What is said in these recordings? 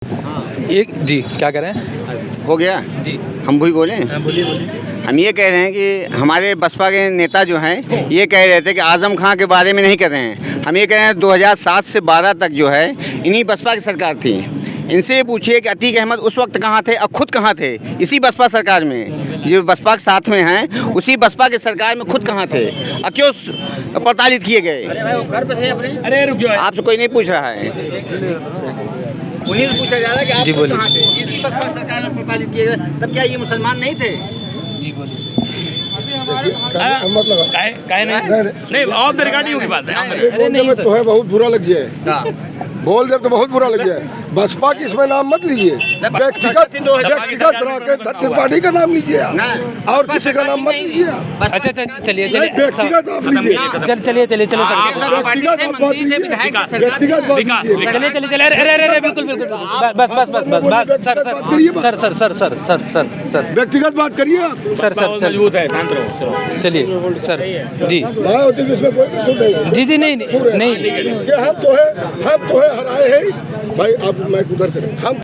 एक जी क्या कह रहे हैं? हो गया जी हम भी बोले। बोलिए बोलिए। हम ये कह रहे हैं कि हमारे बसपा के नेता जो हैं ये कह रहे थे कि आजम खां के बारे में नहीं कर रहे हैं। हम ये कह रहे हैं 2007 से 12 तक जो है इन्हीं बसपा की सरकार थी। इनसे ये पूछिए कि अतीक अहमद उस वक्त कहाँ थे और खुद कहाँ थे इसी बसपा सरकार में, जो बसपा के साथ में हैं उसी बसपा की सरकार में खुद कहाँ थे और क्यों प्रताड़ित किए गए? अरे रुक जाओ। आपसे कोई नहीं पूछ रहा है, उन्हीं से पूछा जा रहा है कि आप जी, खुद बोलिए। कहाँ थे इसी बसपा सरकार में प्रताड़ित किए गए। तब क्या ये मुसलमान नहीं थे? जी बोलिए। काहे नहीं ऑफ द रिकॉर्डिंग की बात है। अरे नहीं तो है, बहुत बुरा लग गया है। बोल दे तो बहुत बुरा लग गया है। बसपा की इसमें नाम मत लीजिए, व्यक्तिगत त्रिपाठी का नाम लीजिए आप, और किसी का नाम मत लीजिए आप। अच्छा चलिए चलिए व्यक्तिगत आप लीजिए, चलिए व्यक्तिगत आप बात लीजिए, व्यक्तिगत बात अरे बिल्कुल बस सर व्यक्तिगत बात करिए आप। सर मजबूत है, शांत रहो। चलो। चलिए सर जी मैं होती कि इसमें कोई कसूर नहीं है। जी नहीं कि हम तो है हराए हैं भाई। अब मैं उधर करें हम।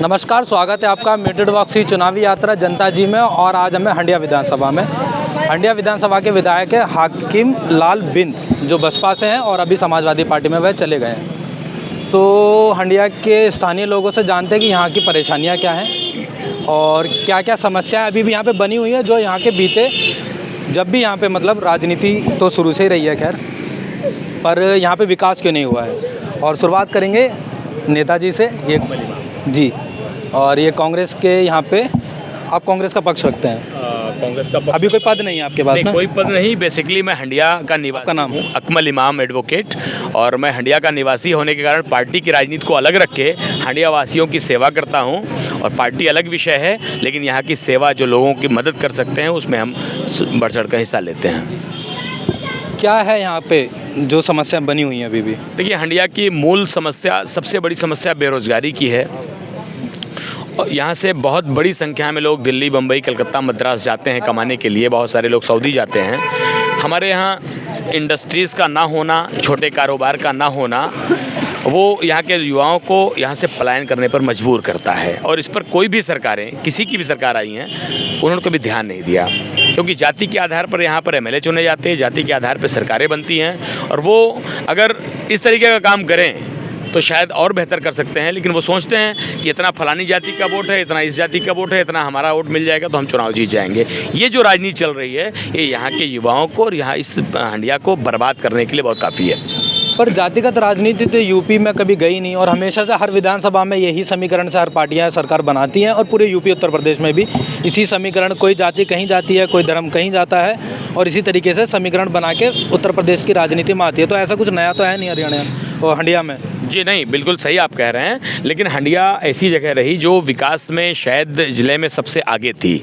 नमस्कार, स्वागत है आपका मीटेड वॉक्सी चुनावी यात्रा जनता जी में। और आज हमें हंडिया विधानसभा में, हंडिया विधानसभा के विधायक है हाकिम लाल बिंद, जो बसपा से हैं और अभी समाजवादी पार्टी में वह चले गए हैं। तो हंडिया के स्थानीय लोगों से जानते हैं कि यहाँ की परेशानियाँ क्या हैं और क्या क्या समस्याएं अभी भी यहाँ पे बनी हुई है, जो यहाँ के बीते जब भी यहाँ पे मतलब राजनीति तो शुरू से ही रही है खैर, पर यहाँ पे विकास क्यों नहीं हुआ है। और शुरुआत करेंगे नेताजी से। ये जी, और ये कांग्रेस के यहाँ पे आप कांग्रेस का पक्ष रखते हैं? कांग्रेस का अभी कोई पद नहीं है आपके पास नहीं, में? कोई पद नहीं। बेसिकली मैं हंडिया का निवासी आपका नाम? हूँ, अकमल इमाम एडवोकेट। और मैं हंडिया का निवासी होने के कारण पार्टी की राजनीति को अलग रख के हंडिया वासियों की सेवा करता हूँ। और पार्टी अलग विषय है, लेकिन यहाँ की सेवा जो लोगों की मदद कर सकते हैं उसमें हम बढ़ चढ़ कर हिस्सा लेते हैं। क्या है यहाँ पे जो समस्या बनी हुई है अभी भी? देखिए, हंडिया की मूल समस्या, सबसे बड़ी समस्या बेरोजगारी की है। और यहाँ से बहुत बड़ी संख्या में लोग दिल्ली, बम्बई, कलकत्ता, मद्रास जाते हैं कमाने के लिए। बहुत सारे लोग सऊदी जाते हैं। हमारे यहाँ इंडस्ट्रीज़ का ना होना, छोटे कारोबार का ना होना, वो यहाँ के युवाओं को यहाँ से पलायन करने पर मजबूर करता है। और इस पर कोई भी सरकारें, किसी की भी सरकार आई हैं, उन्होंने कभी ध्यान नहीं दिया। क्योंकि जाति के आधार पर यहाँ पर एमएलए चुने जाते हैं, जाति के आधार पर सरकारें बनती हैं। और वो अगर इस तरीके का काम करें तो शायद और बेहतर कर सकते हैं, लेकिन वो सोचते हैं कि इतना फलानी जाति का वोट है, इतना इस जाति का वोट है, इतना हमारा वोट मिल जाएगा तो हम चुनाव जीत जाएंगे। ये जो राजनीति चल रही है, ये यहाँ के युवाओं को और यहाँ इस हंडिया को बर्बाद करने के लिए बहुत काफ़ी है। पर जातिगत राजनीति तो यूपी में कभी गई नहीं, और हमेशा से हर विधानसभा में यही समीकरण से हर पार्टियां सरकार बनाती हैं, और पूरे यूपी उत्तर प्रदेश में भी इसी समीकरण, कोई जाति कहीं जाती है, कोई धर्म कहीं जाता है, और इसी तरीके से समीकरण बना के उत्तर प्रदेश की राजनीति में आती है। तो ऐसा कुछ नया तो है नहीं हरियाणा और हंडिया में? जी नहीं, बिल्कुल सही आप कह रहे हैं। लेकिन हंडिया ऐसी जगह रही जो विकास में शायद ज़िले में सबसे आगे थी।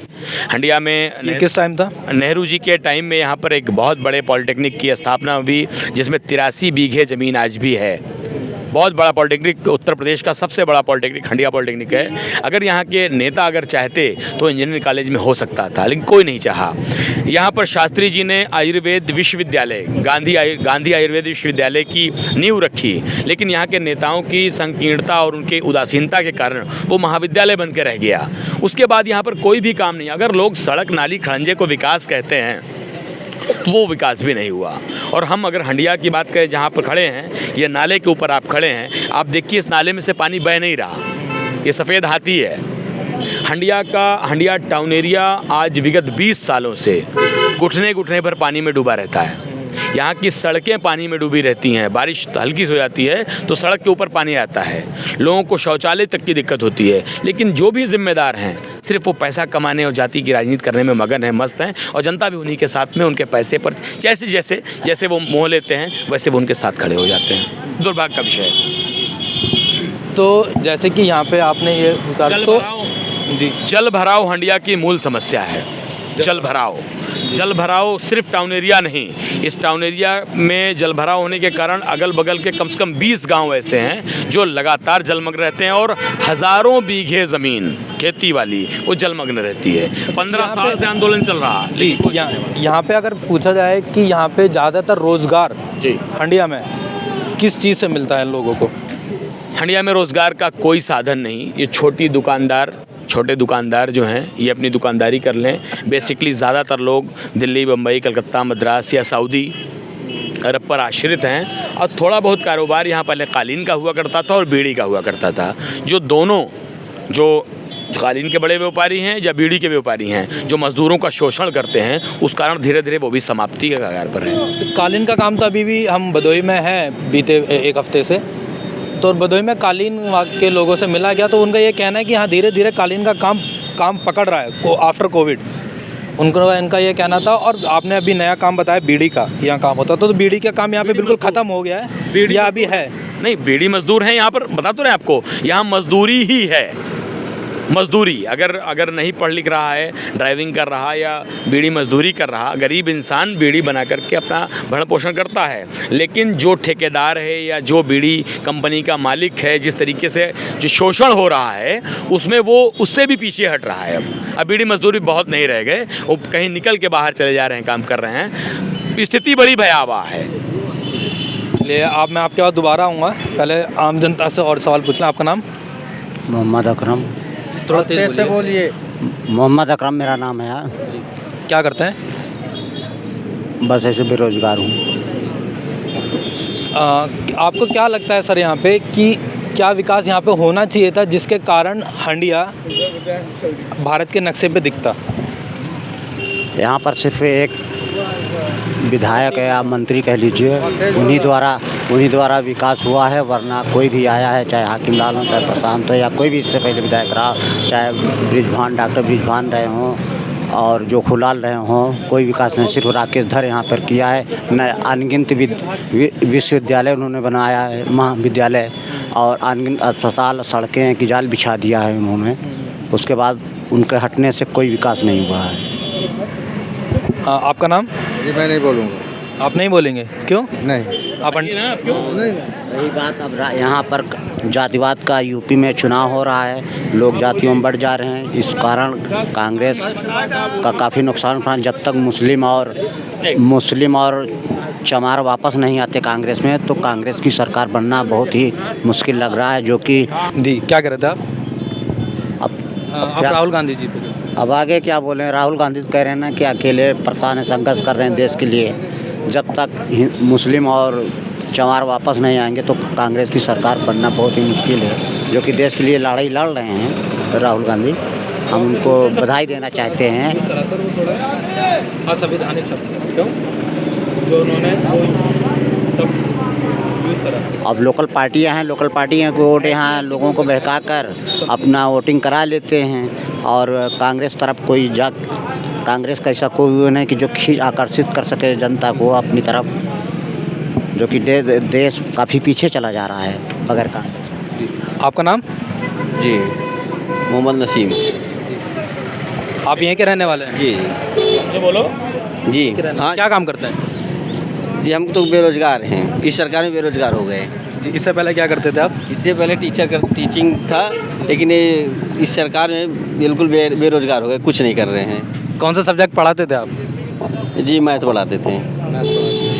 हंडिया में ये किस टाइम था? नेहरू जी के टाइम में यहाँ पर एक बहुत बड़े पॉलिटेक्निक की स्थापना हुई, जिसमें 83 बीघे ज़मीन आज भी है। बहुत बड़ा पॉलिटेक्निक, उत्तर प्रदेश का सबसे बड़ा पॉलिटेक्निक हंडिया पॉलिटेक्निक है। अगर यहाँ के नेता अगर चाहते तो इंजीनियरिंग कॉलेज में हो सकता था, लेकिन कोई नहीं चाहा। यहाँ पर शास्त्री जी ने आयुर्वेद विश्वविद्यालय, गांधी आयुर्वेद विश्वविद्यालय की नींव रखी, लेकिन यहाँ के नेताओं की संकीर्णता और उनकी उदासीनता के कारण वो महाविद्यालय बन के रह गया। उसके बाद यहाँ पर कोई भी काम नहीं। अगर लोग सड़क, नाली, खड़ंजे को विकास कहते हैं तो वो विकास भी नहीं हुआ। और हम अगर हंडिया की बात करें, जहाँ पर खड़े हैं, ये नाले के ऊपर आप खड़े हैं, आप देखिए इस नाले में से पानी बह नहीं रहा, ये सफ़ेद हाथी है। हंडिया टाउन एरिया आज विगत 20 सालों से घुटने घुटने पर पानी में डूबा रहता है। यहाँ की सड़कें पानी में डूबी रहती हैं। बारिश हल्की से हो जाती है तो सड़क के ऊपर पानी आता है, लोगों को शौचालय तक की दिक्कत होती है। लेकिन जो भी जिम्मेदार हैं सिर्फ वो पैसा कमाने और जाति की राजनीति करने में मगन है, मस्त हैं। और जनता भी उन्हीं के साथ में, उनके पैसे पर जैसे वो मोह लेते हैं वैसे वो उनके साथ खड़े हो जाते हैं। दुर्भाग्य का विषय है। तो जैसे कि यहाँ पे आपने ये जल भराव हंडिया की मूल समस्या है। जल भराव सिर्फ टाउन एरिया नहीं, इस टाउन एरिया में जल भराव होने के कारण अगल बगल के कम से कम 20 गांव ऐसे हैं जो लगातार जलमग्न रहते हैं। और हज़ारों बीघे ज़मीन खेती वाली वो जलमग्न रहती है। 15 साल से आंदोलन चल रहा है। यहाँ पे अगर पूछा जाए कि यहाँ पे ज़्यादातर रोज़गार जी हंडिया में किस चीज़ से मिलता है लोगों को? हंडिया में रोज़गार का कोई साधन नहीं। ये छोटे दुकानदार जो हैं ये अपनी दुकानदारी कर लें। बेसिकली ज़्यादातर लोग दिल्ली, बम्बई, कलकत्ता, मद्रास या सऊदी अरब पर आश्रित हैं और थोड़ा बहुत कारोबार यहाँ पहले कालीन का हुआ करता था और बीड़ी का हुआ करता था। जो कालीन के बड़े व्यापारी हैं या बीड़ी के व्यापारी हैं जो मज़दूरों का शोषण करते हैं, उस कारण धीरे धीरे वो भी समाप्ति के कगार पर है। कालीन का काम तो अभी भी हम भदोही में हैं बीते एक हफ्ते से, तो भदोही में कालीन के लोगों से मिला गया तो उनका ये कहना है कि हाँ धीरे धीरे कालीन का काम पकड़ रहा है आफ्टर कोविड। इनका ये कहना था। और आपने अभी नया काम बताया बीड़ी का यहाँ काम होता तो बीड़ी का काम यहाँ पे बिल्कुल ख़त्म हो गया है या अभी है? नहीं, बीड़ी मजदूर हैं यहाँ पर, बता तो रहे आपको, यहाँ मजदूरी ही है। मजदूरी अगर नहीं पढ़ लिख रहा है, ड्राइविंग कर रहा या बीड़ी मजदूरी कर रहा, गरीब इंसान बीड़ी बना करके अपना भरण पोषण करता है। लेकिन जो ठेकेदार है या जो बीड़ी कंपनी का मालिक है, जिस तरीके से जो शोषण हो रहा है उसमें वो उससे भी पीछे हट रहा है। अब बीड़ी मजदूरी बहुत नहीं रह गए, वो कहीं निकल के बाहर चले जा रहे हैं, काम कर रहे हैं। स्थिति बड़ी भयावह है। चलिए मैं आपके पास दोबारा आऊँगा, पहले आम जनता से और सवाल पूछना। आपका नाम? मोहम्मद अकरम। थोड़ा तेज से बोलिए। मोहम्मद अकरम मेरा नाम है यार। क्या करते हैं? बस ऐसे बेरोजगार हूँ। आपको क्या लगता है सर यहाँ पे कि क्या विकास यहाँ पे होना चाहिए था जिसके कारण हंडिया भारत के नक्शे पे दिखता? यहाँ पर सिर्फ एक विधायक या मंत्री कह लीजिए, उन्हीं द्वारा विकास हुआ है, वरना कोई भी आया है, चाहे हाकिम लाल हो, चाहे प्रशांत हो, या कोई भी इससे पहले विधायक रहा, चाहे डॉक्टर ब्रिजभान रहे हों और जो खुलाल रहे हों, कोई विकास नहीं। सिर्फ राकेश धर यहाँ पर किया है। न अनगिनत विश्वविद्यालय उन्होंने बनाया है, महाविद्यालय, और अनगिनत अस्पताल, सड़कें की जाल बिछा दिया है उन्होंने। उसके बाद उनके हटने से कोई विकास नहीं हुआ है। आपका नाम? जी मैं नहीं बोलूँगा। आप नहीं बोलेंगे? क्यों नहीं, आप रही बात अब यहाँ पर जातिवाद का, यूपी में चुनाव हो रहा है, लोग जातियों में बढ़ जा रहे हैं, इस कारण कांग्रेस का काफ़ी नुकसान उठा। जब तक मुस्लिम और चमार वापस नहीं आते कांग्रेस में, तो कांग्रेस की सरकार बनना बहुत ही मुश्किल लग रहा है। जो कि जी क्या कह रहे थे आप? अब राहुल गांधी जी पे अब आगे क्या बोलें? राहुल गांधी कह रहे हैं ना कि अकेले परेशान है, संघर्ष कर रहे हैं देश के लिए। जब तक मुस्लिम और चमार वापस नहीं आएंगे तो कांग्रेस की सरकार बनना बहुत ही मुश्किल है। जो कि देश के लिए लड़ाई लड़ रहे हैं राहुल गांधी, हम उनको बधाई देना चाहते हैं। असंवैधानिक शब्द क्यों जो उन्होंने यूज़ करा? अब लोकल पार्टियां हैं, लोकल पार्टियां को वोट यहाँ लोगों को बहका कर अपना वोटिंग करा लेते हैं। और कांग्रेस तरफ कांग्रेस का ऐसा कोई नहीं कि जो आकर्षित कर सके जनता को अपनी तरफ, जो कि देश काफ़ी पीछे चला जा रहा है बगैर कांग्रेस। आपका नाम? जी मोहम्मद नसीम। आप यहीं के रहने वाले हैं? जी जो बोलो जी हाँ क्या काम करते हैं? जी, हम तो बेरोजगार हैं, इस सरकार में बेरोजगार हो गए। इससे पहले क्या करते थे आप? इससे पहले टीचिंग था, लेकिन इस सरकार में बिल्कुल बेरोजगार हो गए, कुछ नहीं कर रहे हैं। कौन सा सब्जेक्ट पढ़ाते थे आप? जी मैथ पढ़ाते थे।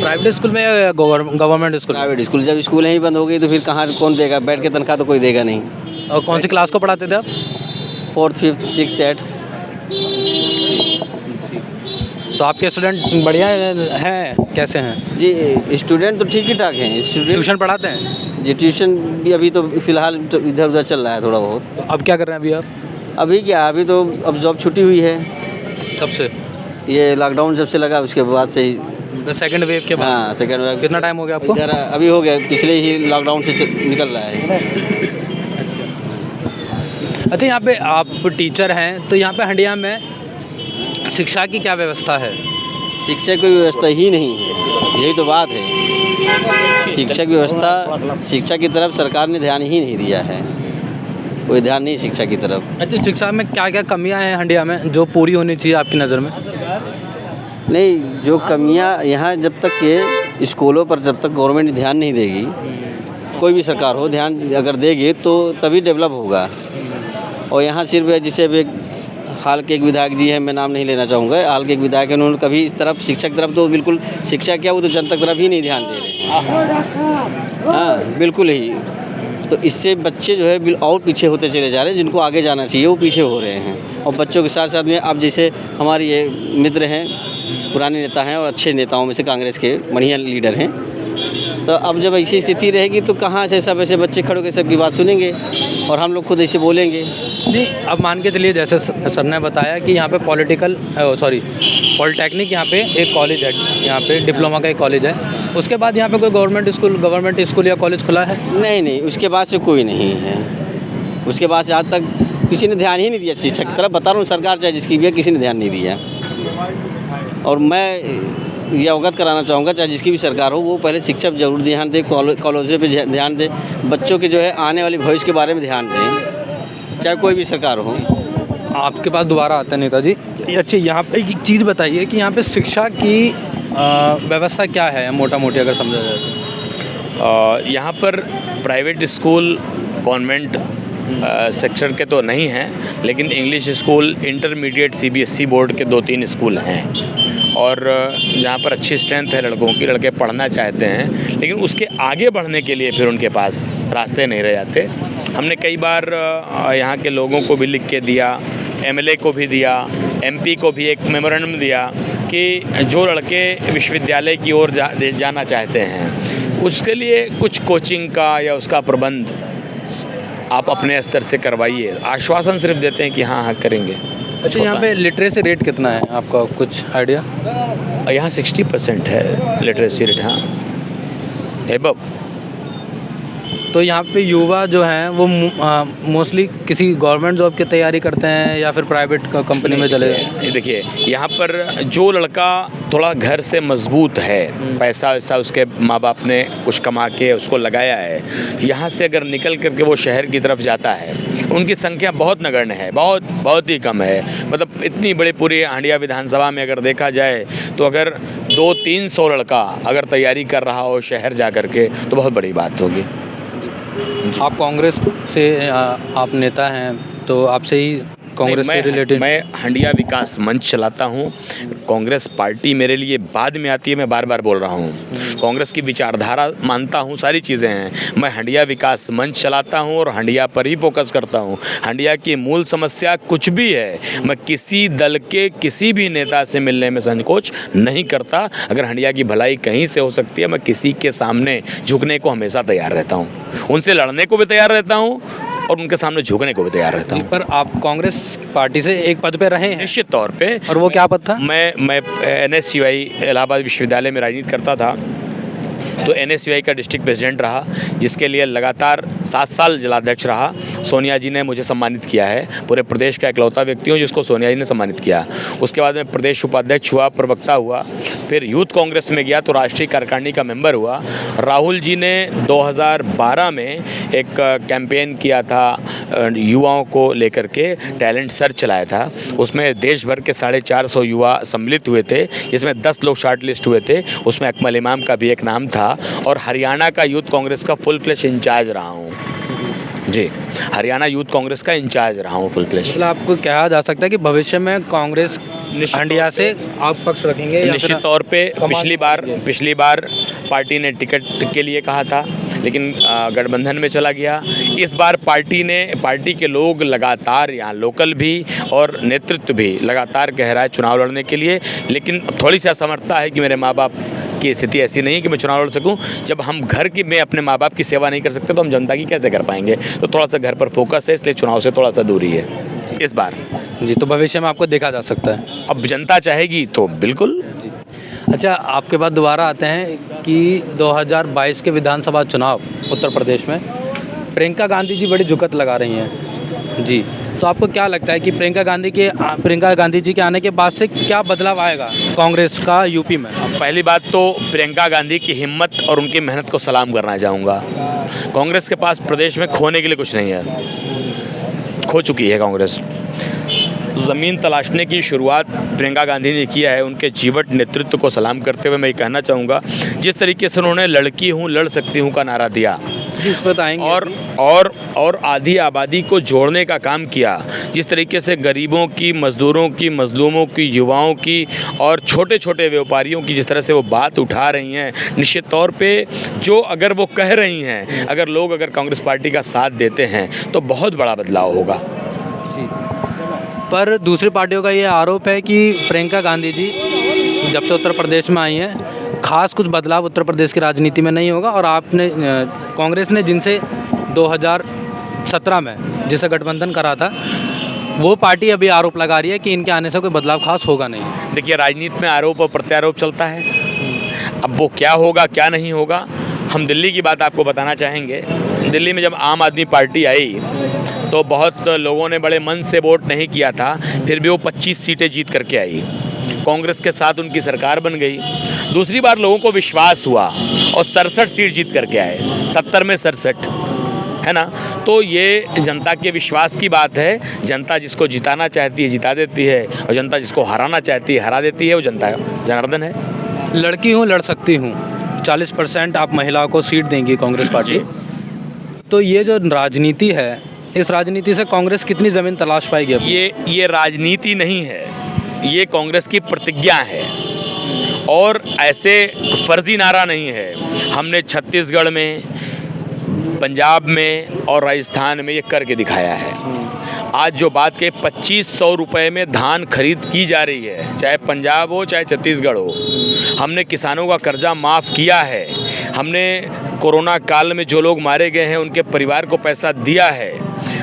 प्राइवेट स्कूल में या गवर्नमेंट स्कूल? Private school. जब स्कूल ही बंद हो गई तो फिर कहाँ कौन देगा? बैठ के तनख्वाह तो कोई देगा नहीं। और कौन सी क्लास को पढ़ाते थे आप? 4th 5th 6th 8th। तो आपके स्टूडेंट बढ़िया हैं? कैसे हैं? जी स्टूडेंट तो ठीक ही ठाक हैं। स्टूडेंट ट्यूशन पढ़ाते हैं? जी ट्यूशन भी अभी तो फ़िलहाल तो इधर उधर चल रहा है थोड़ा बहुत। तो अब क्या कर रहे हैं अभी आप? अभी क्या, अभी तो अब जॉब छुट्टी हुई है। कब से? ये लॉकडाउन जब से लगा उसके बाद से ही। सेकंड वेव के बाद? हाँ सेकेंड वेव। कितना टाइम हो गया आपको? इधर अभी हो गया, पिछले ही लॉकडाउन से निकल रहा है। अच्छा, यहाँ पे आप टीचर हैं तो यहाँ पे हंडिया में शिक्षा की क्या व्यवस्था है? शिक्षा की व्यवस्था ही नहीं है, यही तो बात है। शिक्षा की व्यवस्था, शिक्षा की तरफ सरकार ने ध्यान ही नहीं दिया है, कोई ध्यान नहीं शिक्षा की तरफ। अच्छा, शिक्षा में क्या क्या कमियां हैं हंडिया में जो पूरी होनी चाहिए आपकी नज़र में? नहीं, जो कमियां यहाँ जब तक के स्कूलों पर जब तक गवर्नमेंट ध्यान नहीं देगी, कोई भी सरकार हो ध्यान अगर देगी तो तभी डेवलप होगा। और यहाँ सिर्फ जैसे अब एक हाल के एक विधायक जी हैं, मैं नाम नहीं लेना चाहूँगा, हाल के एक विधायक हैं, उन्होंने कभी इस तरफ शिक्षा की तरफ तो बिल्कुल, शिक्षा क्या वो तो जनता की तरफ ही नहीं ध्यान दे रहे। हाँ बिल्कुल ही तो इससे बच्चे जो है और पीछे होते चले जा रहे हैं। जिनको आगे जाना चाहिए वो पीछे हो रहे हैं। और बच्चों के साथ साथ में अब जैसे हमारे ये मित्र हैं, पुराने नेता हैं और अच्छे नेताओं में से कांग्रेस के बढ़िया लीडर हैं, तो अब जब ऐसी स्थिति रहेगी तो कहाँ से सब ऐसे बच्चे खड़े होकर सबकी बात सुनेंगे और हम लोग खुद ऐसे बोलेंगे। नहीं, अब मान के चलिए जैसे सर ने बताया कि यहाँ पे पॉलिटेक्निक यहाँ पे एक कॉलेज है, यहाँ पे डिप्लोमा का एक कॉलेज है, उसके बाद यहाँ पे कोई गवर्नमेंट स्कूल या कॉलेज खुला है? नहीं, उसके बाद से कोई नहीं है। उसके बाद से आज तक किसी ने ध्यान ही नहीं दिया शिक्षा की तरफ। बता रहा हूँ, सरकार चाहे जिसकी भी है, किसी ने ध्यान नहीं दिया। और मैं ये अवगत कराना चाहूँगा, चाहे जिसकी भी सरकार हो, वो पहले शिक्षा पर जरूर ध्यान दे, कॉलेजों पे ध्यान दे, बच्चों के जो है आने वाले भविष्य के बारे में ध्यान दें, चाहे कोई भी सरकार हो। आपके पास दोबारा आते हैं नेताजी। अच्छा, यहाँ पे एक चीज़ बताइए कि यहाँ पे शिक्षा की व्यवस्था क्या है, मोटा मोटी अगर समझा जाए तो? यहाँ पर प्राइवेट स्कूल कॉन्वेंट सेक्शन के तो नहीं हैं, लेकिन English school, intermediate CBSE board के 2-3 स्कूल हैं। और जहाँ पर अच्छी स्ट्रेंथ है लड़कों की, लड़के पढ़ना चाहते हैं, लेकिन उसके आगे बढ़ने के लिए फिर उनके पास रास्ते नहीं रह जाते। हमने कई बार यहाँ के लोगों को भी लिख के दिया, MLA को भी दिया, MP को भी एक मेमोरेंडम दिया कि जो लड़के विश्वविद्यालय की ओर जाना चाहते हैं, उसके लिए कुछ कोचिंग का या उसका प्रबंध आप अपने स्तर से करवाइए। आश्वासन सिर्फ देते हैं कि हाँ करेंगे। अच्छा, यहाँ पे लिटरेसी रेट कितना है, आपका कुछ आइडिया? यहाँ 60% है लिटरेसी रेट, हाँ, एबव। तो यहाँ पे युवा जो हैं वो मोस्टली किसी गवर्नमेंट जॉब की तैयारी करते हैं या फिर प्राइवेट कंपनी में चले जाते? देखिए, यहाँ पर जो लड़का थोड़ा घर से मजबूत है, पैसा वैसा उसके माँ बाप ने कुछ कमा के उसको लगाया है, यहाँ से अगर निकल करके वो शहर की तरफ जाता है, उनकी संख्या बहुत नगण्य है, बहुत ही कम है। मतलब इतनी बड़ी पूरी हंडिया विधानसभा में अगर देखा जाए तो अगर 200-300 लड़का अगर तैयारी कर रहा हो शहर जा कर के, तो बहुत बड़ी बात होगी। आप कांग्रेस से आप नेता हैं, तो आपसे ही कांग्रेस से रिलेटेड। मैं हंडिया विकास मंच चलाता हूँ। कांग्रेस पार्टी मेरे लिए बाद में आती है, मैं बार बार बोल रहा हूँ। कांग्रेस की विचारधारा मानता हूँ, सारी चीज़ें हैं। मैं हंडिया विकास मंच चलाता हूँ और हंडिया पर ही फोकस करता हूँ। हंडिया की मूल समस्या कुछ भी है, मैं किसी दल के किसी भी नेता से मिलने में संकोच नहीं करता। अगर हंडिया की भलाई कहीं से हो सकती है, मैं किसी के सामने झुकने को हमेशा तैयार रहता हूँ, उनसे लड़ने को भी तैयार रहता हूँ और उनके सामने झुकने को भी तैयार रहता हूँ। पर आप कांग्रेस पार्टी से एक पद पे रहे हैं? निश्चित तौर पे। और वो क्या पद था? मैं NSUI इलाहाबाद विश्वविद्यालय में राजनीति करता था, तो NSUI का डिस्ट्रिक्ट प्रेसिडेंट रहा, जिसके लिए लगातार 7 साल जिलाध्यक्ष रहा। सोनिया जी ने मुझे सम्मानित किया है, पूरे प्रदेश का इकलौता व्यक्ति हूँ जिसको सोनिया जी ने सम्मानित किया। उसके बाद मैं प्रदेश उपाध्यक्ष हुआ, प्रवक्ता हुआ, फिर यूथ कांग्रेस में गया तो राष्ट्रीय कार्यकारिणी का मेंबर हुआ। राहुल जी ने 2012 में एक कैंपेन किया था युवाओं को लेकर के, टैलेंट सर्च चलाया था। उसमें देश भर के 450 युवा सम्मिलित हुए थे, जिसमें 10 लोग शॉर्ट लिस्ट हुए थे। उसमें अकमल इमाम का भी एक नाम था। और हरियाणा का यूथ कांग्रेस का फुल फ्लैश इंचार्ज रहा हूँ जी, हरियाणा यूथ कांग्रेस का इंचार्ज रहा हूँ फुल फ्लैश। मतलब आपको कहा जा सकता है कि भविष्य में कांग्रेस हंडिया से आप पक्ष रखेंगे? निश्चित तौर पे पिछली बार पार्टी ने टिकट के लिए कहा था, लेकिन गठबंधन में चला गया। इस बार पार्टी के लोग लगातार, यहाँ लोकल भी और नेतृत्व भी लगातार कह रहा है चुनाव लड़ने के लिए, लेकिन थोड़ी सी असमर्थता है कि मेरे माँ बाप की स्थिति ऐसी नहीं है कि मैं चुनाव लड़ सकूं। जब हम घर की में अपने माँ बाप की सेवा नहीं कर सकते तो हम जनता की कैसे कर पाएंगे? तो थोड़ा सा घर पर फोकस है, इसलिए चुनाव से थोड़ा सा दूरी है इस बार जी। तो भविष्य में आपको देखा जा सकता है? अब जनता चाहेगी तो बिल्कुल। अच्छा, आपके बाद दोबारा आते हैं कि 2022 के विधानसभा चुनाव उत्तर प्रदेश में प्रियंका गांधी जी बड़ी झुकत लगा रही हैं जी, तो आपको क्या लगता है कि प्रियंका गांधी जी के आने के बाद से क्या बदलाव आएगा कांग्रेस का यूपी में? पहली बात तो प्रियंका गांधी की हिम्मत और उनकी मेहनत को सलाम करना चाहूँगा। कांग्रेस के पास प्रदेश में खोने के लिए कुछ नहीं है, खो चुकी है कांग्रेस। ज़मीन तलाशने की शुरुआत प्रियंका गांधी ने किया है। उनके जीवट नेतृत्व को सलाम करते हुए मैं ये कहना चाहूँगा, जिस तरीके से उन्होंने लड़की हूँ लड़ सकती हूँ का नारा दिया, इस पर तो आएंगे और आधी आबादी को जोड़ने का काम किया। जिस तरीके से गरीबों की, मजदूरों की, मजलूमों की, युवाओं की और छोटे छोटे व्यापारियों की जिस तरह से वो बात उठा रही हैं, निश्चित तौर पे जो अगर वो कह रही हैं, अगर लोग अगर कांग्रेस पार्टी का साथ देते हैं तो बहुत बड़ा बदलाव होगा। पर दूसरी पार्टियों का ये आरोप है कि प्रियंका गांधी जी जब से उत्तर प्रदेश में आई हैं, खास कुछ बदलाव उत्तर प्रदेश की राजनीति में नहीं होगा, और आपने कांग्रेस ने जिनसे 2017 में जिसे गठबंधन करा था, वो पार्टी अभी आरोप लगा रही है कि इनके आने से कोई बदलाव खास होगा नहीं। देखिए, राजनीति में आरोप और प्रत्यारोप चलता है। अब वो क्या होगा क्या नहीं होगा, हम दिल्ली की बात आपको बताना चाहेंगे। दिल्ली में जब आम आदमी पार्टी आई तो बहुत लोगों ने बड़े मन से वोट नहीं किया था, फिर भी वो 25 सीटें जीत करके आई। कांग्रेस के साथ उनकी सरकार बन गई। दूसरी बार लोगों को विश्वास हुआ और 67 सीट जीत करके आए, 70 में 67, है ना। तो ये जनता के विश्वास की बात है। जनता जिसको जिताना चाहती है जिता देती है, और जनता जिसको हराना चाहती है हरा देती है। वो जनता जनार्दन है। लड़की हूँ, लड़ सकती हूँ, 40% आप महिलाओं को सीट देंगी कांग्रेस पार्टी। तो ये जो राजनीति है, इस राजनीति से कांग्रेस कितनी ज़मीन तलाश पाएगी? ये राजनीति नहीं है, ये कांग्रेस की प्रतिज्ञा है और ऐसे फर्जी नारा नहीं है। हमने छत्तीसगढ़ में, पंजाब में और राजस्थान में ये करके दिखाया है। आज जो बात के 2500 रुपये में धान खरीद की जा रही है, चाहे पंजाब हो चाहे छत्तीसगढ़ हो। हमने किसानों का कर्जा माफ़ किया है। हमने कोरोना काल में जो लोग मारे गए हैं उनके परिवार को पैसा दिया है।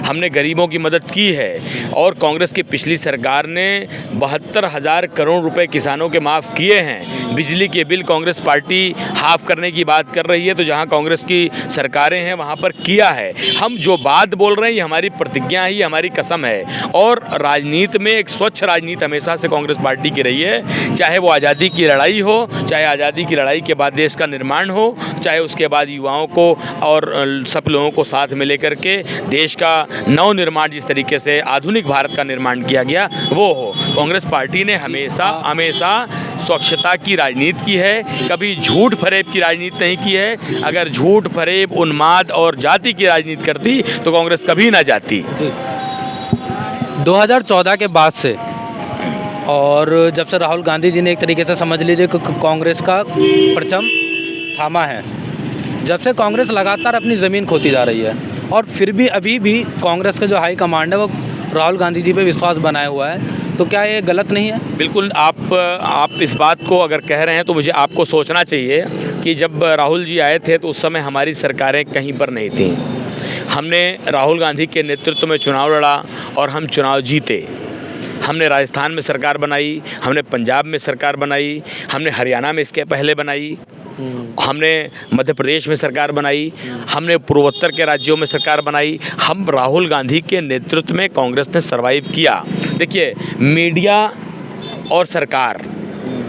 हमने गरीबों की मदद की है। और कांग्रेस की पिछली सरकार ने 72,000 करोड़ रुपए किसानों के माफ़ किए हैं। बिजली के बिल कांग्रेस पार्टी हाफ करने की बात कर रही है, तो जहां कांग्रेस की सरकारें हैं वहां पर किया है। हम जो बात बोल रहे हैं ये हमारी प्रतिज्ञा है, ये हमारी कसम है। और राजनीति में एक स्वच्छ राजनीति हमेशा से कांग्रेस पार्टी की रही है। चाहे वो आज़ादी की लड़ाई हो, चाहे आज़ादी की लड़ाई के बाद देश का निर्माण हो, चाहे उसके बाद युवाओं को और सब लोगों को साथ में लेकर के देश का नव निर्माण, जिस तरीके से आधुनिक भारत का निर्माण किया गया, वो हो। कांग्रेस पार्टी ने हमेशा स्वच्छता की राजनीति की है, कभी झूठ फरेब की राजनीति नहीं की है। अगर झूठ फरेब, उन्माद और जाति की राजनीति करती तो कांग्रेस कभी ना जाती। 2014 के बाद से, और जब से राहुल गांधी जी ने एक तरीके से समझ लीजिए कांग्रेस का परचम थामा है, जब से कांग्रेस लगातार अपनी ज़मीन खोती जा रही है, और फिर भी अभी भी कांग्रेस का जो हाई कमांड है वो राहुल गांधी जी पे विश्वास बनाए हुआ है। तो क्या ये गलत नहीं है? बिल्कुल, आप इस बात को अगर कह रहे हैं तो मुझे आपको सोचना चाहिए कि जब राहुल जी आए थे तो उस समय हमारी सरकारें कहीं पर नहीं थीं। हमने राहुल गांधी के नेतृत्व में चुनाव लड़ा और हम चुनाव जीते। हमने राजस्थान में सरकार बनाई, हमने पंजाब में सरकार बनाई, हमने हरियाणा में इसके पहले बनाई, हमने मध्य प्रदेश में सरकार बनाई, हमने पूर्वोत्तर के राज्यों में सरकार बनाई। हम राहुल गांधी के नेतृत्व में कांग्रेस ने सर्वाइव किया। देखिए, मीडिया और सरकार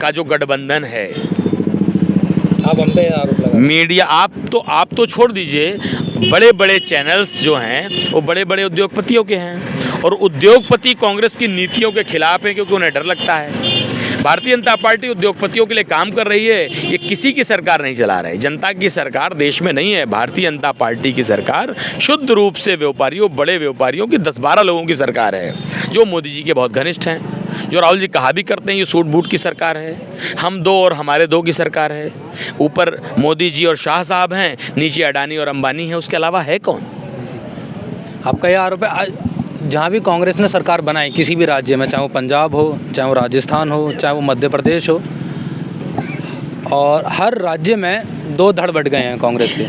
का जो गठबंधन है, आप हम पे आरोप लगा मीडिया, आप तो छोड़ दीजिए, बड़े बड़े चैनल्स जो हैं वो बड़े बड़े उद्योगपतियों के हैं, और उद्योगपति कांग्रेस की नीतियों के खिलाफ हैं क्योंकि उन्हें डर लगता है। भारतीय जनता पार्टी उद्योगपतियों के लिए काम कर रही है, ये किसी की सरकार नहीं चला रही। जनता की सरकार देश में नहीं है। भारतीय जनता पार्टी की सरकार शुद्ध रूप से व्यापारियों, बड़े व्यापारियों की 10-12 लोगों की सरकार है, जो मोदी जी के बहुत घनिष्ठ हैं, जो राहुल जी कहा भी करते हैं ये सूट बूट की सरकार है। हम दो और हमारे दो की सरकार है। ऊपर मोदी जी और शाह साहब हैं, नीचे अडानी और अंबानी है, उसके अलावा है कौन? आपका यह आरोप है जहाँ भी कांग्रेस ने सरकार बनाई किसी भी राज्य में, चाहे वो पंजाब हो, चाहे वो राजस्थान हो, चाहे वो मध्य प्रदेश हो, और हर राज्य में 2 धड़ बढ़ गए हैं कांग्रेस के।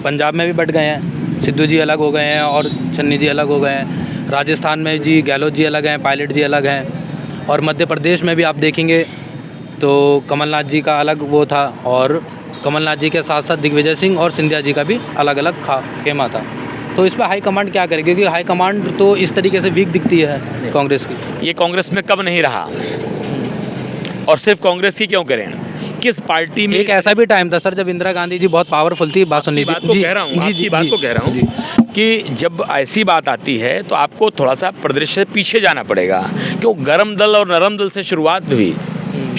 पंजाब में भी बढ़ गए हैं, सिद्धू जी अलग हो गए हैं और चन्नी जी अलग हो गए हैं। राजस्थान में जी गहलोत जी अलग हैं, पायलट जी अलग हैं, और मध्य प्रदेश में भी आप देखेंगे तो कमलनाथ जी का अलग वो था, और कमलनाथ जी के साथ साथ दिग्विजय सिंह और सिंधिया जी का भी अलग अलग खेमा था। तो इस पर हाई कमांड क्या करेगी? क्योंकि हाई कमांड तो इस तरीके से वीक दिखती है कांग्रेस की। ये कांग्रेस में कब नहीं रहा, और सिर्फ कांग्रेस की क्यों करें? किस पार्टी में? एक ऐसा भी टाइम था सर जब इंदिरा गांधी जी बहुत पावरफुल थी। बात सुननी थी। बात को कह रहा हूँ कि जब ऐसी बात आती है तो आपको थोड़ा सा परिदृश्य से पीछे जाना पड़ेगा। क्यों गरम दल और नरम दल से शुरुआत हुई,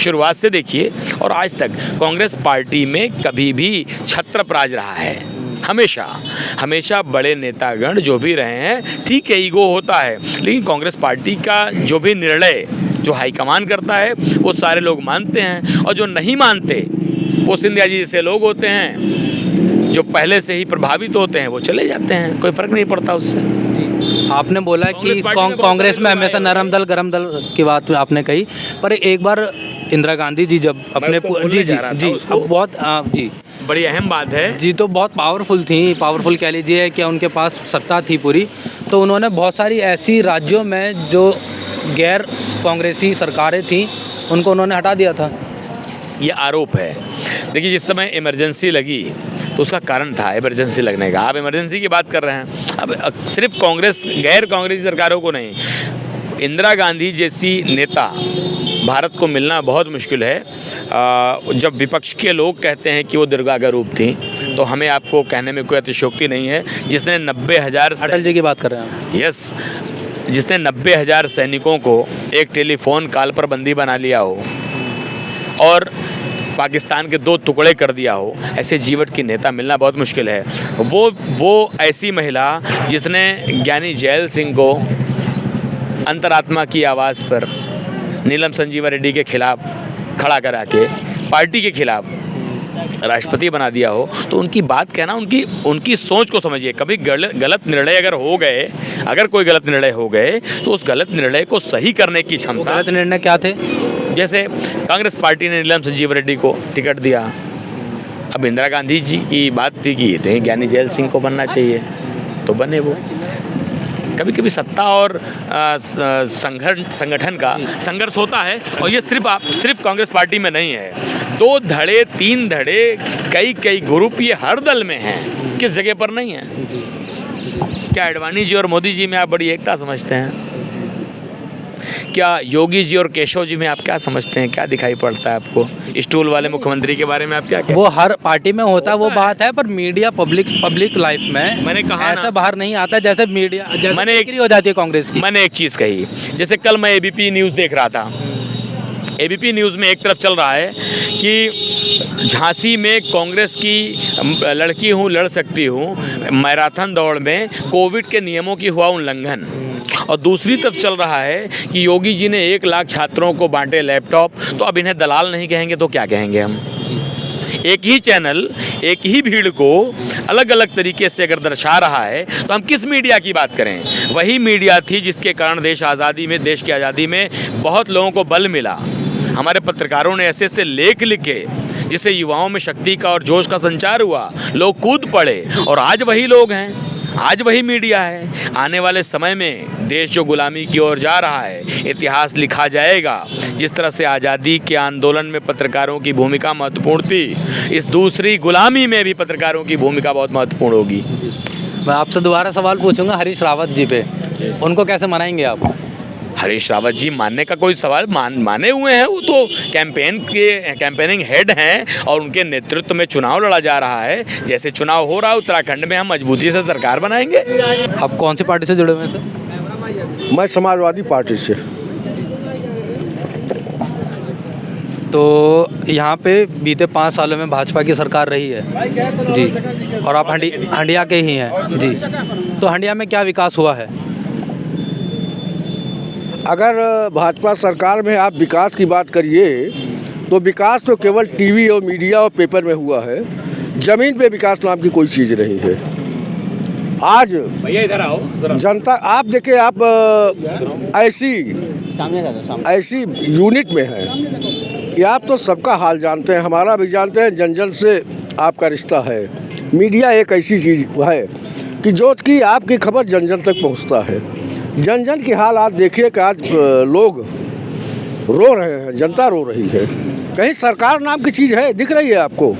शुरुआत से देखिए, और आज तक कांग्रेस पार्टी में कभी भी छत्रप राज रहा है। हमेशा हमेशा बड़े नेतागण जो भी रहे हैं, ठीक है ईगो होता है, लेकिन कांग्रेस पार्टी का जो भी निर्णय जो हाईकमान करता है वो सारे लोग मानते हैं, और जो नहीं मानते वो सिंधिया जी जैसे लोग होते हैं जो पहले से ही प्रभावित होते हैं, वो चले जाते हैं, कोई फर्क नहीं पड़ता उससे। आपने बोला कि कांग्रेस में हमेशा नरम दल गरम दल की बात आपने कही, पर एक बार इंदिरा गांधी जी जब अपने बहुत जी बड़ी अहम बात है जी, तो बहुत पावरफुल कह लीजिए कि उनके पास सत्ता थी पूरी, तो उन्होंने बहुत सारी ऐसी राज्यों में जो गैर कांग्रेसी सरकारें थीं उनको उन्होंने हटा दिया था। ये आरोप है। देखिए, जिस समय इमरजेंसी लगी तो उसका कारण था इमरजेंसी लगने का। आप इमरजेंसी की बात कर रहे हैं, अब सिर्फ कांग्रेस गैर कांग्रेसी सरकारों को नहीं, इंदिरा गांधी जैसी नेता भारत को मिलना बहुत मुश्किल है। जब विपक्ष के लोग कहते हैं कि वो दुर्गा का रूप थी, तो हमें आपको कहने में कोई अतिशयोक्ति नहीं है। जिसने 90,000 अटल जी की बात कर रहे हैं, यस, जिसने 90,000 सैनिकों को एक टेलीफोन कॉल पर बंदी बना लिया हो और पाकिस्तान के 2 टुकड़े कर दिया हो, ऐसे जीवट की नेता मिलना बहुत मुश्किल है। वो ऐसी महिला जिसने ज्ञानी जैल सिंह को अंतरात्मा की आवाज़ पर नीलम संजीवा रेड्डी के खिलाफ खड़ा करा के पार्टी के खिलाफ राष्ट्रपति बना दिया हो, तो उनकी बात कहना, उनकी सोच को समझिए। कभी गलत निर्णय अगर कोई गलत निर्णय हो गए तो उस गलत निर्णय को सही करने की क्षमता। गलत निर्णय क्या थे? जैसे कांग्रेस पार्टी ने नीलम संजीव रेड्डी को टिकट दिया। अब इंदिरा गांधी जी की बात थी कि ज्ञानी जैल सिंह को बनना चाहिए, तो बने वो। कभी कभी सत्ता और संगठन का संघर्ष होता है, और ये सिर्फ कांग्रेस पार्टी में नहीं है। 2 धड़े 3 धड़े कई ग्रुप ये हर दल में हैं, किस जगह पर नहीं है। क्या आडवाणी जी और मोदी जी में आप बड़ी एकता समझते हैं? क्या योगी जी और केशव जी में आप क्या समझते हैं? क्या दिखाई पड़ता है आपको? स्टूल वाले मुख्यमंत्री के बारे में आप क्या कहते हैं? वो हर पार्टी में होता है, वो बात है, पर मीडिया पब्लिक लाइफ में मैंने कहा ऐसा बाहर नहीं आता जैसे मीडिया मैंने बिक्री हो जाती है कांग्रेस की। मैंने एक चीज़ कही, जैसे कल मैं एबीपी न्यूज़ देख रहा था। एबीपी न्यूज़ में एक तरफ चल रहा है कि झांसी में कांग्रेस की लड़की हूँ लड़ सकती हूँ मैराथन दौड़ में कोविड के नियमों की हुआ उल्लंघन, और दूसरी तरफ चल रहा है कि योगी जी ने 1 लाख छात्रों को बांटे लैपटॉप, तो अब इन्हें दलाल नहीं कहेंगे तो क्या कहेंगे हम? एक ही चैनल एक ही भीड़ को अलग अलग तरीके से अगर दर्शा रहा है तो हम किस मीडिया की बात करें? वही मीडिया थी जिसके कारण देश की आज़ादी में बहुत लोगों को बल मिला। हमारे पत्रकारों ने ऐसे ऐसे लेख लिखे जिससे युवाओं में शक्ति का और जोश का संचार हुआ, लोग कूद पड़े, और आज वही लोग हैं, आज वही मीडिया है। आने वाले समय में देश जो गुलामी की ओर जा रहा है, इतिहास लिखा जाएगा। जिस तरह से आज़ादी के आंदोलन में पत्रकारों की भूमिका महत्वपूर्ण थी, इस दूसरी गुलामी में भी पत्रकारों की भूमिका बहुत महत्वपूर्ण होगी। मैं आपसे दोबारा सवाल पूछूंगा हरीश रावत जी पे, उनको कैसे मनाएंगे आप? हरीश रावत जी मानने का कोई सवाल, माने हुए हैं, वो तो कैंपेनिंग हेड हैं और उनके नेतृत्व में चुनाव लड़ा जा रहा है। जैसे चुनाव हो रहा है उत्तराखंड में, हम मजबूती से सरकार बनाएंगे। आप कौन सी पार्टी से जुड़े हुए हैं सर? मैं समाजवादी पार्टी से। तो यहाँ पे बीते 5 सालों में भाजपा की सरकार रही है जी, और आप हंडिया के ही हैं जी, तो हंडिया में क्या विकास हुआ है? अगर भाजपा सरकार में आप विकास की बात करिए तो विकास तो केवल टीवी और मीडिया और पेपर में हुआ है, ज़मीन पे विकास नाम की कोई चीज़ नहीं है। आज भैया इधर आओ, जनता, आप देखिए, आप ऐसी यूनिट में है कि आप तो सबका हाल जानते हैं, हमारा भी जानते हैं, जन जन से आपका रिश्ता है। मीडिया एक ऐसी चीज़ है कि जो कि आपकी खबर जन जन तक पहुंचता है। जन जन की हाल आप देखिए कि आज लोग रो रहे हैं, जनता रो रही है। कहीं सरकार नाम की चीज़ है, दिख रही है आपको?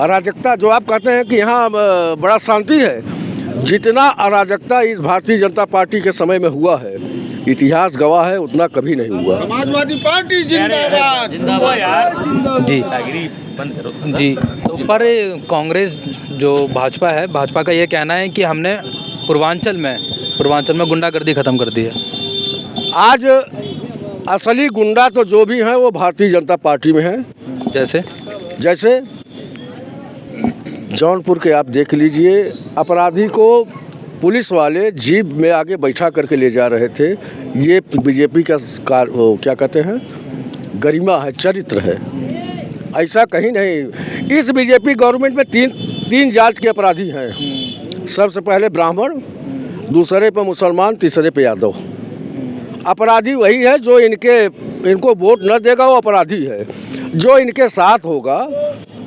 अराजकता, जो आप कहते हैं कि यहाँ बड़ा शांति है, जितना अराजकता इस भारतीय जनता पार्टी के समय में हुआ है, इतिहास गवाह है, उतना कभी नहीं हुआ। समाजवादी पार्टी जिंदाबाद, जिंदाबाद यार, जी। तो पर कांग्रेस जो भाजपा है, भाजपा का ये कहना है कि हमने पूर्वांचल में गुंडागर्दी खत्म कर दी है। आज असली गुंडा तो जो भी हैं वो भारतीय जनता पार्टी में है। जैसे जौनपुर के आप देख लीजिए, अपराधी को पुलिस वाले जीप में आगे बैठा करके ले जा रहे थे। ये बीजेपी का क्या कहते हैं, गरिमा है, चरित्र है। ऐसा कहीं नहीं। इस बीजेपी गवर्नमेंट में तीन जात के अपराधी हैं। सबसे पहले ब्राह्मण, दूसरे पे मुसलमान, तीसरे पे यादव। अपराधी वही है जो इनको वोट न देगा, वो अपराधी है। जो इनके साथ होगा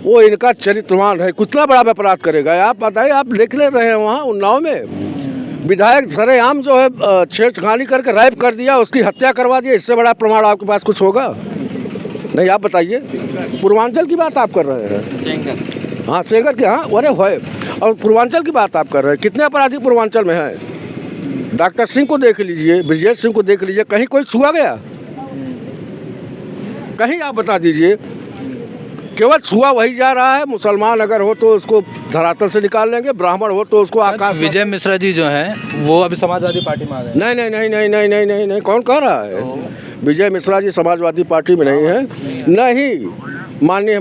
वो इनका चरित्रवान है। कितना बड़ा अपराध करेगा आप बताइए। आप देख ले रहे हैं वहाँ उन्नाव में विधायक सरेआम जो है छेड़खानी करके रैप कर दिया, उसकी हत्या करवा दिया। इससे बड़ा प्रमाण आपके पास कुछ होगा नहीं? आप बताइए। पूर्वांचल की बात आप कर रहे हैं। हाँ, सेंगर के, हाँ अरे है। और पूर्वांचल की बात आप कर रहे हैं। कितने अपराधी पूर्वांचल में हैं? डॉक्टर सिंह को देख लीजिए, ब्रजेश सिंह को देख लीजिए, कहीं कोई छुआ गया? कहीं आप बता दीजिए। केवल छुआ वही जा रहा है। मुसलमान अगर हो तो उसको धरातल से निकाल लेंगे, ब्राह्मण हो तो उसको आकाश। विजय मिश्रा जी जो हैं वो अभी समाजवादी पार्टी में आ गए। नहीं नहीं नहीं नहीं नहीं नहीं नहीं नहीं, कौन कह रहा है? विजय मिश्रा जी समाजवादी पार्टी में नहीं है। नहीं, माननीय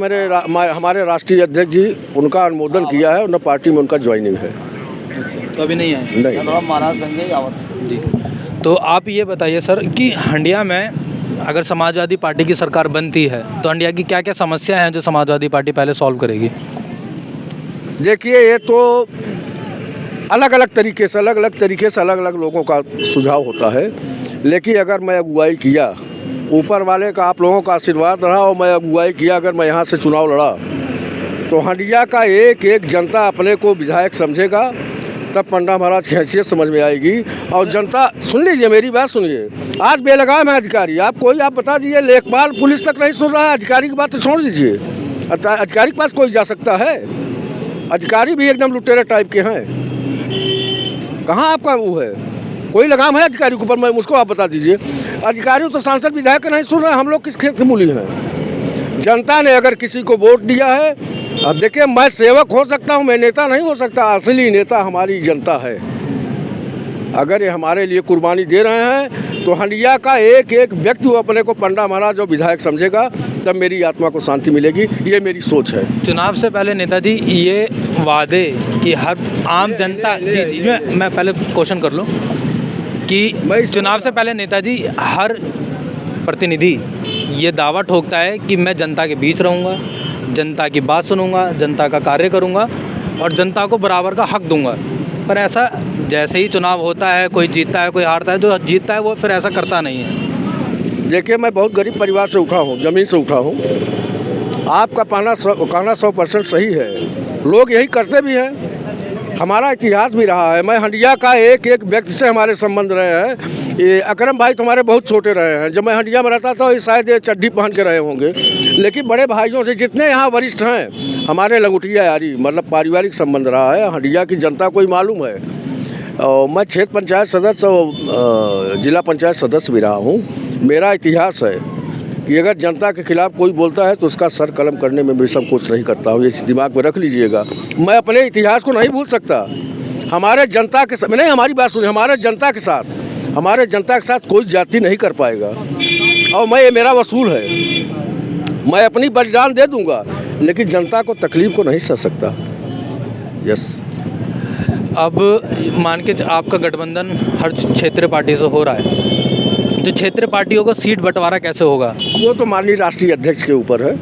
हमारे राष्ट्रीय अध्यक्ष जी उनका अनुमोदन किया है, उन्हें पार्टी में उनका ज्वाइनिंग है। तो अभी नहीं है? नहीं। जी, तो आप ये बताइए सर कि हंडिया में अगर समाजवादी पार्टी की सरकार बनती है तो हंडिया की क्या क्या समस्या हैं जो समाजवादी पार्टी पहले सॉल्व करेगी? देखिए, ये तो अलग अलग तरीके से अलग अलग लोगों का सुझाव होता है। लेकिन अगर मैं अगुवाई किया, ऊपर वाले का आप लोगों का आशीर्वाद रहा और मैं अगुवाई किया, अगर मैं यहाँ से चुनाव लड़ा तो हंडिया का एक एक जनता अपने को विधायक समझेगा। तब पंडा महाराज की हैसियत समझ में आएगी। और जनता, सुन लीजिए मेरी बात सुनिए। आज बेलगाम है अधिकारी, आप बता दीजिए। लेखपाल पुलिस तक नहीं सुन रहा है, अधिकारी की बात तो छोड़ दीजिए। अधिकारी के पास कोई जा सकता है? अधिकारी भी एकदम लुटेरे टाइप के हैं। कहाँ आपका वो है? कोई लगाम है अधिकारी के ऊपर? मैं मुझको आप बता दीजिए। अधिकारी तो सांसद विधायक नहीं सुन रहे। हम लोग किस खेत से मूली हैं? जनता ने अगर किसी को वोट दिया है, अब देखिए, मैं सेवक हो सकता हूँ, मैं नेता नहीं हो सकता। असली नेता हमारी जनता है। अगर ये हमारे लिए कुर्बानी दे रहे हैं तो हंडिया का एक एक व्यक्ति वो अपने को पंडा महाराज और विधायक समझेगा, तब मेरी आत्मा को शांति मिलेगी। ये मेरी सोच है। चुनाव से पहले नेताजी ये वादे कि हर आम जनता, जी मैं पहले क्वेश्चन कर लूँ कि चुनाव से पहले नेताजी हर प्रतिनिधि ये दावा ठोकता है कि मैं जनता के बीच रहूँगा, जनता की बात सुनूंगा, जनता का कार्य करूंगा और जनता को बराबर का हक दूंगा। पर ऐसा जैसे ही चुनाव होता है, कोई जीतता है कोई हारता है, जो जीतता है वो फिर ऐसा करता नहीं है। देखिए, मैं बहुत गरीब परिवार से उठा हूँ, ज़मीन से उठा हूँ। आपका कहना 100% सही है। लोग यही करते भी हैं। हमारा इतिहास भी रहा है। मैं हंडिया का एक एक व्यक्ति से हमारे संबंध रहे हैं। ये अकरम भाई तुम्हारे बहुत छोटे रहे हैं। जब मैं हंडिया में रहता था शायद ये चड्डी पहन के रहे होंगे। लेकिन बड़े भाइयों से जितने यहाँ वरिष्ठ हैं, हमारे लंगोटिया यारी मतलब पारिवारिक संबंध रहा है। हंडिया की जनता को ही मालूम है। और मैं क्षेत्र पंचायत सदस्य और जिला पंचायत सदस्य भी रहा हूँ। मेरा इतिहास है कि अगर जनता के खिलाफ कोई बोलता है तो उसका सर कलम करने में भी सब कुछ नहीं करता हूँ। ये दिमाग में रख लीजिएगा। मैं अपने इतिहास को नहीं भूल सकता। हमारे जनता के साथ नहीं, हमारी बात सुनिए, हमारे जनता के साथ कोई जाति नहीं कर पाएगा। और मैं, ये मेरा वसूल है। मैं अपनी बलिदान दे दूंगा, लेकिन जनता को तकलीफ को नहीं सह सकता। यस। अब मान के आपका गठबंधन हर क्षेत्रीय पार्टी से हो रहा है, तो क्षेत्रीय पार्टियों को सीट बंटवारा कैसे होगा? वो तो माननीय राष्ट्रीय अध्यक्ष के ऊपर है।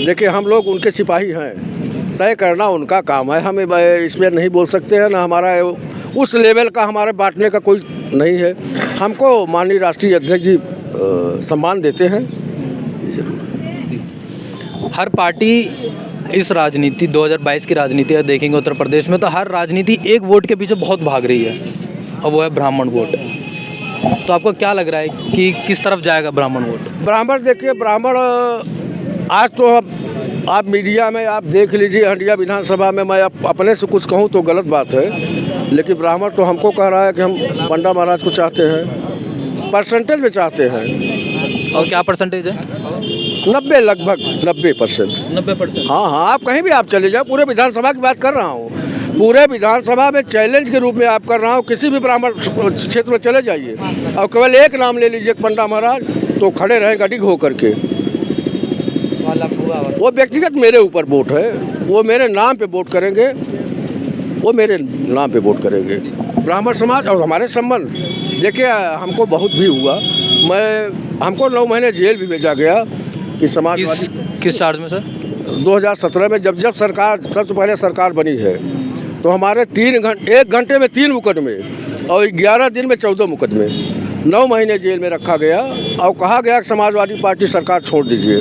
देखिए, हम लोग उनके सिपाही हैं, तय करना उनका काम है। हमें इसमें नहीं बोल सकते हैं ना, हमारा उस लेवल का हमारे बांटने का कोई नहीं है। हमको माननीय राष्ट्रीय अध्यक्ष जी सम्मान देते हैं। हर पार्टी इस राजनीति 2022 की राजनीति अगर देखेंगे उत्तर प्रदेश में, तो हर राजनीति एक वोट के पीछे बहुत भाग रही है और वो है ब्राह्मण वोट। तो आपको क्या लग रहा है कि किस तरफ जाएगा ब्राह्मण वोट? ब्राह्मण, देखिए ब्राह्मण आज तो आप मीडिया में आप देख लीजिए, हंडिया विधानसभा में मैं अपने से कुछ कहूँ तो गलत बात है, लेकिन ब्राह्मण तो हमको कह रहा है कि हम पंडा महाराज को चाहते हैं, परसेंटेज में चाहते हैं। और क्या परसेंटेज है? 90, लगभग 90%। 90%? हाँ, आप कहीं भी आप चले जाओ, पूरे विधानसभा की बात कर रहा हूँ। पूरे विधानसभा में चैलेंज के रूप में आप कर रहा हूँ। किसी भी ब्राह्मण क्षेत्र में चले जाइए और केवल एक नाम ले लीजिए पंडा महाराज, तो खड़े रहेंगे अडिग होकर के। वो व्यक्तिगत मेरे ऊपर वोट है, वो मेरे नाम पे वोट करेंगे, वो मेरे नाम पे वोट करेंगे। ब्राह्मण समाज और हमारे संबंध देखिए, हमको बहुत भी हुआ, हमको 9 महीने जेल भी भेजा गया कि समाजवादी। किस चार्ज में सर? 2017 में जब सरकार सबसे पहले सरकार बनी है तो हमारे 1 घंटे में 3 मुकदमे और 11 दिन में 14 मुकदमे, 9 महीने जेल में रखा गया और कहा गया कि समाजवादी पार्टी सरकार छोड़ दीजिए।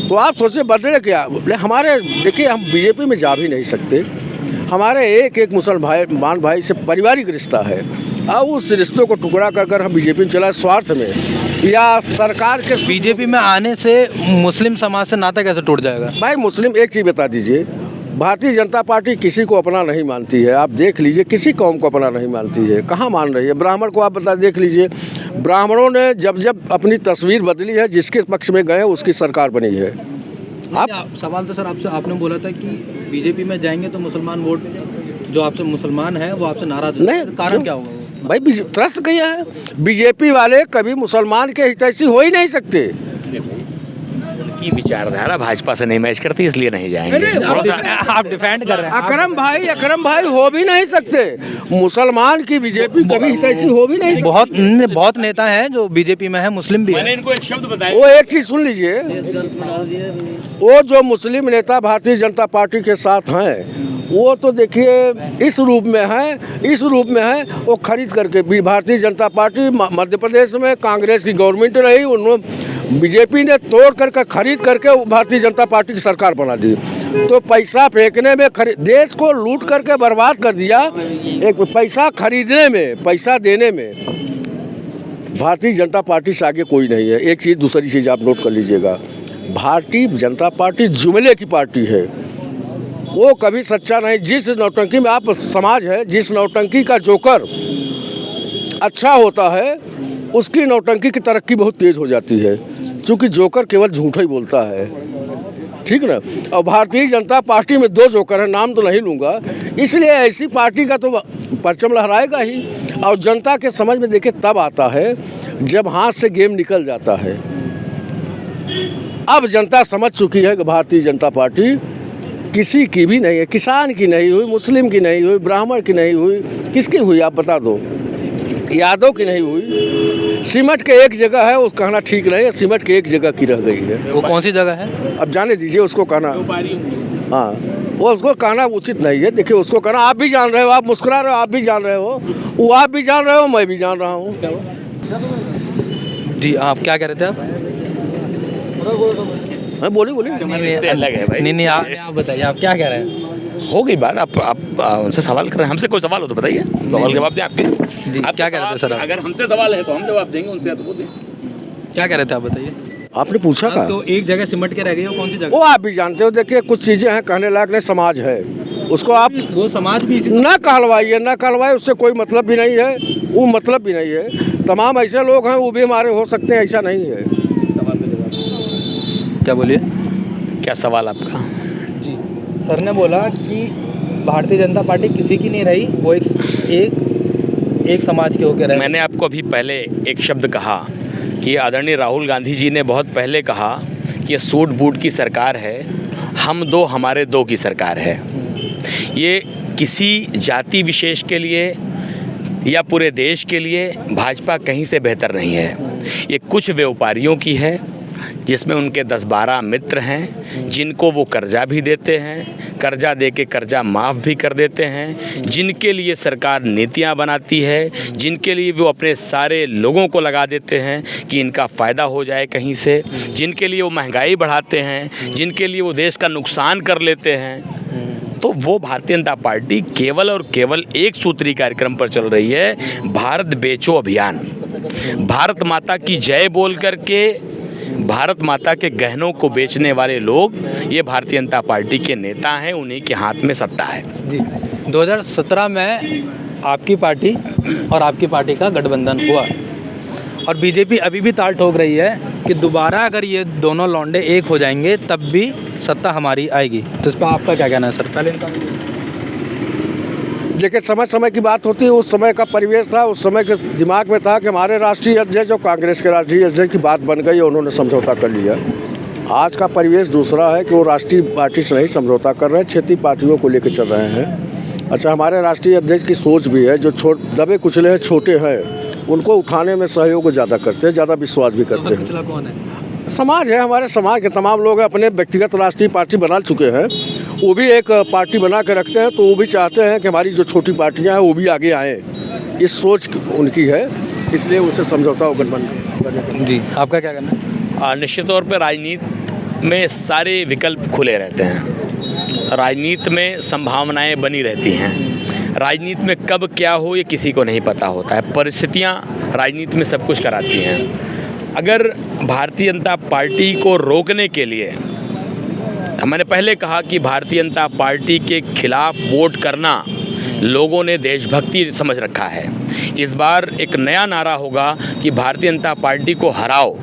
तो आप सोचिए बदले क्या? हमारे देखिए, हम बीजेपी में जा भी नहीं सकते, हमारे एक मुसलमान भाई से पारिवारिक रिश्ता है और उस रिश्तों को टुकड़ा कर हम बीजेपी में चला स्वार्थ में या सरकार के। बीजेपी में आने से मुस्लिम समाज से नाता कैसे टूट जाएगा? भाई मुस्लिम, एक चीज़ बता दीजिए, भारतीय जनता पार्टी किसी को अपना नहीं मानती है। आप देख लीजिए, किसी कौम को अपना नहीं मानती है, कहाँ मान रही है? ब्राह्मण को आप देख लीजिए, ब्राह्मणों ने जब अपनी तस्वीर बदली है, जिसके पक्ष में गए उसकी सरकार बनी है। आप सवाल तो सर आपने बोला था कि बीजेपी में जाएंगे तो मुसलमान वोट, जो आपसे मुसलमान है वो आपसे नाराज नहीं, कारण क्या होगा? भाई त्रस्त किया है, बीजेपी वाले कभी मुसलमान के हितैषी हो ही नहीं सकते। की विचारधारा भाजपा से नहीं मैच करती, इसलिए नहीं जाएंगे। थोड़ा सा आप डिफेंड कर रहे हैं। अकरम भाई हो भी नहीं सकते, मुसलमान की बीजेपी कभी हितैषी हो भी नहीं सकती। बहुत नेता हैं जो बीजेपी में है, मुस्लिम भी है। मैंने इनको एक शब्द बताया, वो एक चीज सुन लीजिए, वो जो मुस्लिम नेता भारतीय जनता पार्टी के साथ हैं, वो तो देखिए इस रूप में है वो खरीद करके भारतीय जनता पार्टी मध्य प्रदेश में कांग्रेस की गवर्नमेंट रही, उन्होंने बीजेपी ने तोड़ करके खरीद करके भारतीय जनता पार्टी की सरकार बना दी। तो पैसा फेंकने में, देश को लूट करके बर्बाद कर दिया। एक पैसा खरीदने में, पैसा देने में भारतीय जनता पार्टी से आगे कोई नहीं है। एक चीज़, दूसरी चीज़ आप नोट कर लीजिएगा, भारतीय जनता पार्टी जुमले की पार्टी है, वो कभी सच्चा नहीं। जिस नौटंकी में आप समाज है, जिस नौटंकी का जोकर अच्छा होता है उसकी नौटंकी की तरक्की बहुत तेज़ हो जाती है, क्योंकि जोकर केवल झूठा ही बोलता है, ठीक ना। और भारतीय जनता पार्टी में 2 जोकर हैं, नाम तो नहीं लूँगा, इसलिए ऐसी पार्टी का तो परचम लहराएगा ही। और जनता के समझ में देखिए तब आता है जब हाथ से गेम निकल जाता है। अब जनता समझ चुकी है कि भारतीय जनता पार्टी किसी की भी नहीं है, किसान की नहीं हुई, मुस्लिम की नहीं हुई, ब्राह्मण की नहीं हुई, किसकी हुई आप बता दो? यादव की नहीं हुई। सिमट के एक जगह है, उस कहना ठीक नहीं है, सिमट के एक जगह की रह गई है। वो कौन सी जगह है? अब जाने दीजिए उसको कहना, हाँ वो उसको कहना उचित नहीं है। देखिए उसको कहना, आप भी जान रहे हो, आप मुस्कुरा रहे हो, आप भी जान रहे हो, वो आप भी जान रहे हो, मैं भी जान रहा हूँ। जी आप क्या कह रहे थे? आप बोलिए। अलग है भाई। नहीं आप बताइए, आप क्या कह रहे हैं? हो गई बात, आप उनसे सवाल कर रहे हैं, हमसे कोई सवाल हो तो बताइए, सवाल जवाब दें आपके। आप क्या कह रहे थे सर? अगर हमसे सवाल है तो हम जवाब देंगे, उनसे तो वो दें। क्या कह रहे थे आप बताइए? आपने पूछा का? तो एक जगह सिमट के रह गई, वो कौन सी जगह? वो आप भी जानते हो, देखिए कुछ चीज़ें हैं कहने लायक नहीं, समाज है, उसको आप वो समाज भी ना कहलवाइए, उससे कोई मतलब भी नहीं है, वो मतलब भी नहीं है। तमाम ऐसे लोग हैं वो भी हमारे हो सकते हैं, ऐसा नहीं है। क्या बोलिए? क्या सवाल आपका? जी सर ने बोला कि भारतीय जनता पार्टी किसी की नहीं रही, वो एक समाज के होकर रहे। मैंने आपको अभी पहले एक शब्द कहा कि आदरणीय राहुल गांधी जी ने बहुत पहले कहा कि ये सूट बूट की सरकार है, हम 2 हमारे 2 की सरकार है। ये किसी जाति विशेष के लिए या पूरे देश के लिए भाजपा कहीं से बेहतर नहीं है। ये कुछ व्यापारियों की है जिसमें उनके 10-12 मित्र हैं, जिनको वो कर्जा भी देते हैं, कर्जा दे के कर्जा माफ़ भी कर देते हैं, जिनके लिए सरकार नीतियां बनाती है, जिनके लिए वो अपने सारे लोगों को लगा देते हैं कि इनका फ़ायदा हो जाए कहीं से, जिनके लिए वो महंगाई बढ़ाते हैं, जिनके लिए वो देश का नुकसान कर लेते हैं। तो वो भारतीय जनता पार्टी केवल और केवल एक सूत्री कार्यक्रम पर चल रही है, भारत बेचो अभियान। भारत माता की जय बोल करके भारत माता के गहनों को बेचने वाले लोग ये भारतीय जनता पार्टी के नेता हैं, उन्हीं के हाथ में सत्ता है। जी 2017 में आपकी पार्टी और आपकी पार्टी का गठबंधन हुआ और बीजेपी अभी भी ताल ठोक रही है कि दोबारा अगर ये दोनों लौंडे एक हो जाएंगे तब भी सत्ता हमारी आएगी। तो इस पर आपका क्या कहना है सर? पहले इनका देखिए समय की बात होती है, उस समय का परिवेश था, उस समय के दिमाग में था कि हमारे राष्ट्रीय अध्यक्ष और कांग्रेस के राष्ट्रीय अध्यक्ष की बात बन गई, उन्होंने समझौता कर लिया। आज का परिवेश दूसरा है कि वो राष्ट्रीय पार्टी से नहीं समझौता कर रहे हैं, क्षेत्रीय पार्टियों को लेकर चल रहे हैं। अच्छा, हमारे राष्ट्रीय अध्यक्ष की सोच भी है, जो दबे कुचले हैं, छोटे हैं, उनको उठाने में सहयोग ज़्यादा करते हैं, ज़्यादा विश्वास भी करते हैं। कुचला कौन है? समाज है, हमारे समाज के तमाम लोग अपने व्यक्तिगत राष्ट्रीय पार्टी बना चुके हैं, वो भी एक पार्टी बना के रखते हैं, तो वो भी चाहते हैं कि हमारी जो छोटी पार्टियां हैं वो भी आगे आएँ। इस सोच उनकी है, इसलिए उनसे समझौता और गठबंधन। जी, आपका क्या कहना है? निश्चित तौर पर राजनीति में सारे विकल्प खुले रहते हैं, राजनीति में संभावनाएं बनी रहती हैं। राजनीति में कब क्या हो ये किसी को नहीं पता होता है, परिस्थितियां राजनीति में सब कुछ कराती हैं। अगर भारतीय जनता पार्टी को रोकने के लिए, मैंने पहले कहा कि भारतीय जनता पार्टी के खिलाफ वोट करना लोगों ने देशभक्ति समझ रखा है। इस बार एक नया नारा होगा कि भारतीय जनता पार्टी को हराओ।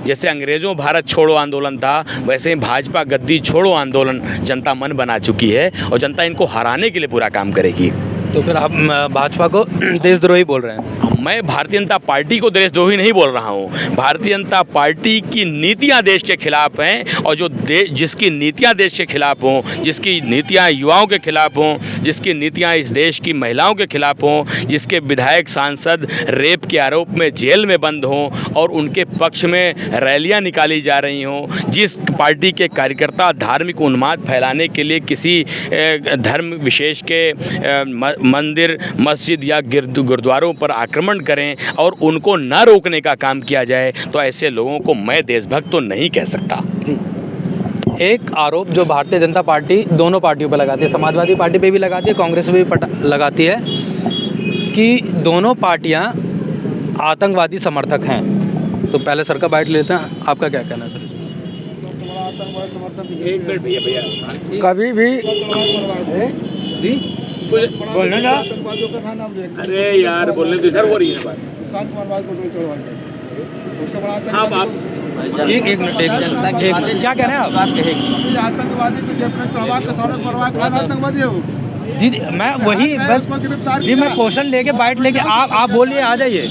जैसे अंग्रेज़ों भारत छोड़ो आंदोलन था, वैसे ही भाजपा गद्दी छोड़ो आंदोलन जनता मन बना चुकी है और जनता इनको हराने के लिए पूरा काम करेगी। तो फिर आप भाजपा को देशद्रोही बोल रहे हैं? मैं भारतीय जनता पार्टी को देशद्रोही नहीं बोल रहा हूँ। भारतीय जनता पार्टी की नीतियाँ देश के खिलाफ हैं, और जो जिसकी नीतियाँ देश के खिलाफ हों, जिसकी नीतियाँ युवाओं के खिलाफ हों, जिसकी नीतियाँ इस देश की महिलाओं के खिलाफ हों, जिसके विधायक सांसद रेप के आरोप में जेल में बंद हों और उनके पक्ष में रैलियाँ निकाली जा रही हों, जिस पार्टी के कार्यकर्ता धार्मिक उन्माद फैलाने के लिए किसी धर्म विशेष के मंदिर, मस्जिद या गुरुद्वारों पर आक्रमण करें और उनको न रोकने का काम किया जाए, तो ऐसे लोगों को मैं देशभक्त तो नहीं कह सकता। एक आरोप जो भारतीय जनता पार्टी दोनों पार्टियों पर लगाती है, समाजवादी पार्टी पे भी लगाती है, कांग्रेस पे भी लगाती है, कि दोनों पार्टियां आतंकवादी समर्थक हैं। तो पहले सर का बाइट लेते हैं, आपका क्या कहना है सर? एक मिनट भैया कभी भी जी बोलने ना, अरे यार बोलने तो इधर हो रही है बात। हाँ, आप एक मिनट क्या कह रहे हैं आप? आतंकवादी है वो। जी मैं वही बस जी मैं क्वेश्चन लेके बाइट लेके आप बोलिए, आ जाइए।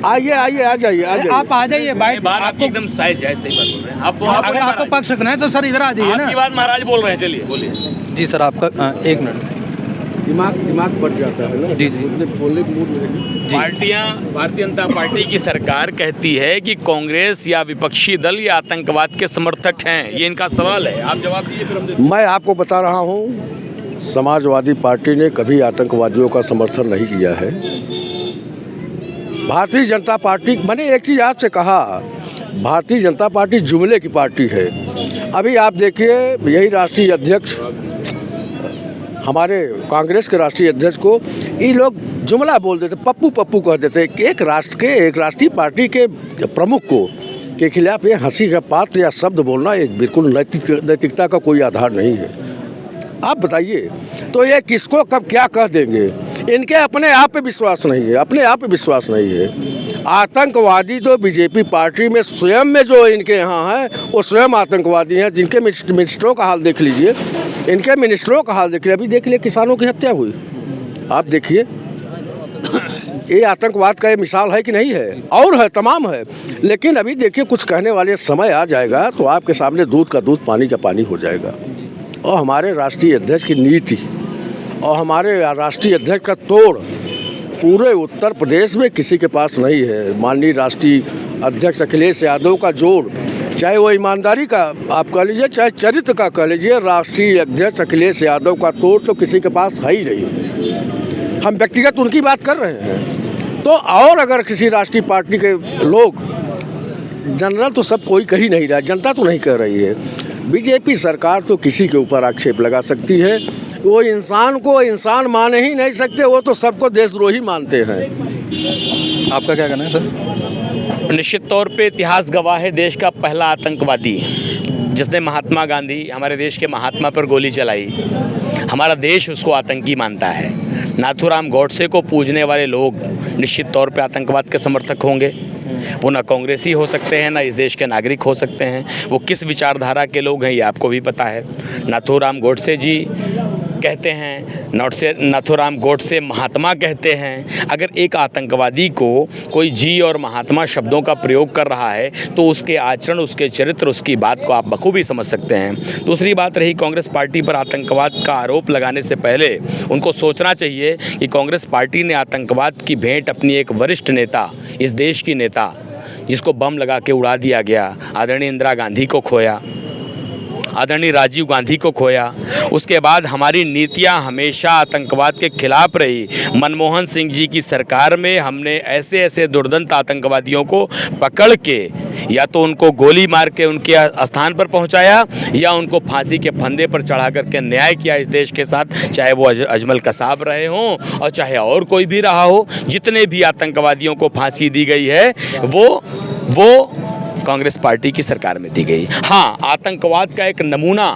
आइए आ जाइए आप आ जाइए, बाइट आपको एकदम सही है, सही बात बोल रहे हैं आप। अगर आपको पक्ष रखना है तो सर इधर आ जाइए ना। आपकी बात महाराज बोल रहे हैं, चलिए बोलिए। जी सर, आपका एक मिनट। दिमाग बढ़ जाता है ना। जी बोलने के मूड में पार्टियां, भारतीय जनता पार्टी की सरकार कहती है कि कांग्रेस या विपक्षी दल या आतंकवाद के समर्थक हैं, ये इनका सवाल है, आप जवाब दीजिए फिर हम। मैं आपको बता रहा हूँ, समाजवादी पार्टी ने कभी आतंकवादियों का समर्थन नहीं किया है। भारतीय जनता पार्टी, मैंने एक चीज़ आपसे कहा, भारतीय जनता पार्टी जुमले की पार्टी है। अभी आप देखिए, यही राष्ट्रीय अध्यक्ष, हमारे कांग्रेस के राष्ट्रीय अध्यक्ष को ये लोग जुमला बोल देते, पप्पू पप्पू कह देते। एक राष्ट्रीय पार्टी के प्रमुख को के खिलाफ ये हंसी का पात्र या शब्द बोलना एक बिल्कुल नैतिकता का कोई आधार नहीं है। आप बताइए, तो ये किसको कब क्या कह देंगे? इनके अपने आप पे विश्वास नहीं है, अपने आप पे विश्वास नहीं है। आतंकवादी तो बीजेपी पार्टी में स्वयं में जो इनके यहाँ हैं वो स्वयं आतंकवादी हैं। जिनके मिनिस्टरों का हाल देख लीजिए, इनके मिनिस्टरों का हाल देखिए। अभी देख लिए किसानों की हत्या हुई, आप देखिए, ये आतंकवाद का ये मिसाल है कि नहीं है? और है, तमाम है। लेकिन अभी देखिए, कुछ कहने वाले समय आ जाएगा तो आपके सामने दूध का दूध, पानी का पानी हो जाएगा। और हमारे राष्ट्रीय अध्यक्ष की नीति और हमारे राष्ट्रीय अध्यक्ष का तोड़ पूरे उत्तर प्रदेश में किसी के पास नहीं है। माननीय राष्ट्रीय अध्यक्ष अखिलेश यादव का जोड़, चाहे वो ईमानदारी का आप कह लीजिए, चाहे चरित्र का कह लीजिए, राष्ट्रीय अध्यक्ष अखिलेश यादव का तोड़ तो किसी के पास है ही नहीं। हम व्यक्तिगत उनकी बात कर रहे हैं। तो और अगर किसी राष्ट्रीय पार्टी के लोग, जनरल तो सब कोई कह ही नहीं रहा, जनता तो नहीं कह रही है। बीजेपी सरकार तो किसी के ऊपर आक्षेप लगा सकती है, वो इंसान को इंसान मान ही नहीं सकते, वो तो सबको देशद्रोही मानते हैं। आपका क्या कहना है सर? निश्चित तौर पे इतिहास गवाह है, देश का पहला आतंकवादी जिसने महात्मा गांधी, हमारे देश के महात्मा पर गोली चलाई, हमारा देश उसको आतंकी मानता है। नाथूराम गौडसे को पूजने वाले लोग निश्चित तौर पे आतंकवाद के समर्थक होंगे। वो ना कांग्रेसी हो सकते हैं, ना इस देश के नागरिक हो सकते हैं। वो किस विचारधारा के लोग हैं ये आपको भी पता है। नाथूराम गौडसे जी कहते हैं, नाथूराम गोडसे महात्मा कहते हैं। अगर एक आतंकवादी को कोई जी और महात्मा शब्दों का प्रयोग कर रहा है तो उसके आचरण, उसके चरित्र, उसकी बात को आप बखूबी समझ सकते हैं। दूसरी बात रही कांग्रेस पार्टी पर आतंकवाद का आरोप लगाने से पहले उनको सोचना चाहिए कि कांग्रेस पार्टी ने आतंकवाद की भेंट अपनी एक वरिष्ठ नेता, इस देश की नेता जिसको बम लगा के उड़ा दिया गया, आदरणीय इंदिरा गांधी को खोया, आदरणीय राजीव गांधी को खोया। उसके बाद हमारी नीतियां हमेशा आतंकवाद के खिलाफ रही। मनमोहन सिंह जी की सरकार में हमने ऐसे ऐसे दुर्दांत आतंकवादियों को पकड़ के या तो उनको गोली मार के उनके स्थान पर पहुंचाया या उनको फांसी के फंदे पर चढ़ा करके न्याय किया इस देश के साथ, चाहे वो अजमल कसाब रहे हों और चाहे और कोई भी रहा हो। जितने भी आतंकवादियों को फांसी दी गई है वो कांग्रेस पार्टी की सरकार में दी गई। हाँ, आतंकवाद का एक नमूना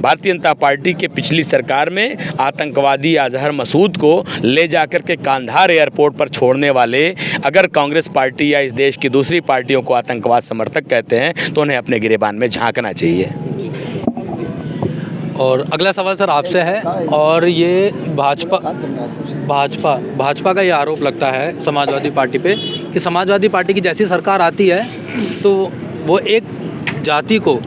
भारतीय जनता पार्टी के पिछली सरकार में आतंकवादी अजहर मसूद को ले जाकर के कांधार एयरपोर्ट पर छोड़ने वाले अगर कांग्रेस पार्टी या इस देश की दूसरी पार्टियों को आतंकवाद समर्थक कहते हैं तो उन्हें अपने गिरेबान में झांकना चाहिए। और अगला सवाल सर आपसे है, और ये भाजपा का ये आरोप लगता है समाजवादी पार्टी पे कि समाजवादी पार्टी की जैसी सरकार आती है तो वो एक जाति को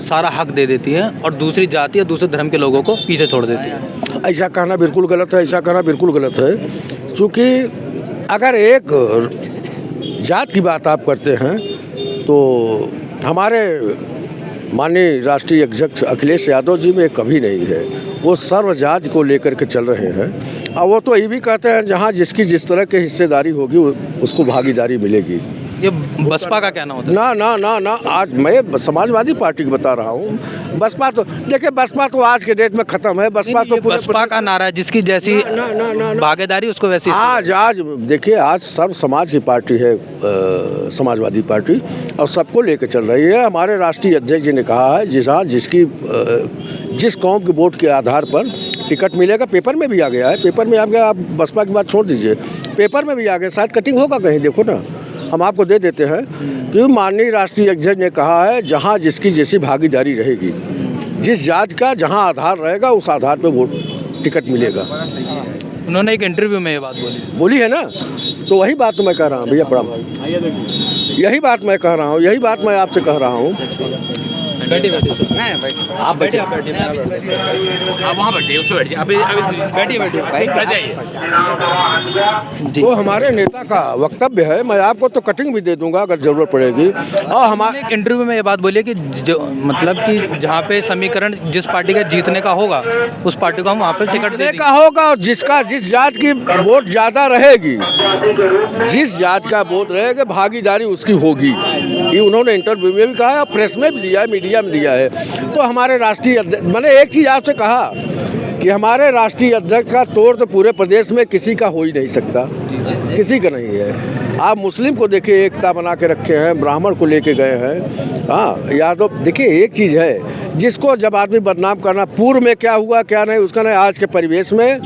सारा हक दे देती है और दूसरी जाति या दूसरे धर्म के लोगों को पीछे छोड़ देती है। ऐसा कहना बिल्कुल गलत है, ऐसा कहना बिल्कुल गलत है। क्योंकि अगर एक जात की बात आप करते हैं तो हमारे माननीय राष्ट्रीय अध्यक्ष अखिलेश यादव जी में कभी नहीं है। वो सर्व जाति को लेकर के चल रहे हैं और वो तो ये भी कहते हैं जहाँ जिसकी जिस तरह की हिस्सेदारी होगी उसको भागीदारी मिलेगी। ये बसपा का कहना होता है। ना ना ना ना, आज मैं समाजवादी पार्टी की बता रहा हूँ। बसपा तो देखिए, बसपा तो आज के डेट में खत्म है। बसपा तो बसपा का नारा है जिसकी जैसी भागीदारी उसको वैसी। आज देखिए, आज सर्व समाज की पार्टी है समाजवादी पार्टी और सबको लेकर चल रही है। हमारे राष्ट्रीय अध्यक्ष जी ने कहा है जिस कौम के वोट के आधार पर टिकट मिलेगा। पेपर में भी आ गया है, पेपर में आ गया। आप बसपा की बात छोड़ दीजिए, पेपर में भी आ गया। शायद कटिंग होगा कहीं, देखो ना, हम आपको दे देते हैं कि माननीय राष्ट्रीय अध्यक्ष ने कहा है जहां जिसकी जैसी भागीदारी रहेगी, जिस जात का जहां आधार रहेगा उस आधार पे वोट टिकट मिलेगा। उन्होंने एक इंटरव्यू में ये बात बोली है ना, तो वही बात तो मैं कह रहा हूँ भैया, प्रणाम। यही बात मैं कह रहा हूँ, यही बात मैं आपसे कह रहा हूँ। आप बैठिए, आप वहाँ बैठिए, उस पर बैठिए, बैठिए। तो हमारे नेता का वक्तव्य है, मैं आपको तो कटिंग भी दे दूंगा अगर जरूरत पड़ेगी। और हमारे एक इंटरव्यू में ये बात बोली कि जो मतलब कि जहाँ पे समीकरण जिस पार्टी का जीतने का होगा उस पार्टी को हम वहाँ पे टिकट देने का होगा, और जिस जात की वोट ज़्यादा रहेगी, जिस जात का वोट रहेगा भागीदारी उसकी होगी। ये उन्होंने इंटरव्यू में भी कहा है, प्रेस में भी दिया है, मीडिया में दिया है। तो हमारे राष्ट्रीय अध्यक्ष, मैंने एक चीज़ आपसे कहा कि हमारे राष्ट्रीय अध्यक्ष का तोड़ तो पूरे प्रदेश में किसी का हो ही नहीं सकता, किसी का नहीं है। आप मुस्लिम को देखिए, एकता बना के रखे हैं, ब्राह्मण को लेके गए हैं। हाँ, यादव देखिए, एक चीज़ है जिसको जब आदमी बदनाम करना, पूर्व में क्या हुआ क्या नहीं उसका नहीं, आज के परिवेश में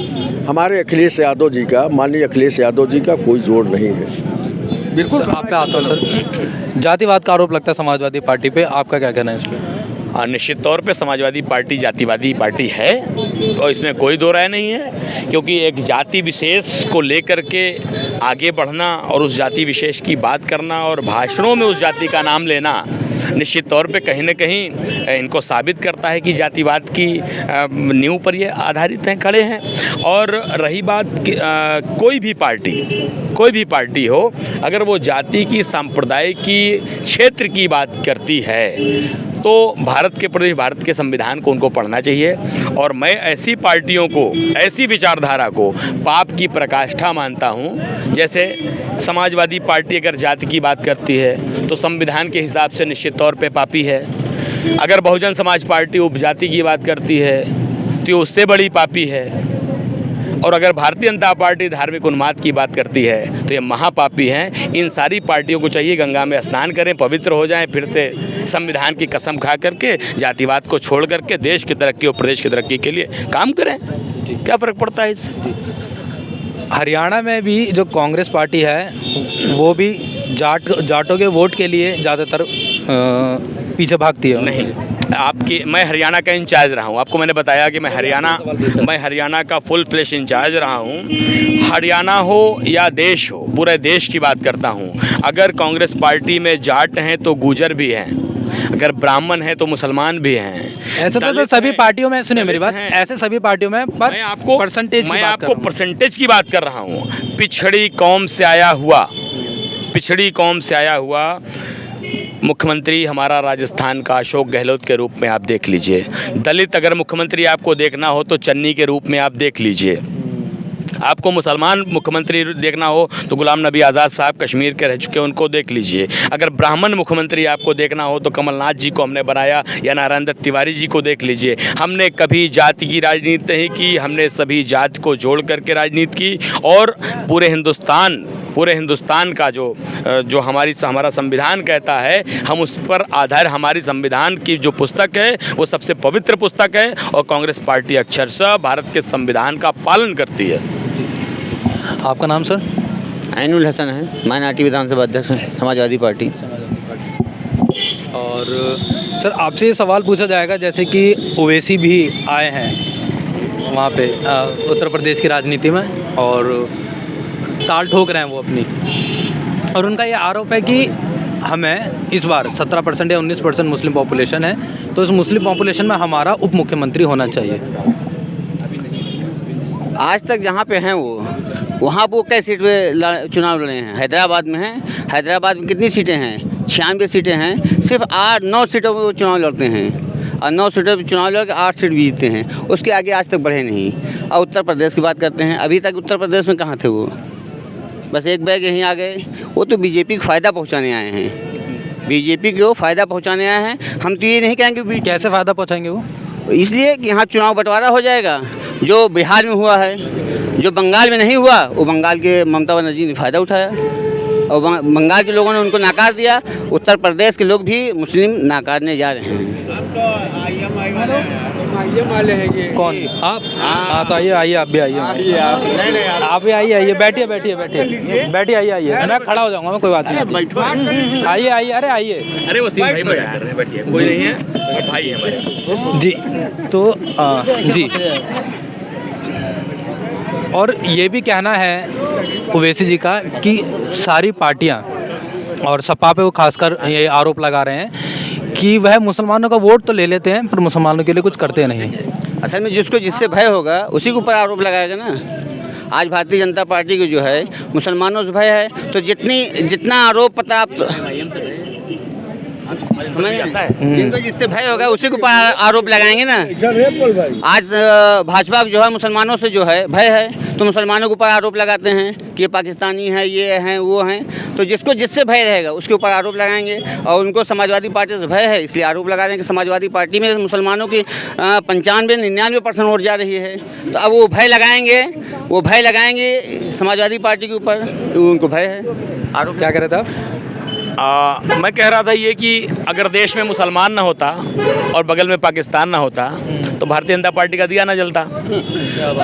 हमारे अखिलेश यादव जी का, माननीय अखिलेश यादव जी का कोई जोड़ नहीं है। बिल्कुल आप पे आता है सर। जातिवाद का आरोप लगता है समाजवादी पार्टी पे, आपका क्या कहना है इस पर? निश्चित तौर पे समाजवादी पार्टी जातिवादी पार्टी है और इसमें कोई दो राय नहीं है, क्योंकि एक जाति विशेष को लेकर के आगे बढ़ना और उस जाति विशेष की बात करना और भाषणों में उस जाति का नाम लेना निश्चित तौर पे कहीं न कहीं इनको साबित करता है कि जातिवाद की नींव पर ये आधारित हैं, खड़े हैं। और रही बात कोई भी पार्टी हो, अगर वो जाति की, सांप्रदाय की, क्षेत्र की बात करती है तो भारत के संविधान को उनको पढ़ना चाहिए। और मैं ऐसी पार्टियों को, ऐसी विचारधारा को पाप की प्रकाष्ठा मानता हूँ। जैसे समाजवादी पार्टी अगर जाति की बात करती है तो संविधान के हिसाब से निश्चित तौर पे पापी है। अगर बहुजन समाज पार्टी उपजाति की बात करती है तो ये उससे बड़ी पापी है। और अगर भारतीय जनता पार्टी धार्मिक उन्माद की बात करती है तो ये महापापी हैं। इन सारी पार्टियों को चाहिए गंगा में स्नान करें, पवित्र हो जाएं, फिर से संविधान की कसम खा करके जातिवाद को छोड़ करके देश की तरक्की और प्रदेश की तरक्की के लिए काम करें। क्या फ़र्क पड़ता है इससे? हरियाणा में भी जो कांग्रेस पार्टी है वो भी जाटों के वोट के लिए ज़्यादातर पीछे भागती है। नहीं, मैं हरियाणा का इंचार्ज रहा हूँ। आपको मैंने बताया कि मैं हरियाणा का फुल फ्लैश इंचार्ज रहा हूँ। हरियाणा हो या देश हो, पूरे देश की बात करता हूँ। अगर कांग्रेस पार्टी में जाट हैं तो गुजर भी हैं, अगर ब्राह्मण हैं तो मुसलमान भी हैं। ऐसे तो सर सभी पार्टियों में, सुनिए मेरी बात, ऐसे सभी पार्टियों में, पर मैं आपको परसेंटेज की बात कर रहा हूँ। पिछड़ी कौम से आया हुआ मुख्यमंत्री हमारा राजस्थान का अशोक गहलोत के रूप में आप देख लीजिए। दलित अगर मुख्यमंत्री आपको देखना हो तो चन्नी के रूप में आप देख लीजिए। आपको मुसलमान मुख्यमंत्री देखना हो तो गुलाम नबी आज़ाद साहब कश्मीर के रह चुके, उनको देख लीजिए। अगर ब्राह्मण मुख्यमंत्री आपको देखना हो तो कमलनाथ जी को हमने बनाया, या नारायण दत्त तिवारी जी को देख लीजिए। हमने कभी जाति की राजनीति नहीं की, हमने सभी जाति को जोड़ करके राजनीति की। और पूरे हिंदुस्तान का जो हमारा संविधान कहता है, हम उस पर आधार, हमारी संविधान की जो पुस्तक है वो सबसे पवित्र पुस्तक है, और कांग्रेस पार्टी अक्षरशः भारत के संविधान का पालन करती है। आपका नाम सर? ऐनुल हसन है, माइनॉरिटी विधानसभा अध्यक्ष हैं, समाजवादी पार्टी। और सर आपसे ये सवाल पूछा जाएगा, जैसे कि ओवैसी भी आए हैं वहाँ पे उत्तर प्रदेश की राजनीति में, और ताल ठोक रहे हैं वो अपनी, और उनका ये आरोप है कि हमें इस बार 17% या 19% मुस्लिम पॉपुलेशन है, तो इस मुस्लिम पॉपुलेशन में हमारा उप मुख्यमंत्री होना चाहिए। आज तक जहाँ पे हैं वहाँ वो कई सीट पे चुनाव लड़े हैं। हैदराबाद में हैं, हैदराबाद में कितनी सीटें हैं? 96 सीटें हैं। सिर्फ 8-9 सीटों पर वो चुनाव लड़ते हैं, और 9 सीटों पर चुनाव लड़ के 8 सीट भी जीतते हैं। उसके आगे आज तक बढ़े नहीं। और उत्तर प्रदेश की बात करते हैं, अभी तक उत्तर प्रदेश में कहाँ थे वो? बस एक बैग यहीं आ गए। वो तो बीजेपी को फ़ायदा पहुँचाने आए हैं, बीजेपी को फ़ायदा पहुँचाने आए हैं। हम तो ये नहीं कहेंगे कैसे फ़ायदा पहुँचाएंगे वो? इसलिए कि यहाँ चुनाव बंटवारा हो जाएगा। जो बिहार में हुआ है, जो बंगाल में नहीं हुआ, वो बंगाल के ममता बनर्जी ने फ़ायदा उठाया, और बंगाल के लोगों ने उनको नकार दिया। उत्तर प्रदेश के लोग भी मुस्लिम नकारने जा रहे हैं। कौन आप? हाँ तो आइए आप भी आइए, आप भी आइए, बैठिए आइए, मैं खड़ा हो जाऊँगा, मैं कोई बात नहीं। आइए, अरे आइए। अरे वो सिंह भाई मजाक कर रहे हैं, बैठिए, कोई नहीं है, भाई है हमारे। जी तो जी, और ये भी कहना है ओवैसी जी का कि सारी पार्टियां, और सपा पे वो खासकर ये आरोप लगा रहे हैं कि वह मुसलमानों का वोट तो ले लेते हैं पर मुसलमानों के लिए कुछ करते नहीं। असल में जिसको जिससे भय होगा उसी के ऊपर आरोप लगाएगा ना। आज भारतीय जनता पार्टी को जो है मुसलमानों से भय है, तो जितना आरोप पता आप जिनको जिससे भय होगा उसी के ऊपर आरोप लगाएंगे ना। आज भाजपा जो है मुसलमानों से जो है भय है, तो मुसलमानों के ऊपर आरोप लगाते हैं कि पाकिस्तानी हैं, ये हैं, वो हैं। तो जिसको जिससे भय रहेगा उसके ऊपर आरोप लगाएंगे। और उनको समाजवादी पार्टी से भय है, इसलिए आरोप लगा रहे हैं कि समाजवादी पार्टी में मुसलमानों की 95-99% वोट जा रही है। तो अब वो भय लगाएंगे समाजवादी पार्टी के ऊपर, उनको भय है। आरोप क्या कह रहे थे आप? मैं कह रहा था ये कि अगर देश में मुसलमान ना होता और बगल में पाकिस्तान ना होता तो भारतीय जनता पार्टी का दिया ना जलता।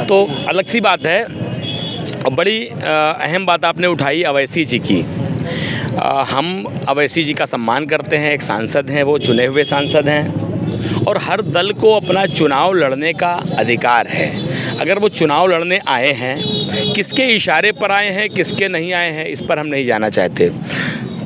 तो अलग सी बात है। और बड़ी अहम बात आपने उठाई अवैसी जी की। हम अवैसी जी का सम्मान करते हैं, एक सांसद हैं, वो चुने हुए सांसद हैं, और हर दल को अपना चुनाव लड़ने का अधिकार है। अगर वो चुनाव लड़ने आए हैं, किसके इशारे पर आए हैं, किसके नहीं आए हैं, इस पर हम नहीं जाना चाहते।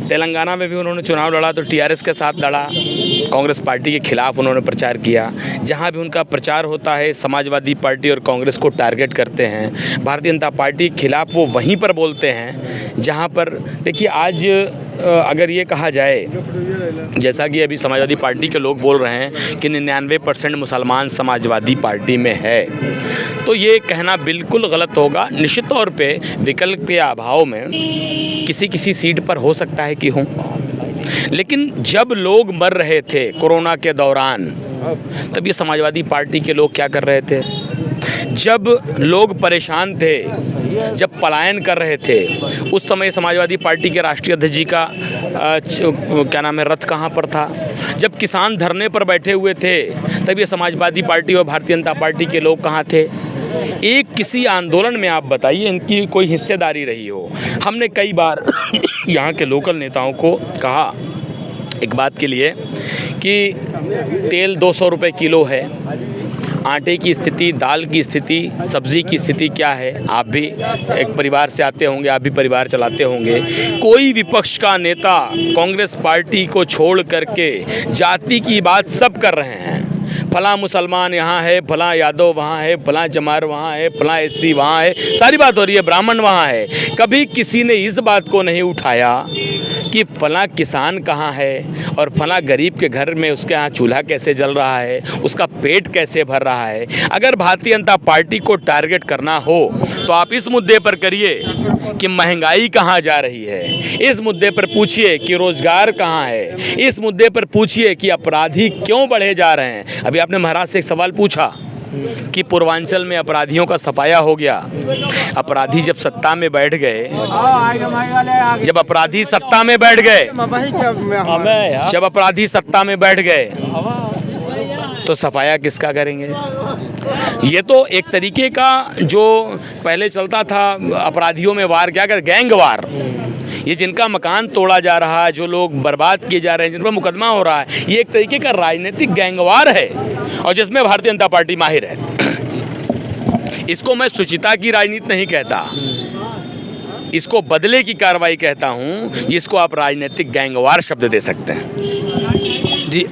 तेलंगाना में भी उन्होंने चुनाव लड़ा तो टीआरएस के साथ लड़ा, कांग्रेस पार्टी के खिलाफ उन्होंने प्रचार किया। जहां भी उनका प्रचार होता है समाजवादी पार्टी और कांग्रेस को टारगेट करते हैं। भारतीय जनता पार्टी के खिलाफ वो वहीं पर बोलते हैं जहां पर, देखिए आज अगर ये कहा जाए, जैसा कि अभी समाजवादी पार्टी के लोग बोल रहे हैं कि 99% मुसलमान समाजवादी पार्टी में है, तो ये कहना बिल्कुल गलत होगा। निश्चित तौर पे विकल्प के अभाव में किसी सीट पर हो सकता है कि हों, लेकिन जब लोग मर रहे थे कोरोना के दौरान, तब ये समाजवादी पार्टी के लोग क्या कर रहे थे? जब लोग परेशान थे, जब पलायन कर रहे थे, उस समय समाजवादी पार्टी के राष्ट्रीय अध्यक्ष जी का क्या नाम है, रथ कहाँ पर था? जब किसान धरने पर बैठे हुए थे, तब ये समाजवादी पार्टी और भारतीय जनता पार्टी के लोग कहाँ थे? एक किसी आंदोलन में आप बताइए इनकी कोई हिस्सेदारी रही हो। हमने कई बार यहाँ के लोकल नेताओं को कहा एक बात के लिए कि तेल 200 रुपये किलो है, आटे की स्थिति, दाल की स्थिति, सब्ज़ी की स्थिति क्या है। आप भी एक परिवार से आते होंगे, आप भी परिवार चलाते होंगे। कोई विपक्ष का नेता कांग्रेस पार्टी को छोड़ करके जाति की बात सब कर रहे हैं। फला मुसलमान यहाँ है, फला यादव वहाँ है, फला जमार वहाँ है, फला एससी वहाँ है, सारी बात हो रही है, ब्राह्मण वहाँ है। कभी किसी ने इस बात को नहीं उठाया कि फला किसान कहाँ है और फला गरीब के घर में उसके यहाँ चूल्हा कैसे जल रहा है, उसका पेट कैसे भर रहा है। अगर भारतीय जनता पार्टी को टारगेट करना हो तो आप इस मुद्दे पर करिए कि महंगाई कहाँ जा रही है, इस मुद्दे पर पूछिए कि रोजगार कहाँ है, इस मुद्दे पर पूछिए कि अपराधी क्यों बढ़े जा रहे हैं। अभी आपने महाराज से एक सवाल पूछा कि पूर्वांचल में अपराधियों का सफाया हो गया। अपराधी जब सत्ता में बैठ गए, जब अपराधी सत्ता में बैठ गए, जब अपराधी सत्ता में बैठ गए तो सफाया किसका करेंगे। ये तो एक तरीके का जो पहले चलता था, अपराधियों में वार क्या कर, गैंग वार। ये जिनका मकान तोड़ा जा रहा है, जो लोग बर्बाद किए जा रहे हैं, जिन पर मुकदमा हो रहा है, ये एक तरीके का राजनीतिक गैंगवार है और जिसमें भारतीय जनता पार्टी माहिर है। इसको मैं सुचिता की राजनीति नहीं कहता, इसको बदले की कार्रवाई कहता हूँ, जिसको आप राजनीतिक गैंगवार शब्द दे सकते हैं। जी,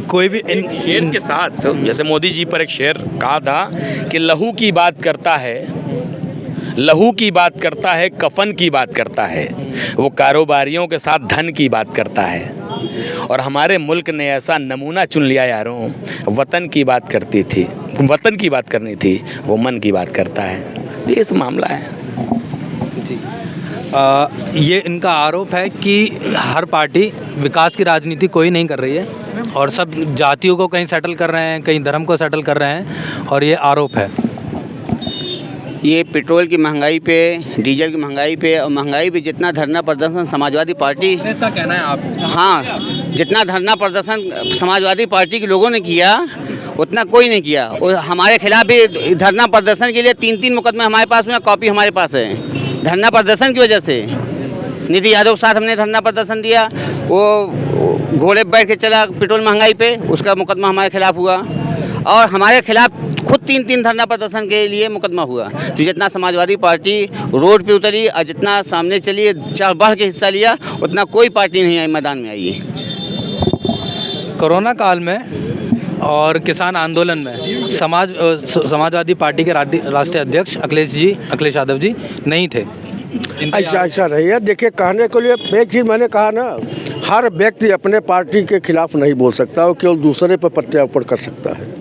कोई भी इन शेर के साथ, जैसे मोदी जी पर एक शेर कहा था कि लहू की बात करता है, लहू की बात करता है, कफन की बात करता है, वो कारोबारियों के साथ धन की बात करता है। और हमारे मुल्क ने ऐसा नमूना चुन लिया यारों, वतन की बात करती थी, वतन की बात करनी थी, वो मन की बात करता है। ये इस मामला है जी। ये इनका आरोप है कि हर पार्टी विकास की राजनीति कोई नहीं कर रही है और सब जातियों को कहीं सेटल कर रहे हैं, कहीं धर्म को सेटल कर रहे हैं, और ये आरोप है। ये पेट्रोल की महंगाई पे, डीजल की महंगाई पे, और महंगाई पे जितना धरना प्रदर्शन समाजवादी पार्टी, इसका कहना है आप, हाँ, जितना धरना प्रदर्शन समाजवादी पार्टी के लोगों ने किया उतना कोई नहीं किया। और हमारे खिलाफ भी धरना प्रदर्शन के लिए 3-3 मुकदमे हमारे पास में, कॉपी हमारे पास है। धरना प्रदर्शन की वजह से नीति यादव के साथ हमने धरना प्रदर्शन दिया, वो घोड़े पर बैठ के चला पेट्रोल महंगाई पे, उसका मुकदमा हमारे खिलाफ हुआ। और हमारे खिलाफ खुद 3-3 धरना प्रदर्शन के लिए मुकदमा हुआ। तो जितना समाजवादी पार्टी रोड पे उतरी और जितना सामने चली, बढ़ के हिस्सा लिया, उतना कोई पार्टी नहीं आई मैदान में आई है। कोरोना काल में और किसान आंदोलन में समाजवादी पार्टी के राष्ट्रीय अध्यक्ष अखिलेश यादव जी नहीं थे। ऐसा नहीं है। देखिए, कहने के लिए एक चीज़ मैंने कहा ना, हर व्यक्ति अपने पार्टी के खिलाफ नहीं बोल सकता, वो केवल दूसरे पर प्रत्यारोपण कर सकता है।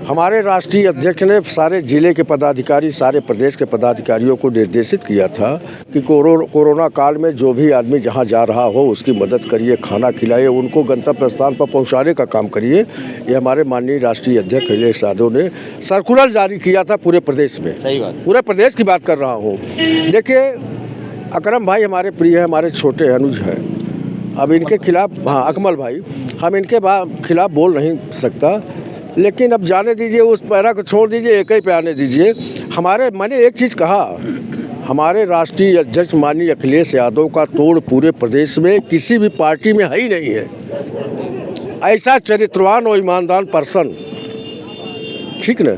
हमारे राष्ट्रीय अध्यक्ष ने सारे जिले के पदाधिकारी, सारे प्रदेश के पदाधिकारियों को निर्देशित किया था कि कोरोना काल में जो भी आदमी जहां जा रहा हो उसकी मदद करिए, खाना खिलाइए, उनको गंतव्य स्थान पर पहुंचाने का काम करिए। ये हमारे माननीय राष्ट्रीय अध्यक्ष अखिलेश यादव ने सर्कुलर जारी किया था पूरे प्रदेश में। सही बात, पूरे प्रदेश की बात कर रहा हूँ। देखिए, अकरम भाई हमारे प्रिय है, हमारे छोटे अनुज हैं। अब इनके खिलाफ, हाँ, अकमल भाई, हम इनके खिलाफ बोल नहीं सकता, लेकिन अब जाने दीजिए, उस पैरा को छोड़ दीजिए, एक ही पे आने दीजिए। मैंने एक चीज़ कहा, हमारे राष्ट्रीय अध्यक्ष माननीय अखिलेश यादव का तोड़ पूरे प्रदेश में किसी भी पार्टी में है ही नहीं है। ऐसा चरित्रवान और ईमानदार पर्सन, ठीक ना,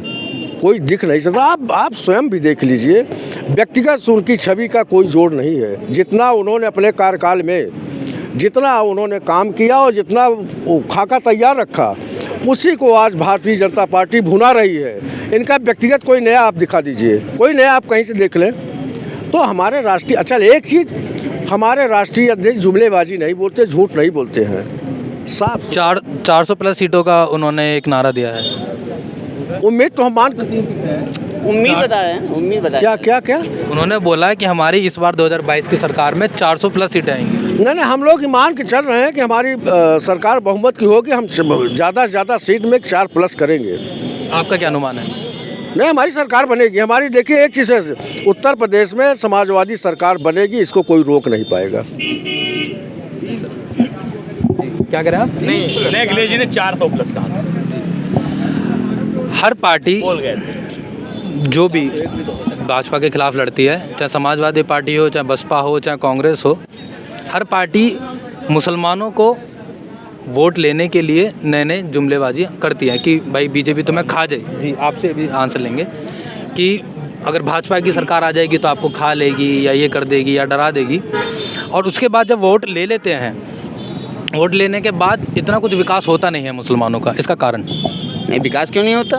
कोई दिख नहीं सकता। आप स्वयं भी देख लीजिए, व्यक्तिगत उनकी छवि का कोई जोड़ नहीं है। जितना उन्होंने अपने कार्यकाल में, जितना उन्होंने काम किया और जितना खाका तैयार रखा, उसी को आज भारतीय जनता पार्टी भुना रही है। इनका व्यक्तिगत कोई नया आप दिखा दीजिए, कोई नया आप कहीं से देख लें। तो हमारे राष्ट्रीय, अच्छा एक चीज़, हमारे राष्ट्रीय अध्यक्ष जुमलेबाजी नहीं बोलते, झूठ नहीं बोलते हैं, साफ। 400 प्लस सीटों का उन्होंने एक नारा दिया है। उम्मीद तो हम उम्मीद बता रहे हैं, उम्मीद बता। क्या उन्होंने बोला है कि हमारी इस बार 2022 की सरकार में 400 प्लस सीटें आएंगी। नहीं, हम लोग मान के चल रहे हैं कि हमारी सरकार बहुमत की होगी, हम ज़्यादा से ज़्यादा सीट में 4+ करेंगे। आपका क्या अनुमान है? नहीं, हमारी सरकार बनेगी। हमारी, देखिए एक चीज़ है, उत्तर प्रदेश में समाजवादी सरकार बनेगी, इसको कोई रोक नहीं पाएगा। क्या करें आप? नहीं, अखिलेश जी ने 400 प्लस कहा। हर पार्टी बोल गए जो भी भाजपा के खिलाफ लड़ती है, चाहे समाजवादी पार्टी हो, चाहे बसपा हो, चाहे कांग्रेस हो, हर पार्टी मुसलमानों को वोट लेने के लिए नए नए जुमलेबाजी करती है कि भाई बीजेपी तुम्हें खा जाए। जी, आपसे भी आंसर लेंगे कि अगर भाजपा की सरकार आ जाएगी तो आपको खा लेगी या ये कर देगी या डरा देगी, और उसके बाद जब वोट ले लेते हैं, वोट लेने के बाद इतना कुछ विकास होता नहीं है मुसलमानों का। इसका कारण नहीं, विकास क्यों नहीं होता?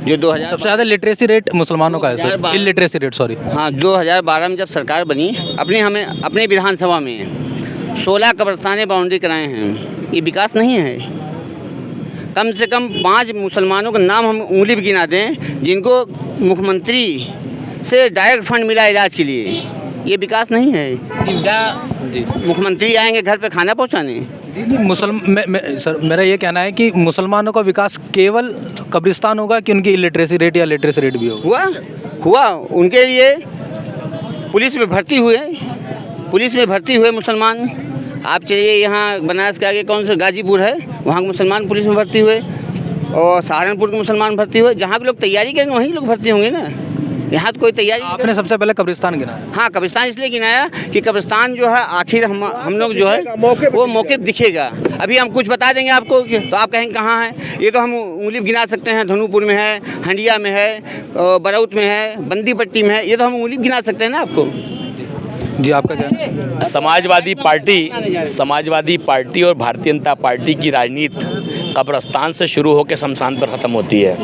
जो 2000 सबसे ज़्यादा लिटरेसी रेट मुसलमानों का है सर, 2012 इलिटरेसी रेट, सॉरी। हाँ, 2012 में जब सरकार बनी, अपने विधानसभा में 16 कब्रिस्तानें बाउंड्री कराए हैं। ये विकास नहीं है। कम से कम 5 मुसलमानों का नाम हम उंगली भी गिना दें जिनको मुख्यमंत्री से डायरेक्ट फंड मिला इलाज के लिए। ये विकास नहीं है। क्या मुख्यमंत्री आएंगे घर पे खाना पहुंचाने? सर मेरा ये कहना है कि मुसलमानों का विकास केवल कब्रिस्तान होगा कि उनकी इलिटरेसी रेट या लिटरेसी रेट भी होगा? हुआ उनके लिए पुलिस में भर्ती हुए मुसलमान। आप चलिए यहाँ बनारस के आगे कौन सा गाजीपुर है, वहाँ के मुसलमान पुलिस में भर्ती हुए, और सहारनपुर के मुसलमान भर्ती हुए। जहाँ के लोग तैयारी करेंगे वहीं लोग भर्ती होंगे ना। यहाँ तो कोई तैयारी। आपने सबसे पहले कब्रिस्तान गिनाया? हाँ, कब्रिस्तान इसलिए गिनाया कि कब्रिस्तान जो है आखिर हम लोग जो है वो मौके दिखेगा। अभी हम कुछ बता देंगे आपको तो आप कहेंगे कहाँ है। ये तो हम उंगली गिना सकते हैं, धनुपुर में है, हंडिया में है, बरौत में है, बंदीपट्टी में है। ये तो हम उंगली गिना सकते हैं ना आपको। जी, आपका क्या? समाजवादी पार्टी और भारतीय जनता पार्टी की राजनीति कब्रिस्तान से शुरू होकर शमशान पर ख़त्म होती है।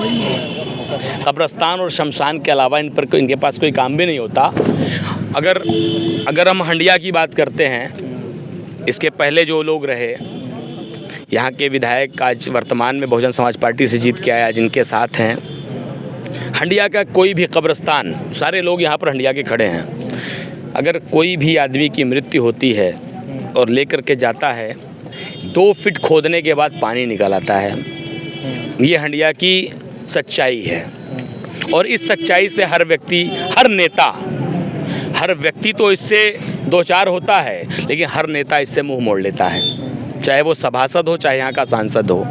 कब्रिस्तान और शमशान के अलावा इनके पास कोई काम भी नहीं होता। अगर हम हंडिया की बात करते हैं, इसके पहले जो लोग रहे यहाँ के विधायक आज वर्तमान में बहुजन समाज पार्टी से जीत के आया, जिनके साथ हैं, हंडिया का कोई भी कब्रिस्तान, सारे लोग यहाँ पर हंडिया के खड़े हैं, अगर कोई भी आदमी की मृत्यु होती है और लेकर के जाता है, 2 फीट खोदने के बाद पानी निकल आता है। ये हंडिया की सच्चाई है। और इस सच्चाई से हर व्यक्ति तो इससे 2-4 होता है, लेकिन हर नेता इससे मुंह मोड़ लेता है, चाहे वो सभासद हो, चाहे यहाँ का सांसद हो।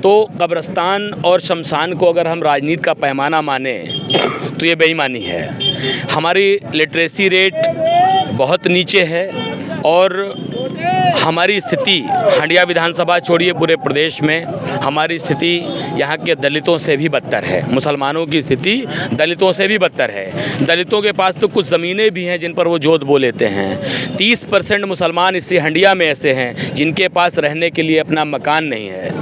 तो कब्रिस्तान और शमशान को अगर हम राजनीति का पैमाना माने तो ये बेईमानी है। हमारी लिटरेसी रेट बहुत नीचे है और हमारी स्थिति हंडिया विधानसभा छोड़िए पूरे प्रदेश में हमारी स्थिति यहाँ के दलितों से भी बदतर है। मुसलमानों की स्थिति दलितों से भी बदतर है। दलितों के पास तो कुछ ज़मीनें भी हैं जिन पर वो जोत बो लेते हैं। 30% मुसलमान इसी हंडिया में ऐसे हैं जिनके पास रहने के लिए अपना मकान नहीं है।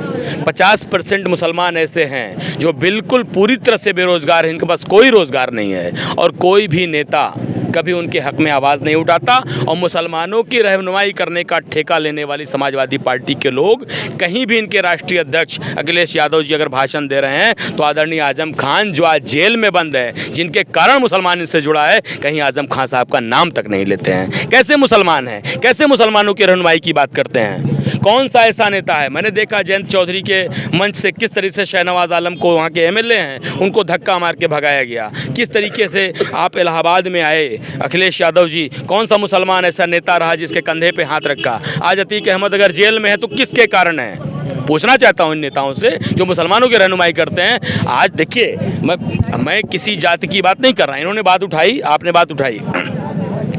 50% मुसलमान ऐसे हैं जो बिल्कुल पूरी तरह से बेरोज़गार हैं, इनके पास कोई रोज़गार नहीं है और कोई भी नेता कभी उनके हक में आवाज़ नहीं उठाता। और मुसलमानों की रहनुमाई करने का ठेका लेने वाली समाजवादी पार्टी के लोग, कहीं भी इनके राष्ट्रीय अध्यक्ष अखिलेश यादव जी अगर भाषण दे रहे हैं तो आदरणीय आजम खान जो आज जेल में बंद है, जिनके कारण मुसलमान इनसे जुड़ा है, कहीं आजम खान साहब का नाम तक नहीं लेते हैं। कैसे मुसलमान हैं, कैसे मुसलमानों की रहनुमाई की बात करते हैं? कौन सा ऐसा नेता है? मैंने देखा जयंत चौधरी के मंच से किस तरीके से शहनवाज आलम को, वहाँ के एमएलए हैं, उनको धक्का मार के भगाया गया। किस तरीके से आप इलाहाबाद में आए, अखिलेश यादव जी, कौन सा मुसलमान ऐसा नेता रहा जिसके कंधे पे हाथ रखा? आज अतीक अहमद अगर जेल में है तो किसके कारण है? पूछना चाहता हूँ इन नेताओं से जो मुसलमानों की रहनुमाई करते हैं। आज देखिए, मैं किसी जाति की बात नहीं कर रहा, इन्होंने बात उठाई, आपने बात उठाई,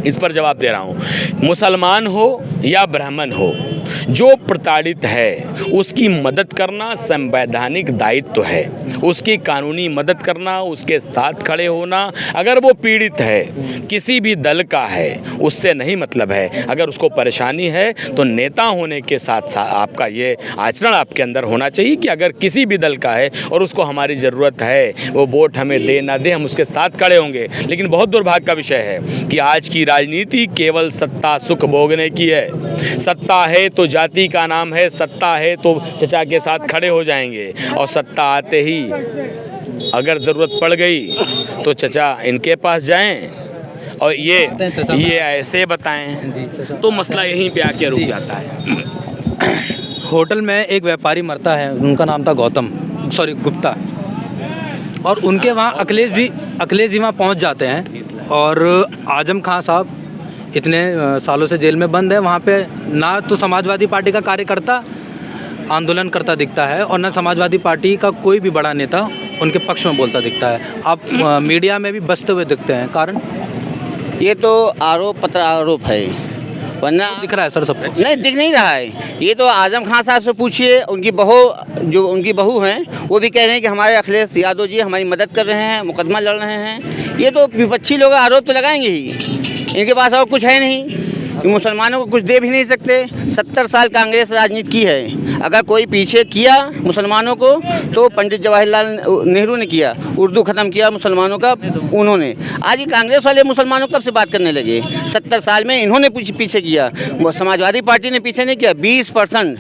इस पर जवाब दे रहा हूँ। मुसलमान हो या ब्राह्मण हो, जो प्रताड़ित है उसकी मदद करना संवैधानिक दायित्व है। उसकी कानूनी मदद करना, उसके साथ खड़े होना। अगर वो पीड़ित है, किसी भी दल का है, उससे नहीं मतलब है। अगर उसको परेशानी है तो नेता होने के साथ साथ आपका ये आचरण आपके अंदर होना चाहिए कि अगर किसी भी दल का है और उसको हमारी ज़रूरत है, वो वोट हमें दे ना दे, हम उसके साथ खड़े होंगे। लेकिन बहुत दुर्भाग्य का विषय है कि आज की राजनीति केवल सत्ता सुख भोगने की है। सत्ता है तो जाति का नाम है, सत्ता है तो चचा के साथ खड़े हो जाएंगे, और सत्ता आते ही अगर ज़रूरत पड़ गई तो चचा इनके पास जाएं और ये ऐसे बताएं, तो मसला यहीं पे आके रुक जाता है। होटल में एक व्यापारी मरता है, उनका नाम था गुप्ता, और उनके वहाँ अखिलेश जी वहाँ पहुँच जाते हैं। और आजम खान साहब इतने सालों से जेल में बंद है, वहाँ पे ना तो समाजवादी पार्टी का कार्यकर्ता आंदोलन करता दिखता है और न समाजवादी पार्टी का कोई भी बड़ा नेता उनके पक्ष में बोलता दिखता है। आप मीडिया में भी बसते हुए दिखते हैं, कारण? ये तो आरोप है वरना दिख रहा है सर सबको। नहीं दिख नहीं रहा है। ये तो आजम खान साहब से पूछिए, उनकी बहू हैं वो भी कह रहे हैं कि हमारे अखिलेश यादव जी हमारी मदद कर रहे हैं, मुकदमा लड़ रहे हैं। ये तो विपक्षी लोग आरोप तो लगाएंगे ही, इनके पास और कुछ है नहीं, ये मुसलमानों को कुछ दे भी नहीं सकते। 70 साल कांग्रेस राजनीति की है, अगर कोई पीछे किया मुसलमानों को तो पंडित जवाहरलाल नेहरू ने किया, उर्दू ख़त्म किया मुसलमानों का उन्होंने। आज ये कांग्रेस वाले मुसलमानों कब से बात करने लगे? 70 साल में इन्होंने पीछे किया, समाजवादी पार्टी ने पीछे नहीं किया। 20%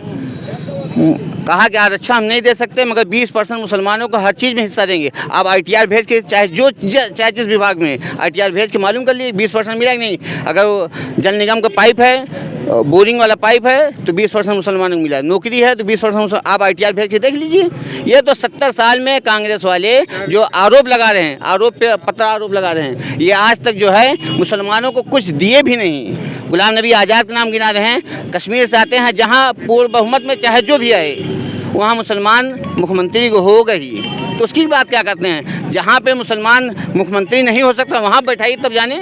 कहा कि आरक्षण हम नहीं दे सकते, मगर 20% मुसलमानों को हर चीज़ में हिस्सा देंगे। आप ITR भेज के चाहे जिस विभाग में ITR भेज के मालूम कर लिए 20% मिला कि नहीं। अगर जल निगम का पाइप है, बोरिंग वाला पाइप है तो 20% मुसलमानों को मिला, नौकरी है तो 20% आप ITR भेज के देख लीजिए। ये तो 70 साल में कांग्रेस वाले जो आरोप लगा रहे हैं, आरोप पे पत्ता आरोप लगा रहे हैं, ये आज तक जो है मुसलमानों को कुछ दिए भी नहीं। गुलाम नबी आज़ाद का नाम गिना रहे हैं, कश्मीर से आते हैं जहाँ पूर्ण बहुमत में चाहे जो भी आए वहाँ मुसलमान मुख्यमंत्री को होगा ही, तो उसकी बात क्या करते हैं? जहाँ पे मुसलमान मुख्यमंत्री नहीं हो सकता वहाँ बैठाइए तब जाने।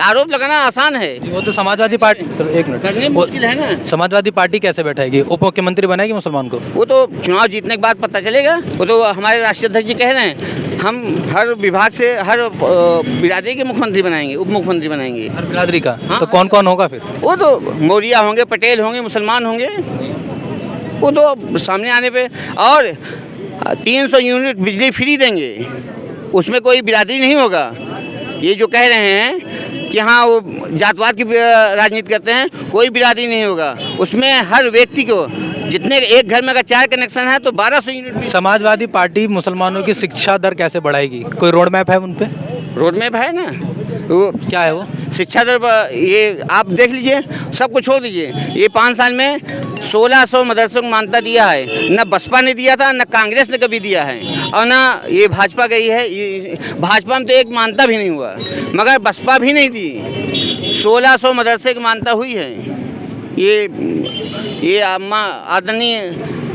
आरोप लगाना आसान है, वो तो समाजवादी पार्टी एक मिनट करने मुश्किल है ना। समाजवादी पार्टी कैसे बैठाएगी? उप मुख्यमंत्री बनाएगी मुसलमान को? वो तो चुनाव जीतने के बाद पता चलेगा। वो तो हमारे राष्ट्रीय अध्यक्ष जी कह रहे हैं हम हर विभाग से हर बिरादरी के मुख्यमंत्री बनाएंगे, उप मुख्यमंत्री बनाएंगे। हर बिरादरी का? हाँ। तो कौन कौन होगा फिर? वो तो मौर्या होंगे, पटेल होंगे, मुसलमान होंगे, वो तो सामने आने पे। और 300 यूनिट बिजली फ्री देंगे, उसमें कोई बिरादरी नहीं होगा। ये जो कह रहे हैं कि हाँ वो जातवाद की राजनीति करते हैं, कोई बिरादरी नहीं होगा उसमें। हर व्यक्ति को जितने एक घर में अगर 4 कनेक्शन है तो 1200 यूनिट। समाजवादी पार्टी मुसलमानों की शिक्षा दर कैसे बढ़ाएगी? कोई रोड मैप है उन पे? रोड मैप है ना, वो क्या है वो? शिक्षा दर ये आप देख लीजिए, सब कुछ छोड़ दीजिए। ये 5 साल में 1600 मदरसों को मान्यता दिया है, न बसपा ने दिया था, न कांग्रेस ने कभी दिया है, और ना ये भाजपा गई है। ये भाजपा में तो एक मान्यता भी नहीं हुआ, मगर बसपा भी नहीं दी। 1600 मदरसे की मान्यता हुई है। ये आदरणीय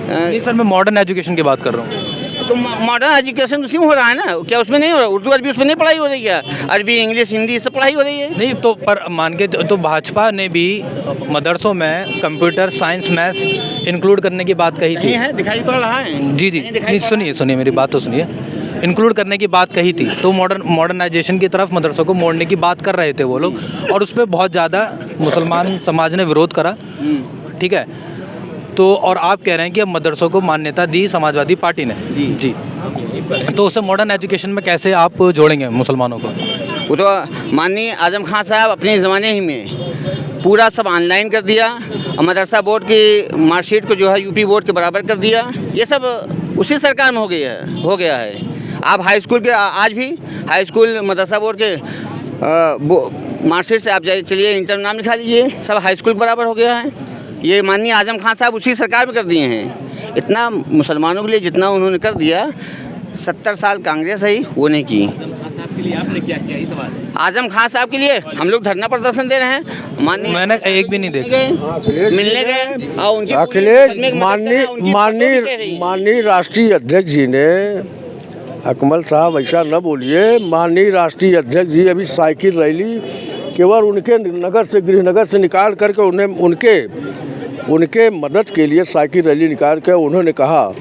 नहीं सर, मैं मॉडर्न एजुकेशन की बात कर रहा हूँ। तो मॉडर्न एजुकेशन उसी में हो रहा है ना, क्या उसमें नहीं हो रहा? उर्दू अरबी उसमें नहीं पढ़ाई हो रही है? अरबी इंग्लिश हिंदी सब पढ़ाई हो रही है। नहीं तो पर मान के तो भाजपा ने भी मदरसों में कंप्यूटर साइंस मैथ्स इंक्लूड करने की बात कही थी। नहीं है, दिखाई पड़ रहा है। जी नहीं, सुनिए मेरी बात तो सुनिए। इंक्लूड करने की बात कही थी, तो मॉडर्नाइजेशन की तरफ मदरसों को मोड़ने की बात कर रहे थे वो लोग, और उस पर बहुत ज़्यादा मुसलमान समाज ने विरोध करा। ठीक है, तो और आप कह रहे हैं कि अब मदरसों को मान्यता दी समाजवादी पार्टी ने। जी तो उससे मॉडर्न एजुकेशन में कैसे आप जोड़ेंगे मुसलमानों को? वो तो माननीय आजम खान साहब अपने ज़माने ही में पूरा सब ऑनलाइन कर दिया, और मदरसा बोर्ड की मार्कशीट को जो है यूपी बोर्ड के बराबर कर दिया। ये सब उसी सरकार में हो गया है। आप हाई स्कूल के आज भी हाई स्कूल मदरसा बोर्ड के मार्कशीट से आप चलिए इंटर नाम लिखा लीजिए, सब हाई स्कूल के बराबर हो गया है। ये माननीय आजम खान साहब उसी सरकार में कर दिए हैं। इतना मुसलमानों के लिए जितना उन्होंने कर दिया, 70 साल कांग्रेस है वो नहीं की। आपने क्या किया इस सवाल? आजम खान साहब के लिए हम लोग धरना प्रदर्शन दे रहे हैं। माननीय मैंने एक भी नहीं देखा। मिलने गए और उनकी अखिलेश माननीय राष्ट्रीय अध्यक्ष जी ने, अकमल साहब ऐसा न बोलिए, माननीय राष्ट्रीय अध्यक्ष जी अभी साइकिल रैली केवल उनके नगर से गृहनगर से निकाल करके उन्हें उनके मदद के लिए साइकिल रैली निकाल कर उन्होंने कहा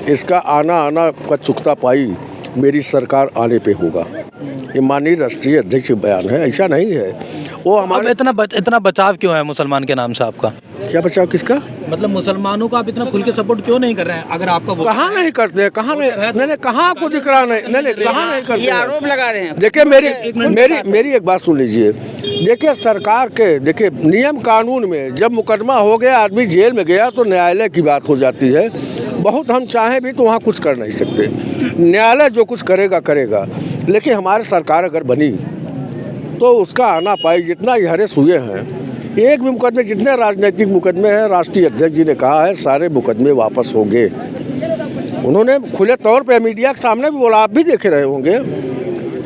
इसका आना का चुकता पाई मेरी सरकार आने पे होगा। ये माननीय राष्ट्रीय अध्यक्ष का बयान है, ऐसा नहीं है। वो हमारे इतना बचाव क्यों है मुसलमान के नाम से आपका? क्या बचाव किसका? मतलब मुसलमानों को आप इतना खुल के सपोर्ट क्यों नहीं कर रहे हैं? अगर आपका कहाँ नहीं करते, कहाँ नहीं, कहाँ आपको दिख रहा नहीं, कहाँ नहीं करते? ये आरोप लगा रहे हैं। देखिए मेरी एक बात सुन लीजिए। देखिए सरकार के नियम कानून में जब मुकदमा हो गया, आदमी जेल में गया तो न्यायालय की बात हो जाती है। बहुत हम चाहें भी तो वहाँ कुछ कर नहीं सकते, न्यायालय जो कुछ करेगा। लेकिन हमारी सरकार अगर बनी तो उसका आना पाई। जितना ये हरेस हुए हैं, एक भी मुकदमे, जितने राजनीतिक मुकदमे हैं, राष्ट्रीय अध्यक्ष जी ने कहा है सारे मुकदमे वापस होंगे। उन्होंने खुले तौर पे मीडिया के सामने भी बोला, आप भी देखे रहे होंगे।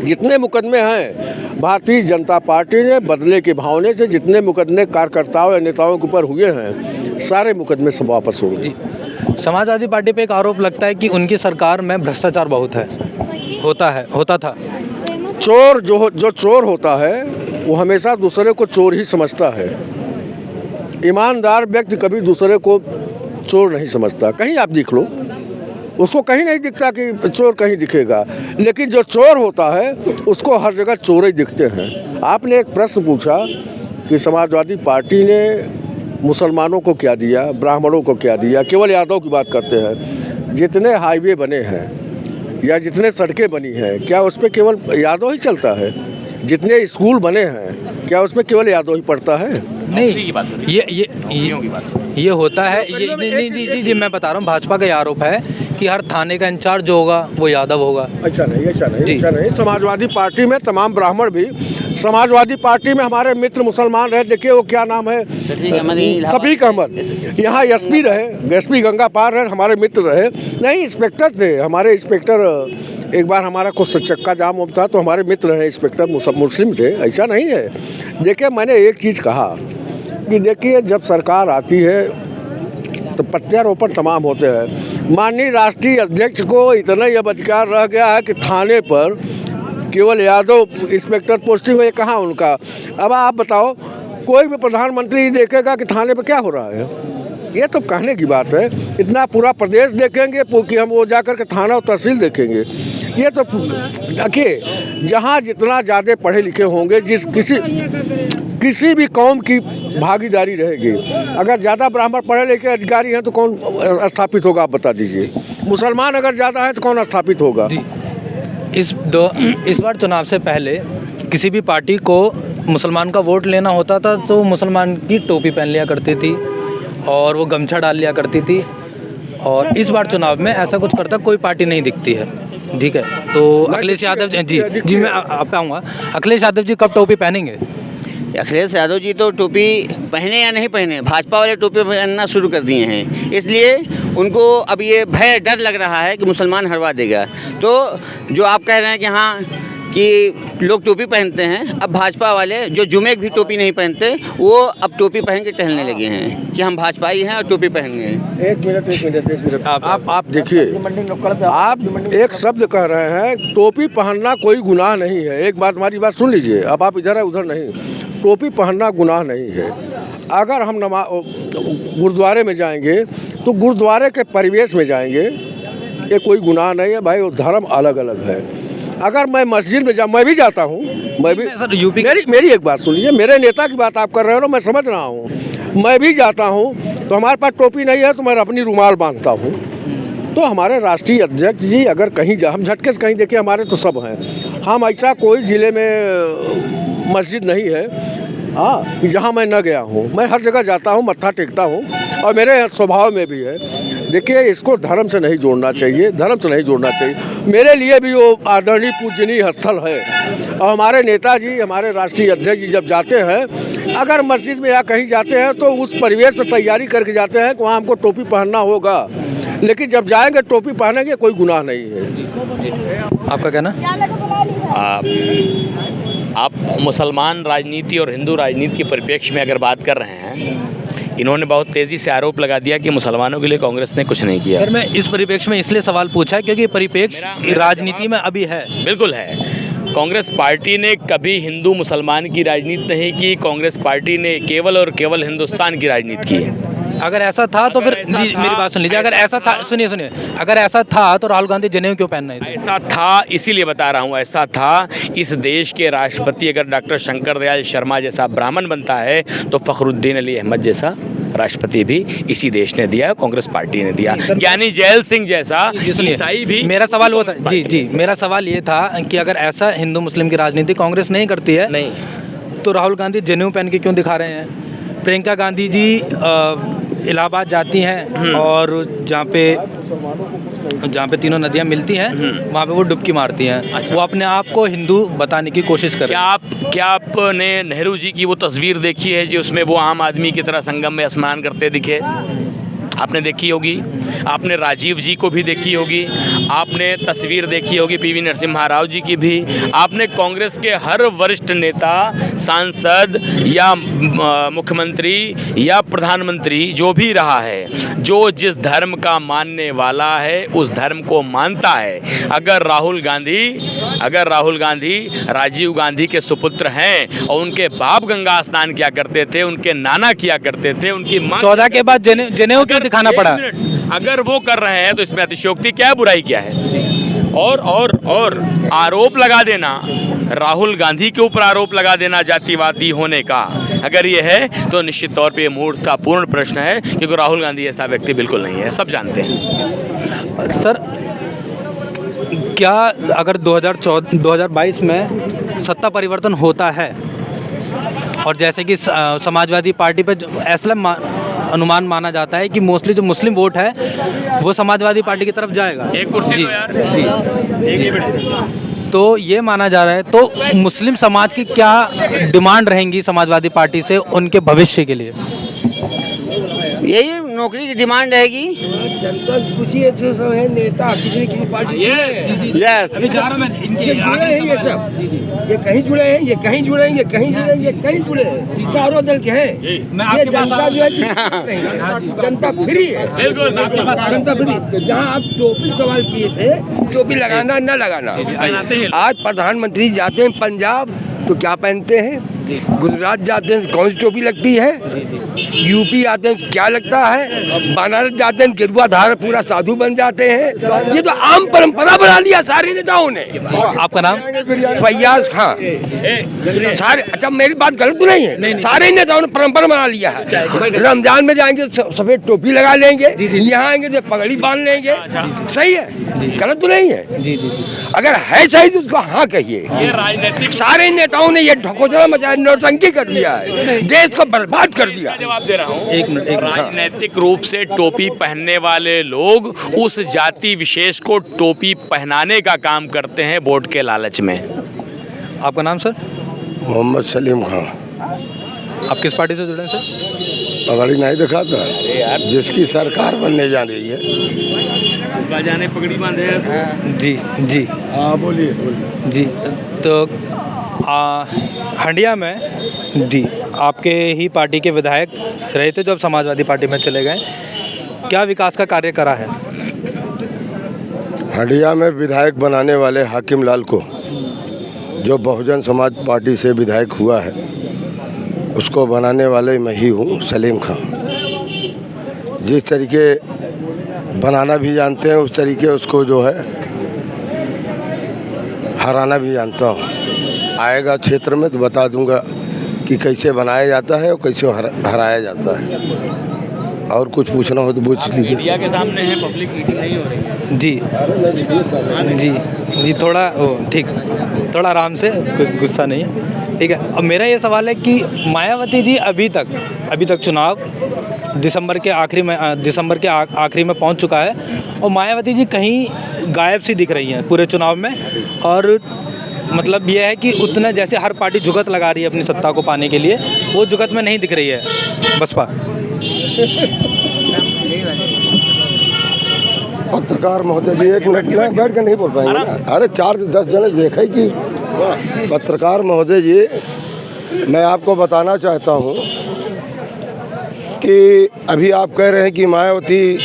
जितने मुकदमे हैं भारतीय जनता पार्टी ने बदले के भावने से जितने मुकदमे कार्यकर्ताओं या नेताओं के ऊपर हुए हैं, सारे मुकदमे सब वापस होंगे। समाजवादी पार्टी पे एक आरोप लगता है कि उनकी सरकार में भ्रष्टाचार बहुत है, होता था। चोर जो चोर होता है वो हमेशा दूसरे को चोर ही समझता है। ईमानदार व्यक्ति कभी दूसरे को चोर नहीं समझता। कहीं आप देख लो, उसको कहीं नहीं दिखता कि चोर कहीं दिखेगा, लेकिन जो चोर होता है उसको हर जगह चोर ही दिखते हैं। आपने एक प्रश्न पूछा कि समाजवादी पार्टी ने मुसलमानों को क्या दिया, ब्राह्मणों को क्या दिया। केवल यादव की बात करते हैं। जितने हाईवे बने हैं या जितने सड़कें बनी हैं, क्या उस पर केवल यादव ही चलता है? जितने स्कूल बने हैं, क्या उसमें केवल यादव ही पढ़ता है? नहीं, ये होता है। ये नहीं जी जी मैं बता रहा हूँ, भाजपा का आरोप है कि हर थाने का इंचार्ज जो होगा वो यादव होगा। अच्छा नहीं। समाजवादी पार्टी में तमाम ब्राह्मण भी, समाजवादी पार्टी में हमारे मित्र मुसलमान रहे। देखिए वो क्या नाम है, शफीक अहमद। यहाँ एसपी रहे, एसपी गंगा पार रहे, हमारे मित्र रहे। नहीं, इंस्पेक्टर थे हमारे। इंस्पेक्टर एक बार हमारा कुछ चक्का जाम होता तो हमारे मित्र रहे, इंस्पेक्टर मुस्लिम थे। ऐसा नहीं है। देखिए मैंने एक चीज़ कहा कि देखिए जब सरकार आती है तो प्रत्यारोपण तमाम होते हैं। माननीय राष्ट्रीय अध्यक्ष को इतना यह अधिकार रह गया है कि थाने पर केवल यादव इंस्पेक्टर पोस्टिंग है। कहाँ उनका? अब आप बताओ, कोई भी प्रधानमंत्री देखेगा कि थाने पर क्या हो रहा है? ये तो कहने की बात है। इतना पूरा प्रदेश देखेंगे कि हम वो जाकर के थाना और तहसील देखेंगे? ये तो देखिए, जहाँ जितना ज़्यादा पढ़े लिखे होंगे, किसी भी कौम की भागीदारी रहेगी। अगर ज़्यादा ब्राह्मण पढ़े लिखे अधिकारी हैं तो कौन स्थापित होगा, आप बता दीजिए। मुसलमान अगर ज़्यादा है तो कौन स्थापित होगा? इस बार चुनाव से पहले किसी भी पार्टी को मुसलमान का वोट लेना होता था तो मुसलमान की टोपी पहन लिया करती थी और वो गमछा डाल लिया करती थी। और इस बार चुनाव में ऐसा कुछ करता कोई पार्टी नहीं दिखती है। ठीक है, तो अखिलेश यादव जी मैं आप पे आऊँगा। अखिलेश यादव जी कब टोपी पहनेंगे? अखिलेश यादव जी तो टोपी पहने या नहीं पहने, भाजपा वाले टोपी पहनना शुरू कर दिए हैं। इसलिए उनको अब ये भय डर लग रहा है कि मुसलमान हरवा देगा। तो जो आप कह रहे हैं कि हाँ कि लोग टोपी पहनते हैं, अब भाजपा वाले जो जुमे भी टोपी नहीं पहनते वो अब टोपी पहन के टहलने लगे हैं कि हम भाजपाई हैं और टोपी पहन गए। एक मिनट आप देखिए, आप एक शब्द कह रहे हैं, टोपी पहनना कोई गुनाह नहीं है। एक बात, हमारी बात सुन लीजिए। अब आप इधर है उधर नहीं, टोपी पहनना गुनाह नहीं है। अगर हम गुरुद्वारे में जाएंगे तो गुरुद्वारे के परिवेश में जाएंगे, ये कोई गुनाह नहीं है भाई। वो धर्म अलग अलग है। अगर मैं मस्जिद में मैं भी जाता हूँ, मैं भी यूपी मेरी एक बात सुनिए। मेरे नेता की बात आप कर रहे हो ना, मैं समझ रहा हूँ। मैं भी जाता हूँ तो हमारे पास टोपी नहीं है तो मैं अपनी रुमाल बांधता हूँ। तो हमारे राष्ट्रीय अध्यक्ष जी अगर कहीं हम झटके से कहीं देखिए, हमारे तो सब हैं। हम ऐसा कोई ज़िले में मस्जिद नहीं है हाँ कि जहाँ मैं न गया हूँ। मैं हर जगह जाता हूँ, मत्था टेकता हूँ और मेरे स्वभाव में भी है। देखिए, इसको धर्म से नहीं जोड़ना चाहिए, धर्म से नहीं जोड़ना चाहिए। मेरे लिए भी वो आदरणीय पूजनीय स्थल है। और हमारे नेताजी, हमारे राष्ट्रीय अध्यक्ष जी जब जाते हैं, अगर मस्जिद में या कहीं जाते हैं तो उस परिवेश में तैयारी करके जाते हैं कि वहाँ हमको टोपी पहनना होगा। लेकिन जब जाएंगे टोपी पहनेंगे, कोई गुनाह नहीं है। आपका कहना? आप मुसलमान राजनीति और हिंदू राजनीति के परिप्रेक्ष्य में अगर बात कर रहे हैं, इन्होंने बहुत तेज़ी से आरोप लगा दिया कि मुसलमानों के लिए कांग्रेस ने कुछ नहीं किया। सर, मैं इस परिप्रेक्ष्य में इसलिए सवाल पूछा क्योंकि परिप्रेक्ष्य राजनीति में अभी है। बिल्कुल है। कांग्रेस पार्टी ने कभी हिंदू मुसलमान की राजनीति नहीं की। कांग्रेस पार्टी ने केवल और केवल हिंदुस्तान की राजनीति की है। अगर ऐसा था तो फिर जी मेरी बात सुन लीजिए। अगर ऐसा था, सुनिए, अगर ऐसा था तो राहुल गांधी जनेऊ क्यों पहन रहे थे? ऐसा था, इसीलिए बता रहा हूँ, ऐसा था। इस देश के राष्ट्रपति अगर डॉक्टर शंकर दयाल शर्मा जैसा ब्राह्मण बनता है तो फखरुद्दीन अली अहमद जैसा राष्ट्रपति भी इसी देश ने दिया, कांग्रेस पार्टी ने दिया। ज्ञानी जैल सिंह जैसा ईसाई भी। मेरा सवाल वो था जी, मेरा सवाल ये था कि अगर ऐसा हिंदू मुस्लिम की राजनीति कांग्रेस नहीं करती है नहीं तो राहुल गांधी जनेऊ पहन के क्यों दिखा रहे हैं? प्रियंका गांधी जी इलाहाबाद जाती हैं और जहाँ पे तीनों नदियाँ मिलती हैं वहाँ पे वो डुबकी मारती हैं। अच्छा। वो अपने आप को हिंदू बताने की कोशिश कर रहे हैं। क्या आपने नेहरू जी की वो तस्वीर देखी है जी, उसमें वो आम आदमी की तरह संगम में स्नान करते दिखे? आपने देखी होगी, आपने राजीव जी को भी देखी होगी, आपने तस्वीर देखी होगी पीवी नरसिम्हा राव जी की भी, आपने कांग्रेस के हर वरिष्ठ नेता, सांसद या मुख्यमंत्री या प्रधानमंत्री जो भी रहा है, जो जिस धर्म का मानने वाला है उस धर्म को मानता है। अगर राहुल गांधी राजीव गांधी के सुपुत्र हैं और उनके बाप गंगा स्नान किया करते थे, उनके नाना किया करते थे, उनकी माँ 14 के बाद जनेऊ क्यों दिखाना पड़ा? अगर वो कर रहे हैं तो इसमें अतिशयोक्ति क्या है, बुराई क्या है? और आरोप लगा देना, राहुल गांधी के ऊपर आरोप लगा देना जातिवादी होने का, अगर ये है तो निश्चित तौर पे ये मूर्खतापूर्ण प्रश्न है, क्योंकि राहुल गांधी ऐसा व्यक्ति बिल्कुल नहीं है, सब जानते हैं। सर, क्या अगर 2022 में सत्ता परिवर्तन होता है और जैसे कि समाजवादी पार्टी पे ऐसा अनुमान माना जाता है कि मोस्टली जो मुस्लिम वोट है वो समाजवादी पार्टी की तरफ जाएगा, एक कुर्सी तो यार, तो ये माना जा रहा है, तो मुस्लिम समाज की क्या डिमांड रहेंगी समाजवादी पार्टी से उनके भविष्य के लिए? यही नौकरी की डिमांड रहेगी। नेता किसी पार्टी यस, ये सब, ये कहीं जुड़े हैं, ये कहीं जुड़े हैं, ये कहीं जुड़े हैं, ये कहीं जुड़े हैं, चारों दल के हैं। ये जनता जो है जनता फ्री है, जनता फ्री। जहाँ आप टोपी सवाल किए थे, टोपी लगाना न लगाना, आज प्रधानमंत्री जाते हैं पंजाब तो क्या पहनते हैं, गुजरात जाते हैं कौन सी टोपी लगती है, यूपी आते हैं क्या लगता है, बनारस जाते हैं गिरवा धार पूरा साधु बन जाते हैं। ये तो आम परंपरा बना लिया सारे नेताओं ने। आपका नाम? फैयाज खान। सारे, अच्छा मेरी बात गलत तो नहीं है, सारे नेताओं ने परंपरा बना लिया है। रमजान में जाएंगे सफेद टोपी लगा लेंगे, यहाँ आएंगे तो पगड़ी बांध लेंगे, सही है, गलत तो नहीं है। अगर है सही तो उसको हाँ कहिए। सारे नेताओं ने ये ढकोसला मचाया, नौटंकी कर दिया है, देश को बर्बाद कर दिया। जवाब दे रहा हूँ, एक राजनीतिक रूप से टोपी पहनने वाले लोग उस जाति विशेष को टोपी पहनाने का काम करते हैं वोट के लालच में। आपका नाम सर? मोहम्मद सलीम खान। आप किस पार्टी से जुड़े हैं सर? पगड़ी नहीं दिखाता, जिसकी सरकार बनने जा रही है। जाने पगड़ी बांधे जी जी, हाँ बोलिए जी। तो हंडिया में जी आपके ही पार्टी के विधायक रहे थे जो अब समाजवादी पार्टी में चले गए, क्या विकास का कार्य करा है? हंडिया में विधायक बनाने वाले हाकिम लाल को, जो बहुजन समाज पार्टी से विधायक हुआ है, उसको बनाने वाले मैं ही हूँ, सलीम खान। जिस तरीके बनाना भी जानते हैं उस तरीके उसको जो है हराना भी जानता हूँ। आएगा क्षेत्र में तो बता दूंगा कि कैसे बनाया जाता है और कैसे हराया जाता है। और कुछ पूछना हो तो पूछ लीजिए। मीडिया के सामने है, पब्लिक मीटिंग नहीं हो रही है। जी, थोड़ा ठीक, थोड़ा आराम से, कोई गुस्सा नहीं है, ठीक है। अब मेरा ये सवाल है कि मायावती जी अभी तक चुनाव दिसंबर के आखिरी में पहुंच चुका है और मायावती जी कहीं गायब सी दिख रही हैं पूरे चुनाव में, और मतलब यह है कि उतना जैसे हर पार्टी जुगत लगा रही है अपनी सत्ता को पाने के लिए, वो जुगत में नहीं दिख रही है बसपा। पत्रकार महोदय जी, एक मिनट में बैठ कर नहीं बोल पाएंगे ना? अरे 4 से 10 जने देखा ही कि पत्रकार महोदय जी, मैं आपको बताना चाहता हूँ कि अभी आप कह रहे हैं कि मायावती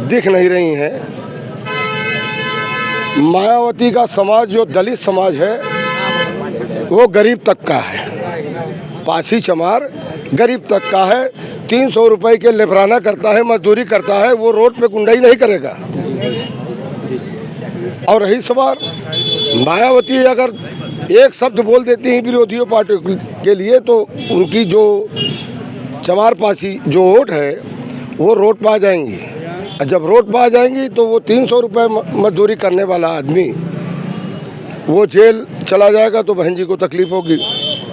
दिख नहीं रही हैं। मायावती का समाज जो दलित समाज है वो गरीब तक का है, पासी चमार गरीब तक का है। 300 रुपए के लेबराना करता है, मजदूरी करता है, वो रोड पे गुंडाई नहीं करेगा। और रही सवाल मायावती, अगर एक शब्द बोल देती हैं विरोधियों पार्टी के लिए तो उनकी जो चमार पासी जो वोट है वो रोड पर आ जाएंगी। जब रोड पर आ जाएंगी तो वो 300 रुपये मजदूरी करने वाला आदमी वो जेल चला जाएगा, तो बहन जी को तकलीफ़ होगी,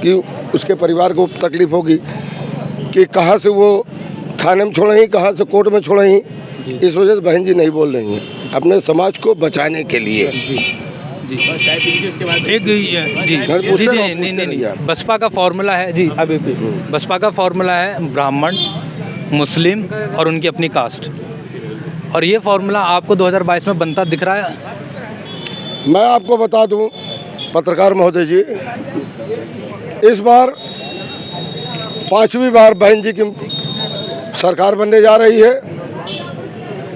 कि उसके परिवार को तकलीफ़ होगी कि कहाँ से वो थाने में छोड़े ही, कहाँ से कोर्ट में छोड़े ही। इस वजह से बहन जी नहीं बोल रही हैं अपने समाज को बचाने के लिए। नहीं, बसपा का फॉर्मूला है जी, अभी बसपा का फॉर्मूला है ब्राह्मण, मुस्लिम और उनकी अपनी कास्ट, और ये फॉर्मूला आपको 2022 में बनता दिख रहा है? मैं आपको बता दूं पत्रकार महोदय जी, इस बार 5वीं बार बहन जी की सरकार बनने जा रही है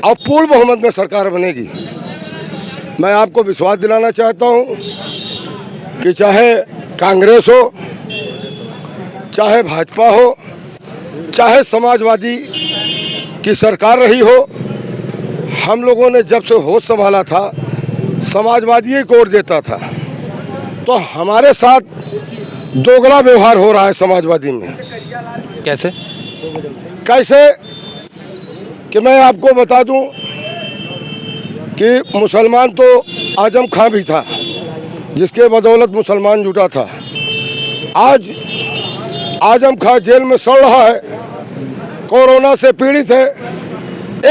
और पूर्ण बहुमत में सरकार बनेगी। मैं आपको विश्वास दिलाना चाहता हूं कि चाहे कांग्रेस हो, चाहे भाजपा हो, चाहे समाजवादी की सरकार रही हो, हम लोगों ने जब से होश संभाला था समाजवादी ही वोट देता था। तो हमारे साथ दोगला व्यवहार हो रहा है समाजवादी में। कैसे? कैसे कि मैं आपको बता दूं कि मुसलमान तो आजम खां भी था, जिसके बदौलत मुसलमान जुटा था। आज आजम खां जेल में सड़ रहा है, कोरोना से पीड़ित है।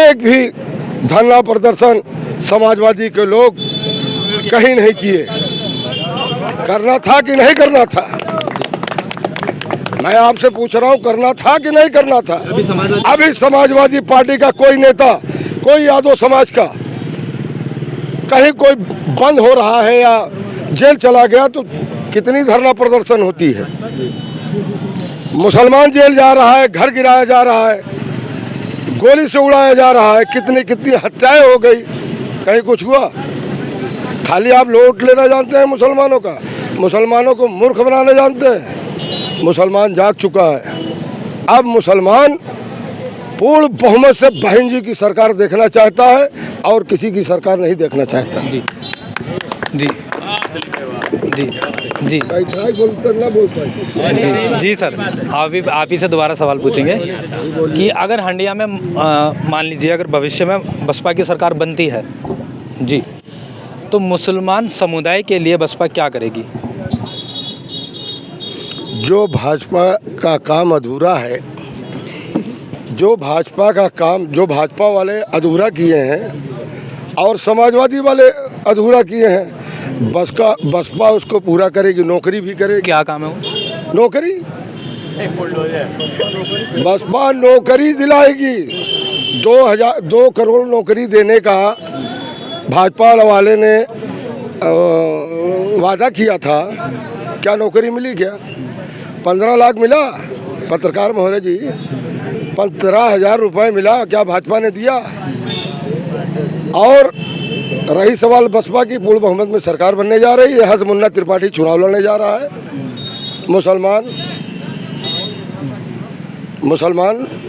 एक भी धरना प्रदर्शन समाजवादी के लोग कहीं नहीं किए। करना था कि नहीं करना था? मैं आपसे पूछ रहा हूं, करना था कि नहीं करना था? अभी समाजवादी पार्टी का कोई नेता, कोई यादव समाज का कहीं कोई बंद हो रहा है या जेल चला गया तो कितनी धरना प्रदर्शन होती है। मुसलमान जेल जा रहा है, घर गिराया जा रहा है, गोली से उड़ाया जा रहा है, कितनी हत्याएं हो गई, कहीं कुछ हुआ? खाली आप लूट लेना जानते हैं मुसलमानों का, मुसलमानों को मूर्ख बनाना जानते हैं। मुसलमान जाग चुका है। अब मुसलमान पूर्ण बहुमत से बहन जी की सरकार देखना चाहता है और किसी की सरकार नहीं देखना चाहता। जी जी जी जी जी जी सर, आप ही से दोबारा सवाल पूछेंगे कि अगर हंडिया में मान लीजिए अगर भविष्य में बसपा की सरकार बनती है जी, तो मुसलमान समुदाय के लिए बसपा क्या करेगी? जो भाजपा का काम अधूरा है, जो भाजपा का काम जो भाजपा वाले अधूरा किए हैं और समाजवादी वाले अधूरा किए हैं, बसपा उसको पूरा करेगी। नौकरी भी करेगी। क्या काम है वो? नौकरी। बसपा नौकरी दिलाएगी। 2 करोड़ नौकरी देने का भाजपा वाले ने वादा किया था। क्या नौकरी मिली? क्या 15 लाख मिला? पत्रकार महोदय जी, 15,000 रुपये मिला? क्या भाजपा ने दिया? और रही सवाल बसपा की पूर्ण बहुमत में सरकार बनने जा रही है, हज़मुन्ना त्रिपाठी चुनाव लड़ने जा रहा है। मुसलमान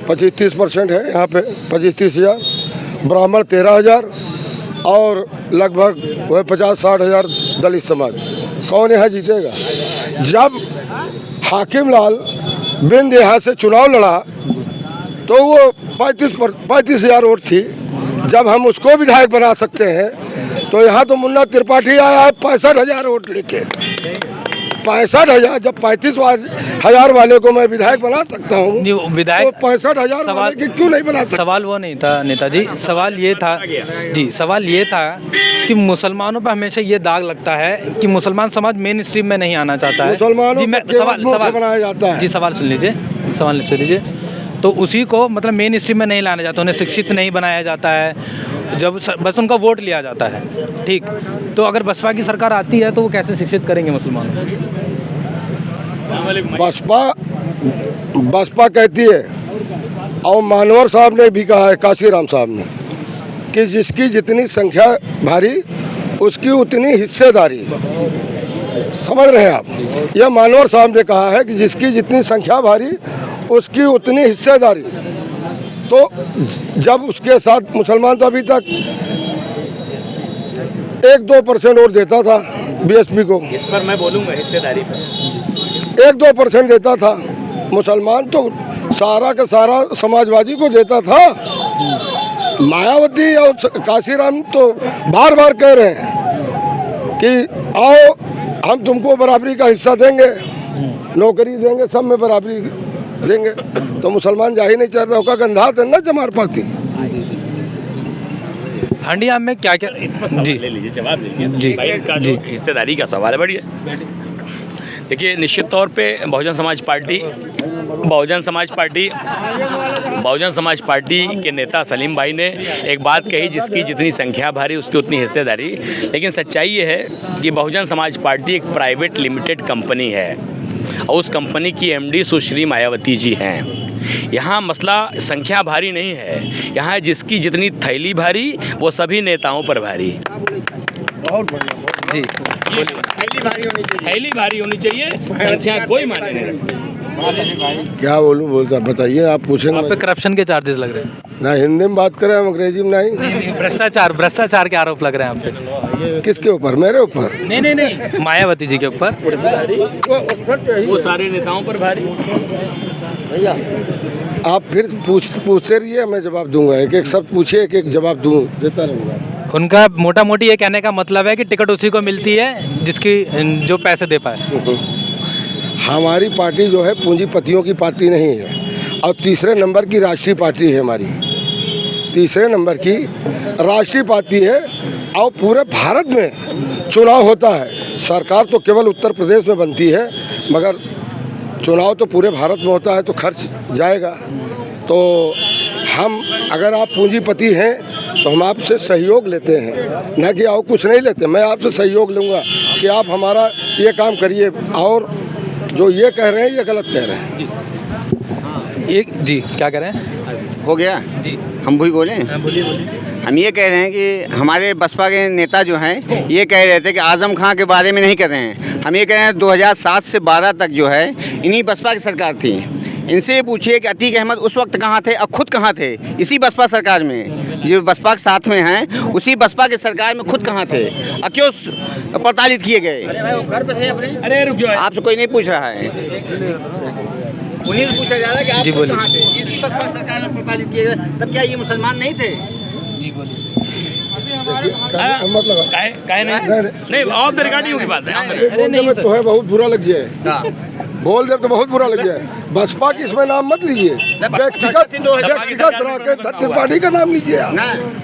25-30% है यहाँ पे, 25-30 हज़ार, ब्राह्मण 13,000 और लगभग वह 50-60 हज़ार दलित समाज। कौन यहाँ जीतेगा? जब हाकिम लाल बिंद यहाँ से चुनाव लड़ा तो वो 35,000 वोट थी। जब हम उसको विधायक बना सकते हैं तो यहाँ तो मुन्ना त्रिपाठी आया है 65,000 वोट लेके। 65,000, जब 35,000 वाले को मैं विधायक बना सकता हूँ, विधायक तो 65,000 वाले की क्यों नहीं बना सकता? सवाल वो नहीं था नेताजी, सवाल ये था कि मुसलमानों पर हमेशा ये दाग लगता है कि मुसलमान समाज मेन स्ट्रीम में नहीं आना चाहता है। मुसलमानों को बनाया जाता है। जी सवाल सुन लीजिए। तो उसी को मतलब मेन स्ट्रीम में नहीं लाना जाता, उन्हें शिक्षित नहीं बनाया जाता है, जब बस उनका वोट लिया जाता है। ठीक, तो अगर बसपा की सरकार आती है तो वो कैसे शिक्षित करेंगे मुसलमानों को? बसपा कहती है, और मानवर साहब ने भी कहा है, काशीराम साहब ने, कि जिसकी जितनी संख्या भारी उसकी उतनी हिस्सेदारी। समझ रहे हैं आप? यह मानवर साहब ने कहा है कि जिसकी जितनी संख्या भारी उसकी उतनी हिस्सेदारी। तो जब उसके साथ मुसलमान तो अभी तक 1-2% वोट देता था बीएसपी को। इस पर मैं बोलूँगा हिस्सेदारी पर 1-2% देता था। मुसलमान तो सारा का सारा समाजवादी को देता था। मायावती और काशीराम तो बार बार कह रहे हैं कि आओ हम तुमको बराबरी का हिस्सा देंगे, नौकरी देंगे, सब में बराबरी देंगे। तो मुसलमान जा ही नहीं चाहता, उसका गंधा ना जमार पाती। हंडिया में क्या क्या जी ले लीजिए, जवाब दीजिए जी भाई का जी जो हिस्सेदारी का सवाल है। बढ़िया, देखिए निश्चित तौर पे बहुजन समाज पार्टी बहुजन समाज पार्टी के नेता सलीम भाई ने एक बात कही जिसकी जितनी संख्या भारी उसकी उतनी हिस्सेदारी, लेकिन सच्चाई ये है कि बहुजन समाज पार्टी एक प्राइवेट लिमिटेड कंपनी है और उस कंपनी की एमडी सुश्री मायावती जी हैं। यहाँ मसला संख्या भारी नहीं है, यहाँ जिसकी जितनी थैली भारी वो सभी नेताओं पर भारी। बहुत बढ़िया जी, थैली भारी होनी चाहिए, संख्या कोई मायने नहीं रखती। क्या बोलूं, बोलता बताइए, आप पूछेंगे। आप पे करप्शन के चार्जेस लग रहे हैं? ना हिंदी में बात करें, हम अंग्रेजी में नहीं। भ्रष्टाचार के आरोप लग रहे हैं आप पे। किसके ऊपर? मेरे ऊपर? नहीं, मायावती जी के ऊपर। वो सारे नेताओं पर भारी। आप फिर पूछते रहिए, मैं जवाब दूंगा। एक एक शब्द पूछिए, एक एक जवाब देता रहूंगा। उनका मोटा मोटी ये कहने का मतलब है कि टिकट उसी को मिलती है जिसकी जो पैसे दे पाए। हमारी पार्टी जो है पूंजीपतियों की पार्टी नहीं है, और तीसरे नंबर की राष्ट्रीय पार्टी है हमारी। तीसरे नंबर की राष्ट्रीय पार्टी है, और पूरे भारत में चुनाव होता है। सरकार तो केवल उत्तर प्रदेश में बनती है, मगर चुनाव तो पूरे भारत में होता है, तो खर्च जाएगा। तो हम, अगर आप पूंजीपति हैं तो हम आपसे सहयोग लेते हैं, न कि और कुछ नहीं लेते। मैं आपसे सहयोग लूँगा कि आप हमारा ये काम करिए, और जो ये कह रहे हैं ये गलत कह रहे हैं। एक जी क्या कह रहे हैं? हो गया जी, हम भी बोलें। बोलिए। हम ये कह रहे हैं कि हमारे बसपा के नेता जो हैं ये कह रहे थे कि आजम खां के बारे में नहीं कर रहे हैं। हम ये कह रहे हैं 2007 से 12 तक जो है इन्हीं बसपा की सरकार थी। इनसे पूछिए कि अतीक अहमद उस वक्त कहाँ थे और खुद कहाँ थे इसी बसपा सरकार में। जो बसपा के साथ में हैं उसी बसपा के सरकार में खुद कहाँ थे और क्यों प्रताड़ित किए गए? अरे रुक जाओ, आपसे कोई नहीं पूछ रहा है, उन्हीं से पूछा जा रहा है कि आप जी, खुद बोलिए। कहाँ थे? इसी बसपा सरकार में प्रताड़ित किए गए, तब क्या ये मुसलमान नहीं थे? मत लगा। काहे नहीं ऑफ द रिकॉर्डिंग की बात है। अरे नहीं तो है, बहुत बुरा लग गया है। बोल दे तो बहुत बुरा लग गया है। बसपा की इसमें नाम मत लीजिए, व्यक्तिगत त्रिपाठी का नाम लीजिए,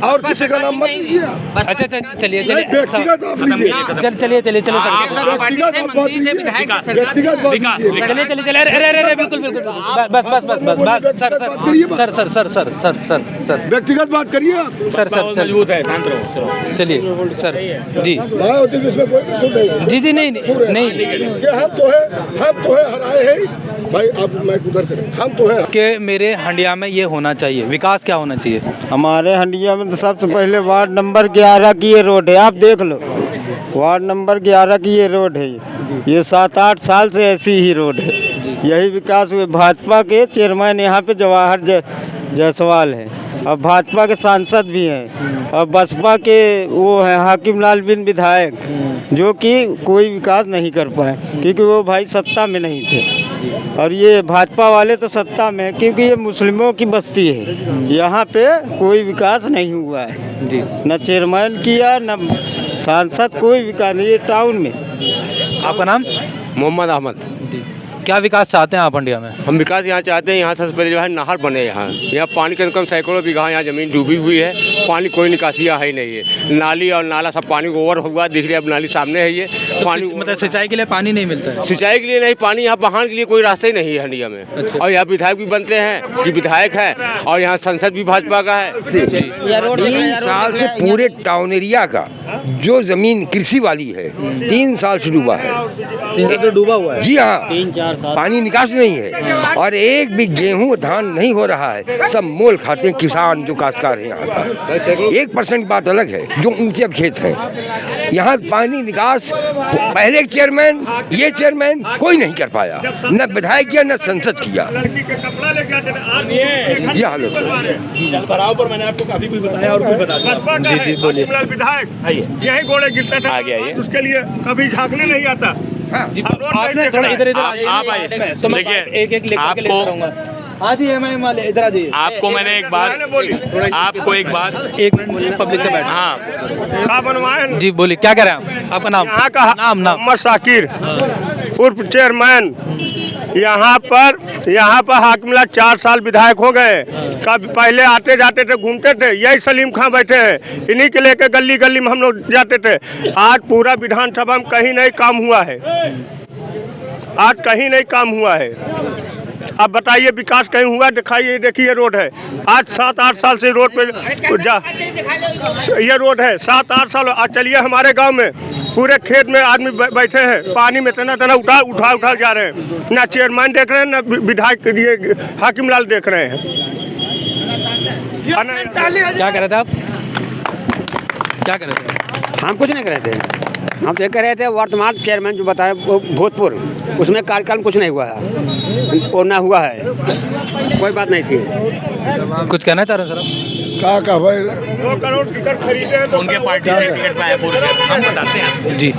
और किसी का नाम मत लीजिए। अच्छा, चलिए व्यक्तिगत आप लीजिए, चलिए व्यक्तिगत आप बात लीजिए, व्यक्तिगत बात लीजिए। चलिए अरे बिल्कुल बस सर व्यक्तिगत बात करिए आप। सर मजबूत है, शांत रहो। चलिए सर जी मायावती की इसमें कोई कसूर नहीं है। जी नहीं कि हम तो है हराए हैं भाई। अब मैं उधर करें, हम तो है कि मेरे हंडिया में ये होना चाहिए। विकास क्या होना चाहिए? हमारे हंडिया में तो सबसे पहले वार्ड नंबर 11 की ये रोड है, आप देख लो। वार्ड नंबर 11 की ये रोड है, ये 7-8 साल से ऐसी ही रोड है। यही विकास हुए। भाजपा के चेयरमैन यहाँ पे जवाहर जायसवाल हैं, और भाजपा के सांसद भी हैं, और बसपा के वो हैं हाकिम लाल बिन विधायक, जो कि कोई विकास नहीं कर पाए क्योंकि वो भाई सत्ता में नहीं थे। और ये भाजपा वाले तो सत्ता में है क्योंकि ये मुस्लिमों की बस्ती है। यहाँ पे कोई विकास नहीं हुआ है जी, न चेयरमैन किया न सांसद, कोई विकास नहीं ये टाउन में। आपका नाम? मोहम्मद अहमद। क्या विकास चाहते हैं आप हंडिया में? हम विकास यहाँ चाहते हैं, यहाँ सबसे पहले जो है नहर बने। यहाँ पानी कम से कम सैकड़ों बीघा यहाँ ज़मीन डूबी हुई है, पानी कोई निकासी है ही नहीं है। नाली और नाला सब पानी ओवर हुआ दिख रहा है, अब नाली सामने है। ये पानी मतलब सिंचाई के लिए पानी नहीं मिलता है? सिंचाई के लिए नहीं, पानी यहाँ बहाने के लिए कोई रास्ता ही नहीं है हंडिया में। और यहाँ विधायक भी बनते हैं कि विधायक है, और यहाँ संसद भी भाजपा का है। 3 साल से पूरे टाउन एरिया का जो जमीन कृषि वाली है 3 साल से डूबा है। 3 साल से डूबा हुआ है? जी हाँ, पानी निकास नहीं है, और एक भी गेहूं धान नहीं हो रहा है। सब मोल खाते हैं किसान जो काश्तकार हैं यहाँ का। 1% बात अलग है जो ऊंचे खेत हैं। यहाँ पानी निकास पहले चेयरमैन, ये चेयरमैन कोई नहीं कर पाया, न विधायक किया न संसद किया। ये हालत है। पर मैंने आपको काफी कुछ बताया और कुछ बता दिया। जी बोलिए। विधायक यही घोड़े गिरते थे, आ गया ये। उसके लिए कभी झांकने नहीं आता। आपने थोड़ा इधर आप आइए। तो मैं देखिए, एक लेकर के लेकर आऊंगा। हाँ जी, इधर आ जाइए। आपको मैंने एक बात, आपको एक बात, 1 मिनट मुझे पब्लिक से बैठ। हाँ बनवाए जी बोलिए, क्या कह रहे हैं आप? आपका नाम? यहाँ का नाम मोहम्मद शाकिर उर्फ चेयरमैन। यहाँ पर हाकिमला 4 साल विधायक हो गए। कब पहले आते जाते थे, घूमते थे, यही सलीम खां बैठे हैं, इन्हीं के लेके गली गली में हम लोग जाते थे। आज पूरा विधानसभा में कहीं नहीं काम हुआ है, आज कहीं नहीं काम हुआ है। अब बताइए विकास कहीं हुआ? दिखाइए, देखिए रोड है, आज 7-8 साल से रोड पे ये रोड है, 7-8 साल। आज चलिए हमारे गांव में पूरे खेत में आदमी बैठे हैं, पानी में तना उठा जा रहे हैं। ना चेयरमैन देख रहे हैं, ना विधायक ये हाकिम लाल देख रहे हैं। क्या कह रहे थे आप? क्या कह रहे थे? हम कुछ नहीं कर रहे थे, हम तो कह रहे थे वर्तमान चेयरमैन जो बताया भूतपूर्व, उसमें कार्यकाल कुछ नहीं हुआ है और ना हुआ है, कोई बात नहीं थी। कुछ कहना चाह रहे हो सर? क्या भाई 2 करोड़ टिकट खरीदे हैं, उनके पार्टी से टिकट पाए पूरे। हम बताते हैं आपको। जी,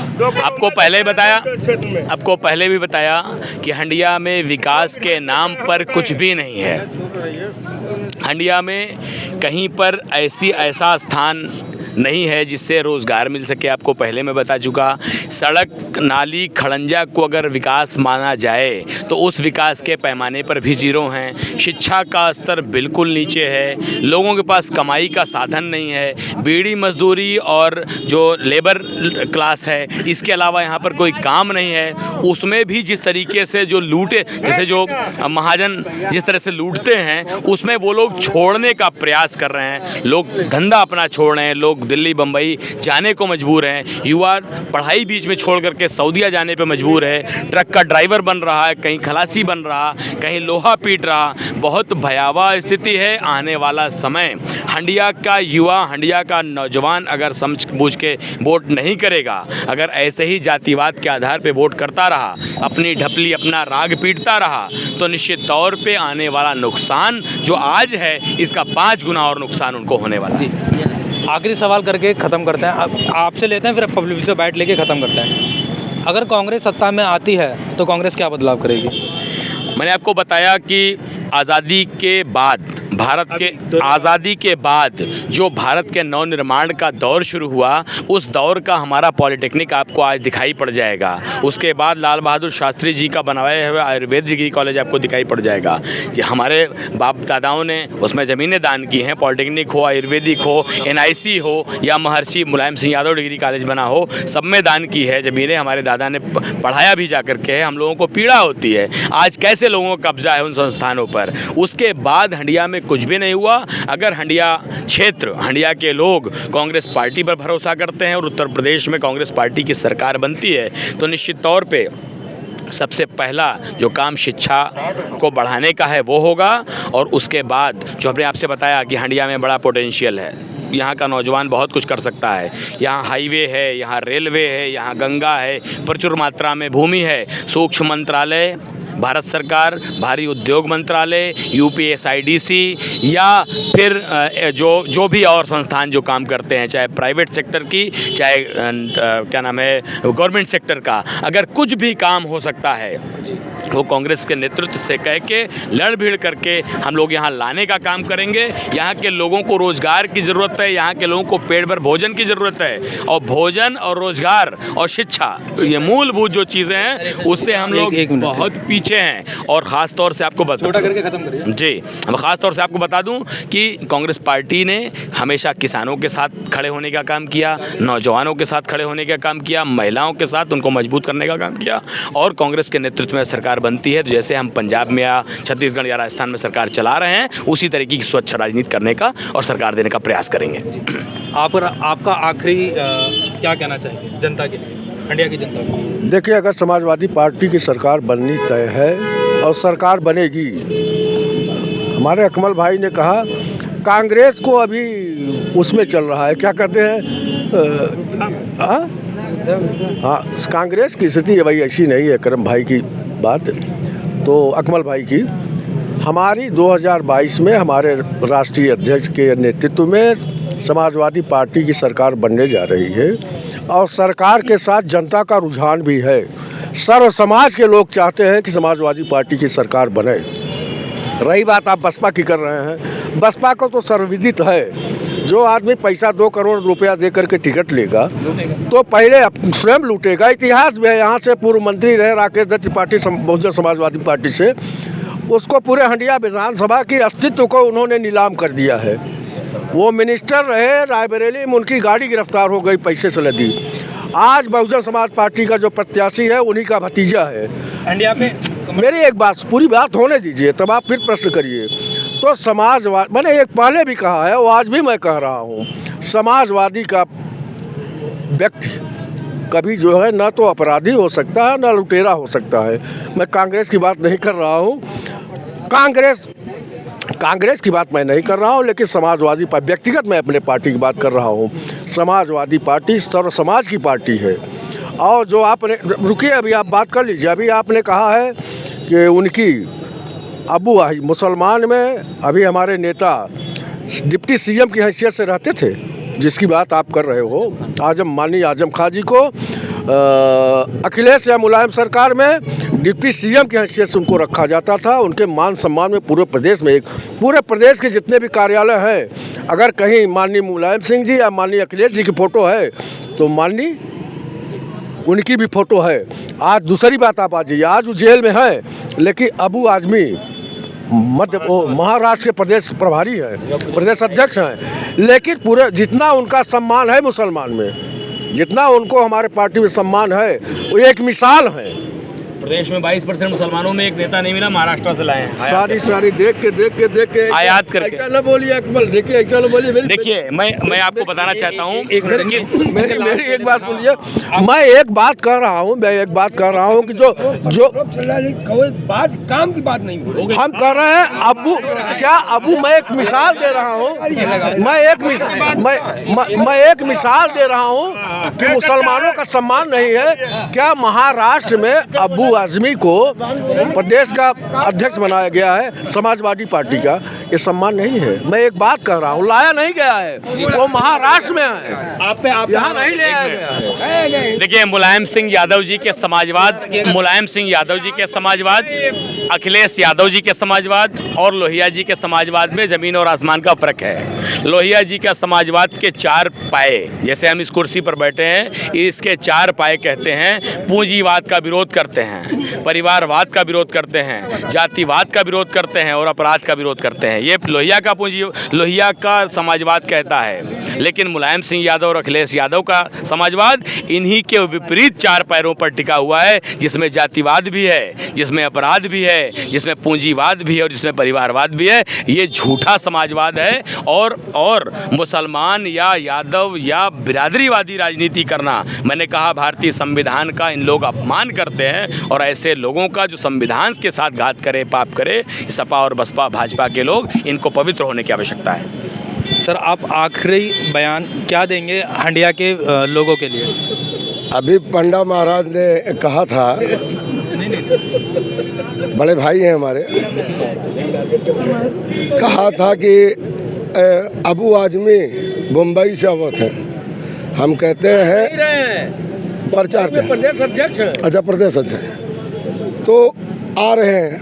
आपको पहले भी बताया कि हंडिया में विकास के नाम पर कुछ भी नहीं है। हंडिया में कहीं पर ऐसा स्थान नहीं है जिससे रोज़गार मिल सके। आपको पहले मैं बता चुका, सड़क नाली खड़ंजा को अगर विकास माना जाए तो उस विकास के पैमाने पर भी जीरो हैं। शिक्षा का स्तर बिल्कुल नीचे है, लोगों के पास कमाई का साधन नहीं है, बीड़ी मजदूरी और जो लेबर क्लास है इसके अलावा यहाँ पर कोई काम नहीं है। उसमें भी जिस तरीके से जो लूटे, जैसे जो महाजन जिस तरह से लूटते हैं, उसमें वो लोग छोड़ने का प्रयास कर रहे हैं। लोग धंधा अपना छोड़ रहे हैं, लोग दिल्ली बम्बई जाने को मजबूर हैं, युवा पढ़ाई बीच में छोड़ करके सऊदीया जाने पे मजबूर है, ट्रक का ड्राइवर बन रहा है, कहीं खलासी बन रहा, कहीं लोहा पीट रहा। बहुत भयावह स्थिति है। आने वाला समय हंडिया का युवा, हंडिया का नौजवान अगर समझ बूझ के वोट नहीं करेगा, अगर ऐसे ही जातिवाद के आधार पे वोट करता रहा, अपनी ढपली अपना राग पीटता रहा, तो निश्चित तौर पे आने वाला नुकसान जो आज है इसका 5 गुना और नुकसान उनको होने वाला है। आखिरी सवाल करके ख़त्म करते हैं। अब आपसे लेते हैं, फिर पब्लिक से बैठ लेके ख़त्म करते हैं। अगर कांग्रेस सत्ता में आती है तो कांग्रेस क्या बदलाव करेगी? मैंने आपको बताया कि आज़ादी के बाद, भारत के आज़ादी के बाद जो भारत के नवनिर्माण का दौर शुरू हुआ, उस दौर का हमारा पॉलिटेक्निक आपको आज दिखाई पड़ जाएगा। उसके बाद लाल बहादुर शास्त्री जी का बनाया हुआ आयुर्वेद डिग्री कॉलेज आपको दिखाई पड़ जाएगा। जी, हमारे बाप दादाओं ने उसमें ज़मीनें दान की हैं। पॉलिटेक्निक हो, आयुर्वेदिक हो, NIC हो या महर्षि मुलायम सिंह यादव डिग्री कॉलेज बना हो, सब में दान की है ज़मीनें। हमारे दादा ने पढ़ाया भी जा करके है। हम लोगों को पीड़ा होती है आज कैसे लोगों का कब्जा है उन संस्थानों पर। उसके बाद हंडिया में कुछ भी नहीं हुआ। अगर हंडिया क्षेत्र, हंडिया के लोग कांग्रेस पार्टी पर भरोसा करते हैं और उत्तर प्रदेश में कांग्रेस पार्टी की सरकार बनती है, तो निश्चित तौर पे सबसे पहला जो काम शिक्षा को बढ़ाने का है वो होगा। और उसके बाद जो हमने आपसे बताया कि हंडिया में बड़ा पोटेंशियल है, यहाँ का नौजवान बहुत कुछ कर सकता है। यहाँ हाईवे है, यहाँ रेलवे है, यहाँ गंगा है, प्रचुर मात्रा में भूमि है, सूक्ष्म मंत्रालय, भारत सरकार, भारी उद्योग मंत्रालय, UPSIDC या फिर जो भी और संस्थान जो काम करते हैं, चाहे प्राइवेट सेक्टर की, चाहे क्या नाम है गवर्नमेंट सेक्टर का, अगर कुछ भी काम हो सकता है वो कांग्रेस के नेतृत्व से कह के लड़ भीड़ करके हम लोग यहाँ लाने का काम करेंगे। यहाँ के लोगों को रोज़गार की ज़रूरत है, यहाँ के लोगों को पेट भर भोजन की ज़रूरत है, और भोजन और रोज़गार और शिक्षा, ये मूलभूत जो चीज़ें हैं उससे हम लोग बहुत पीछे हैं। और ख़ास तौर से आपको बता करके ख़त्म करिए जी, हम ख़ास तौर से आपको बता दूं कि कांग्रेस पार्टी ने हमेशा किसानों के साथ खड़े होने का काम किया, नौजवानों के साथ खड़े होने का काम किया, महिलाओं के साथ उनको मजबूत करने का काम किया। और कांग्रेस के नेतृत्व में सरकार बनती है तो जैसे हम पंजाब में या छत्तीसगढ़ या राजस्थान में सरकार चला रहे हैं, उसी तरीके की स्वच्छ राजनीति करने का और सरकार देने का प्रयास करेंगे। आपका आखिरी क्या कहना चाहिए जनता के लिए, हंडिया की जनता को? देखिए, अगर समाजवादी पार्टी की सरकार बननी तय है और सरकार बनेगी, हमारे अकमल भाई ने कहा कांग्रेस को अभी उसमें चल रहा है, क्या कहते हैं, हाँ कांग्रेस की स्थिति भाई ऐसी नहीं है। करम भाई की बात तो अकमल भाई की, हमारी 2022 में हमारे राष्ट्रीय अध्यक्ष के नेतृत्व में समाजवादी पार्टी की सरकार बनने जा रही है और सरकार के साथ जनता का रुझान भी है। सर्व समाज के लोग चाहते हैं कि समाजवादी पार्टी की सरकार बने। रही बात आप बसपा की कर रहे हैं, बसपा को तो सर्वविदित है, जो आदमी पैसा 2 करोड़ रुपया दे करके टिकट लेगा तो पहले स्वयं लूटेगा। इतिहास में यहाँ से पूर्व मंत्री रहे राकेश दत्त त्रिपाठी बहुजन समाजवादी पार्टी से, उसको पूरे हंडिया विधानसभा की अस्तित्व को उन्होंने नीलाम कर दिया है। वो मिनिस्टर रहे, रायबरेली में उनकी गाड़ी गिरफ्तार हो गई पैसे से लदी। आज बहुजन समाज पार्टी का जो प्रत्याशी है उन्हीं का भतीजा है। हंडिया में मेरी एक बात, पूरी बात होने दीजिए, तब आप फिर प्रश्न करिए। तो समाजवाद, मैंने एक पहले भी कहा है और आज भी मैं कह रहा हूँ, समाजवादी का व्यक्ति कभी जो है ना तो अपराधी हो सकता है ना लुटेरा हो सकता है। मैं कांग्रेस की बात नहीं कर रहा हूँ, कांग्रेस की बात मैं नहीं कर रहा हूँ, लेकिन समाजवादी पार्टी, व्यक्तिगत मैं अपने पार्टी की बात कर रहा हूँ। समाजवादी पार्टी सर्व समाज की पार्टी है। और जो आपने, रुकिए अभी आप बात कर लीजिए, अभी आपने कहा है कि उनकी अबू मुसलमान में अभी हमारे नेता डिप्टी सीएम की हैसियत से रहते थे, जिसकी बात आप कर रहे हो। माननीय आजम खां जी को अखिलेश या मुलायम सरकार में डिप्टी सीएम की हैसियत से उनको रखा जाता था। उनके मान सम्मान में पूरे प्रदेश में, पूरे प्रदेश के जितने भी कार्यालय हैं, अगर कहीं माननीय मुलायम सिंह जी या माननीय अखिलेश जी की फ़ोटो है तो माननीय उनकी भी फ़ोटो है। आज दूसरी बात आप आ जाइए, आज वो जेल में है, लेकिन अबू आजमी महाराष्ट्र के प्रदेश प्रभारी है, प्रदेश अध्यक्ष हैं, लेकिन पूरे जितना उनका सम्मान है मुसलमान में, जितना उनको हमारे पार्टी में सम्मान है, वो एक मिसाल है। प्रदेश में 22% मुसलमानों में एक नेता नहीं मिला, महाराष्ट्र से लाए हैं। सारी देख के आयात करके। ऐसा न बोलिए अकमल, देखिए ऐसा न बोलिए। देखिए मैं आपको बताना चाहता हूँ, मेरी एक बात सुनिए, मैं एक बात कर रहा हूँ कि जो बात काम की बात नहीं हम कर रहे हैं। अबू मैं एक मिसाल दे रहा हूँ, मैं एक मिसाल दे रहा हूँ कि मुसलमानों का सम्मान नहीं है। क्या महाराष्ट्र में अबू आजमी को प्रदेश का अध्यक्ष बनाया गया है समाजवादी पार्टी का? ये सम्मान नहीं है। मैं एक बात कह रहा हूँ, लाया नहीं गया है, वो महाराष्ट्र में है, आप यहाँ नहीं ले आया गया। देखिए, मुलायम सिंह यादव जी के समाजवाद, अखिलेश यादव जी के समाजवाद और लोहिया जी के समाजवाद में जमीन और आसमान का फर्क है। लोहिया जी का समाजवाद के 4 पाए, जैसे हम इस कुर्सी पर बैठे हैं, इसके 4 पाए कहते हैं। पूंजीवाद का विरोध करते हैं, परिवारवाद का विरोध करते हैं, जातिवाद का विरोध करते हैं और अपराध का विरोध करते हैं। ये लोहिया का समाजवाद कहता है। लेकिन मुलायम सिंह यादव और अखिलेश यादव का समाजवाद इन्हीं के विपरीत 4 पैरों पर टिका हुआ है, जिसमें जातिवाद भी है, जिसमें अपराध भी है, जिसमें पूंजीवाद भी है और जिसमें परिवारवाद भी है। ये झूठा समाजवाद है। और मुसलमान या यादव या बिरादरीवादी राजनीति करना, मैंने कहा भारतीय संविधान का इन लोग अपमान करते हैं, और ऐसे लोगों का जो संविधान के साथ घात करे, पाप करे, सपा और बसपा भाजपा के लोग, इनको पवित्र होने की आवश्यकता है। सर, आप आखिरी बयान क्या देंगे हंडिया के लोगों के लिए? अभी पंडा महाराज ने कहा था, बड़े भाई हैं हमारे, कहा था कि अबू आजमी मुंबई से अवध हैं। हम कहते हैं प्रचार प्रदेश अध्यक्ष हैं। अच्छा, प्रदेश अध्यक्ष तो आ रहे हैं।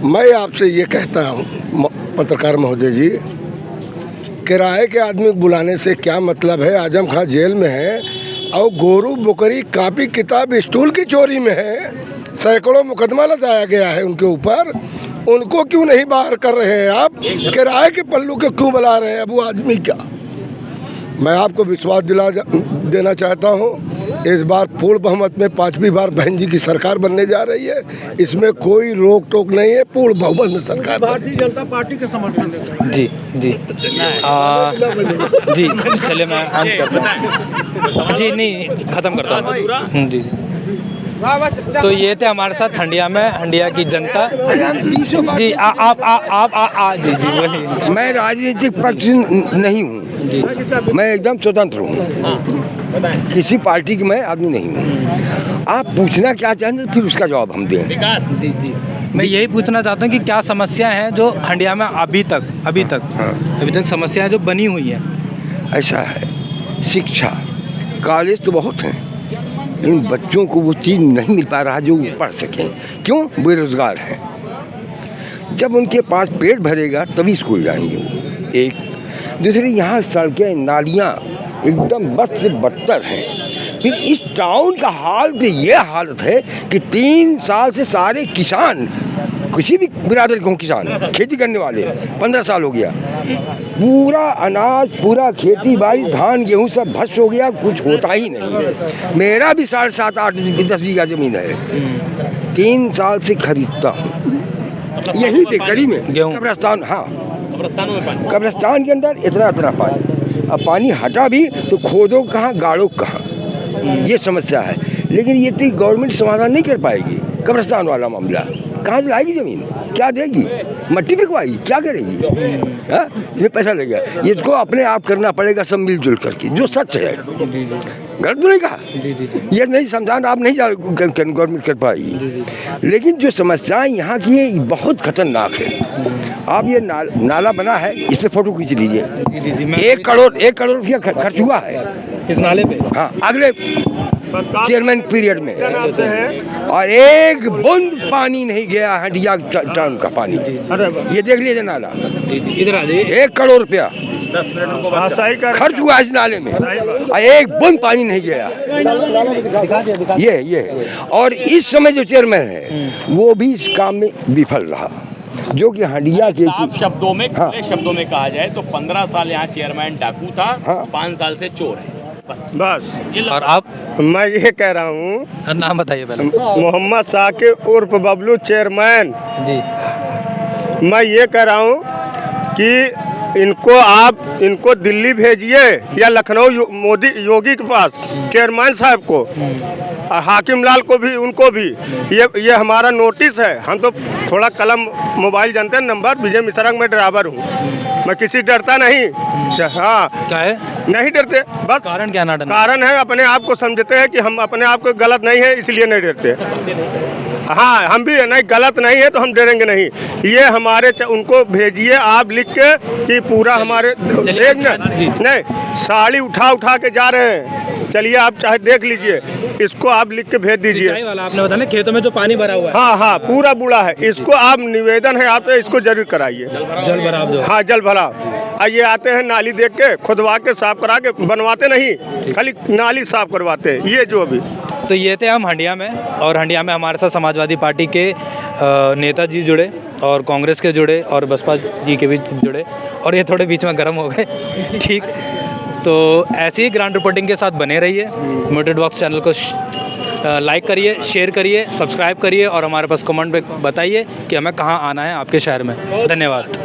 मैं आपसे ये कहता हूँ पत्रकार महोदय जी, किराए के आदमी बुलाने से क्या मतलब है? आजम खां जेल में है और गोरू बोकरी कापी किताब स्टूल की चोरी में है, सैकड़ों मुकदमा लगाया गया है उनके ऊपर। उनको क्यों नहीं बाहर कर रहे हैं आप? किराए के पल्लू के क्यों बुला रहे हैं अबू आदमी? क्या मैं आपको विश्वास देना चाहता हूँ, इस बार पूर्ण बहुमत में 5वीं बार बहन जी की सरकार बनने जा रही है। इसमें कोई रोक टोक नहीं है, पूर्ण बहुमत में सरकार। भारतीय जनता पार्टी के समर्थन देता है। जी चलिए मैं अंत करता हूँ। जी नहीं, ख़त्म करता हूँ। जी तो ये थे हमारे साथ हंडिया की जनता। जी आप जी बोलिए। मैं राजनीतिक पक्ष नहीं हूँ, मैं एकदम स्वतंत्र हूँ, किसी पार्टी की मैं आदमी नहीं हूँ। आप पूछना क्या चाहेंगे, फिर उसका जवाब हम दें। जी मैं यही पूछना चाहता हूँ कि क्या समस्याएं हैं जो हंडिया में अभी तक समस्याएं जो बनी हुई हैं? ऐसा है, शिक्षा, कॉलेज तो बहुत हैं, इन बच्चों को वो चीज़ नहीं मिल पा रहा जो पढ़ सकें। क्यों? बेरोजगार हैं। जब उनके पास पेट भरेगा तभी स्कूल जाएंगे वो। एक दूसरी, यहाँ सड़कें नालियाँ एकदम बद से बदतर हैं। फिर इस टाउन का हाल तो ये हालत है कि 3 साल से सारे किसान, किसी भी बिरादरी को किसान, खेती करने वाले 15 साल हो गया, पूरा अनाज, पूरा खेती बाड़ी, धान गेहूँ सब भस्म हो गया, कुछ होता ही नहीं है। मेरा भी 7.5 8 10 बीघा ज़मीन है। 3 साल से खरीदता हूँ यहीं पे गली में गेहूं। कब्रिस्तान, हाँ कब्रिस्तानों में पानी। कब्रिस्तान के अंदर इतना इतना पानी। अब पानी हटा भी तो खोदो कहाँ, गाड़ो कहाँ, ये समस्या है। लेकिन ये तो गवर्नमेंट समाधान नहीं कर पाएगी। कब्रिस्तान वाला मामला कहाँ से लाएगी ज़मीन, क्या देगी, मट्टी बिकवाएगी, क्या करेगी? हाँ, इसमें पैसा लगेगा। इसको अपने आप करना पड़ेगा सब मिलजुल करके, जो सच है। गलत तो नहीं कहा, ये नहीं समाधान आप नहीं गवर्नमेंट कर पाएगी। लेकिन जो समस्याएं यहाँ की है बहुत खतरनाक है। आप ये नाला बना है, इससे फोटो खींच लीजिए। 1 करोड़ रुपया खर्च हुआ है इस नाले पे। हाँ, अगले चेयरमैन पीरियड में, और एक बूंद पानी नहीं गया हंडिया टाउन का पानी। ये देख लीजिए नाला, इधर आ जाइए। 1 करोड़ रुपया 10 मिनट खर्च हुआ इस नाले में, और एक बूंद पानी नहीं गया। ये और इस समय जो चेयरमैन है वो भी इस काम में विफल रहा, जो कि हंडिया के साफ शब्दों में, हाँ। खुले शब्दों में कहा जाए तो 15 साल यहाँ चेयरमैन डाकू था, हाँ। 5 साल से चोर है। बस। और आप मैं ये कह रहा हूँ, नाम बताइए पहले। मोहम्मद साकिब उर्फ बबलू चेयरमैन। जी, मैं ये कह रहा हूँ कि इनको दिल्ली भेजिए या लखनऊ मोदी योगी के पास, चेयरमैन साहब को और हाकिम लाल को भी, उनको भी। ये हमारा नोटिस है। हम तो थोड़ा कलम मोबाइल जानते हैं, नंबर विजय मिश्रा, मैं ड्राइवर हूँ, मैं किसी डरता नहीं। हाँ, क्या है नहीं डरते, बस कारण क्या ना डरना? कारण है अपने आप को समझते हैं कि हम अपने आप को गलत नहीं है, इसलिए नहीं डरते। हाँ, हम भी नहीं, गलत नहीं है तो हम डरेंगे नहीं। ये हमारे उनको भेजिए आप लिख के कि पूरा हमारे एक नहीं साड़ी उठा के जा रहे हैं। चलिए आप चाहे देख लीजिए, इसको आप लिख के भेज दीजिए। वाला आपने बताया खेतों में जो पानी भरा हुआ है। हाँ, पूरा बूढ़ा है। इसको आप निवेदन है, आप इसको जरूर कराइए। जल भराव जो। हाँ, जल भराव। ये आते हैं नाली देख के, खुदवा के साफ करा के, बनवाते नहीं, खाली नाली साफ करवाते हैं। ये जो अभी तो ये थे हम हंडिया में, और हंडिया में हमारे साथ समाजवादी पार्टी के नेताजी जुड़े, और कांग्रेस के जुड़े, और बसपा जी के भी जुड़े, और ये थोड़े बीच में गर्म हो गए। ठीक, तो ऐसी ही ग्राउंड रिपोर्टिंग के साथ बने रहिए। म्यूटेड बॉक्स चैनल को लाइक करिए, शेयर करिए, सब्सक्राइब करिए, और हमारे पास कमेंट पे बताइए कि हमें कहाँ आना है आपके शहर में। धन्यवाद।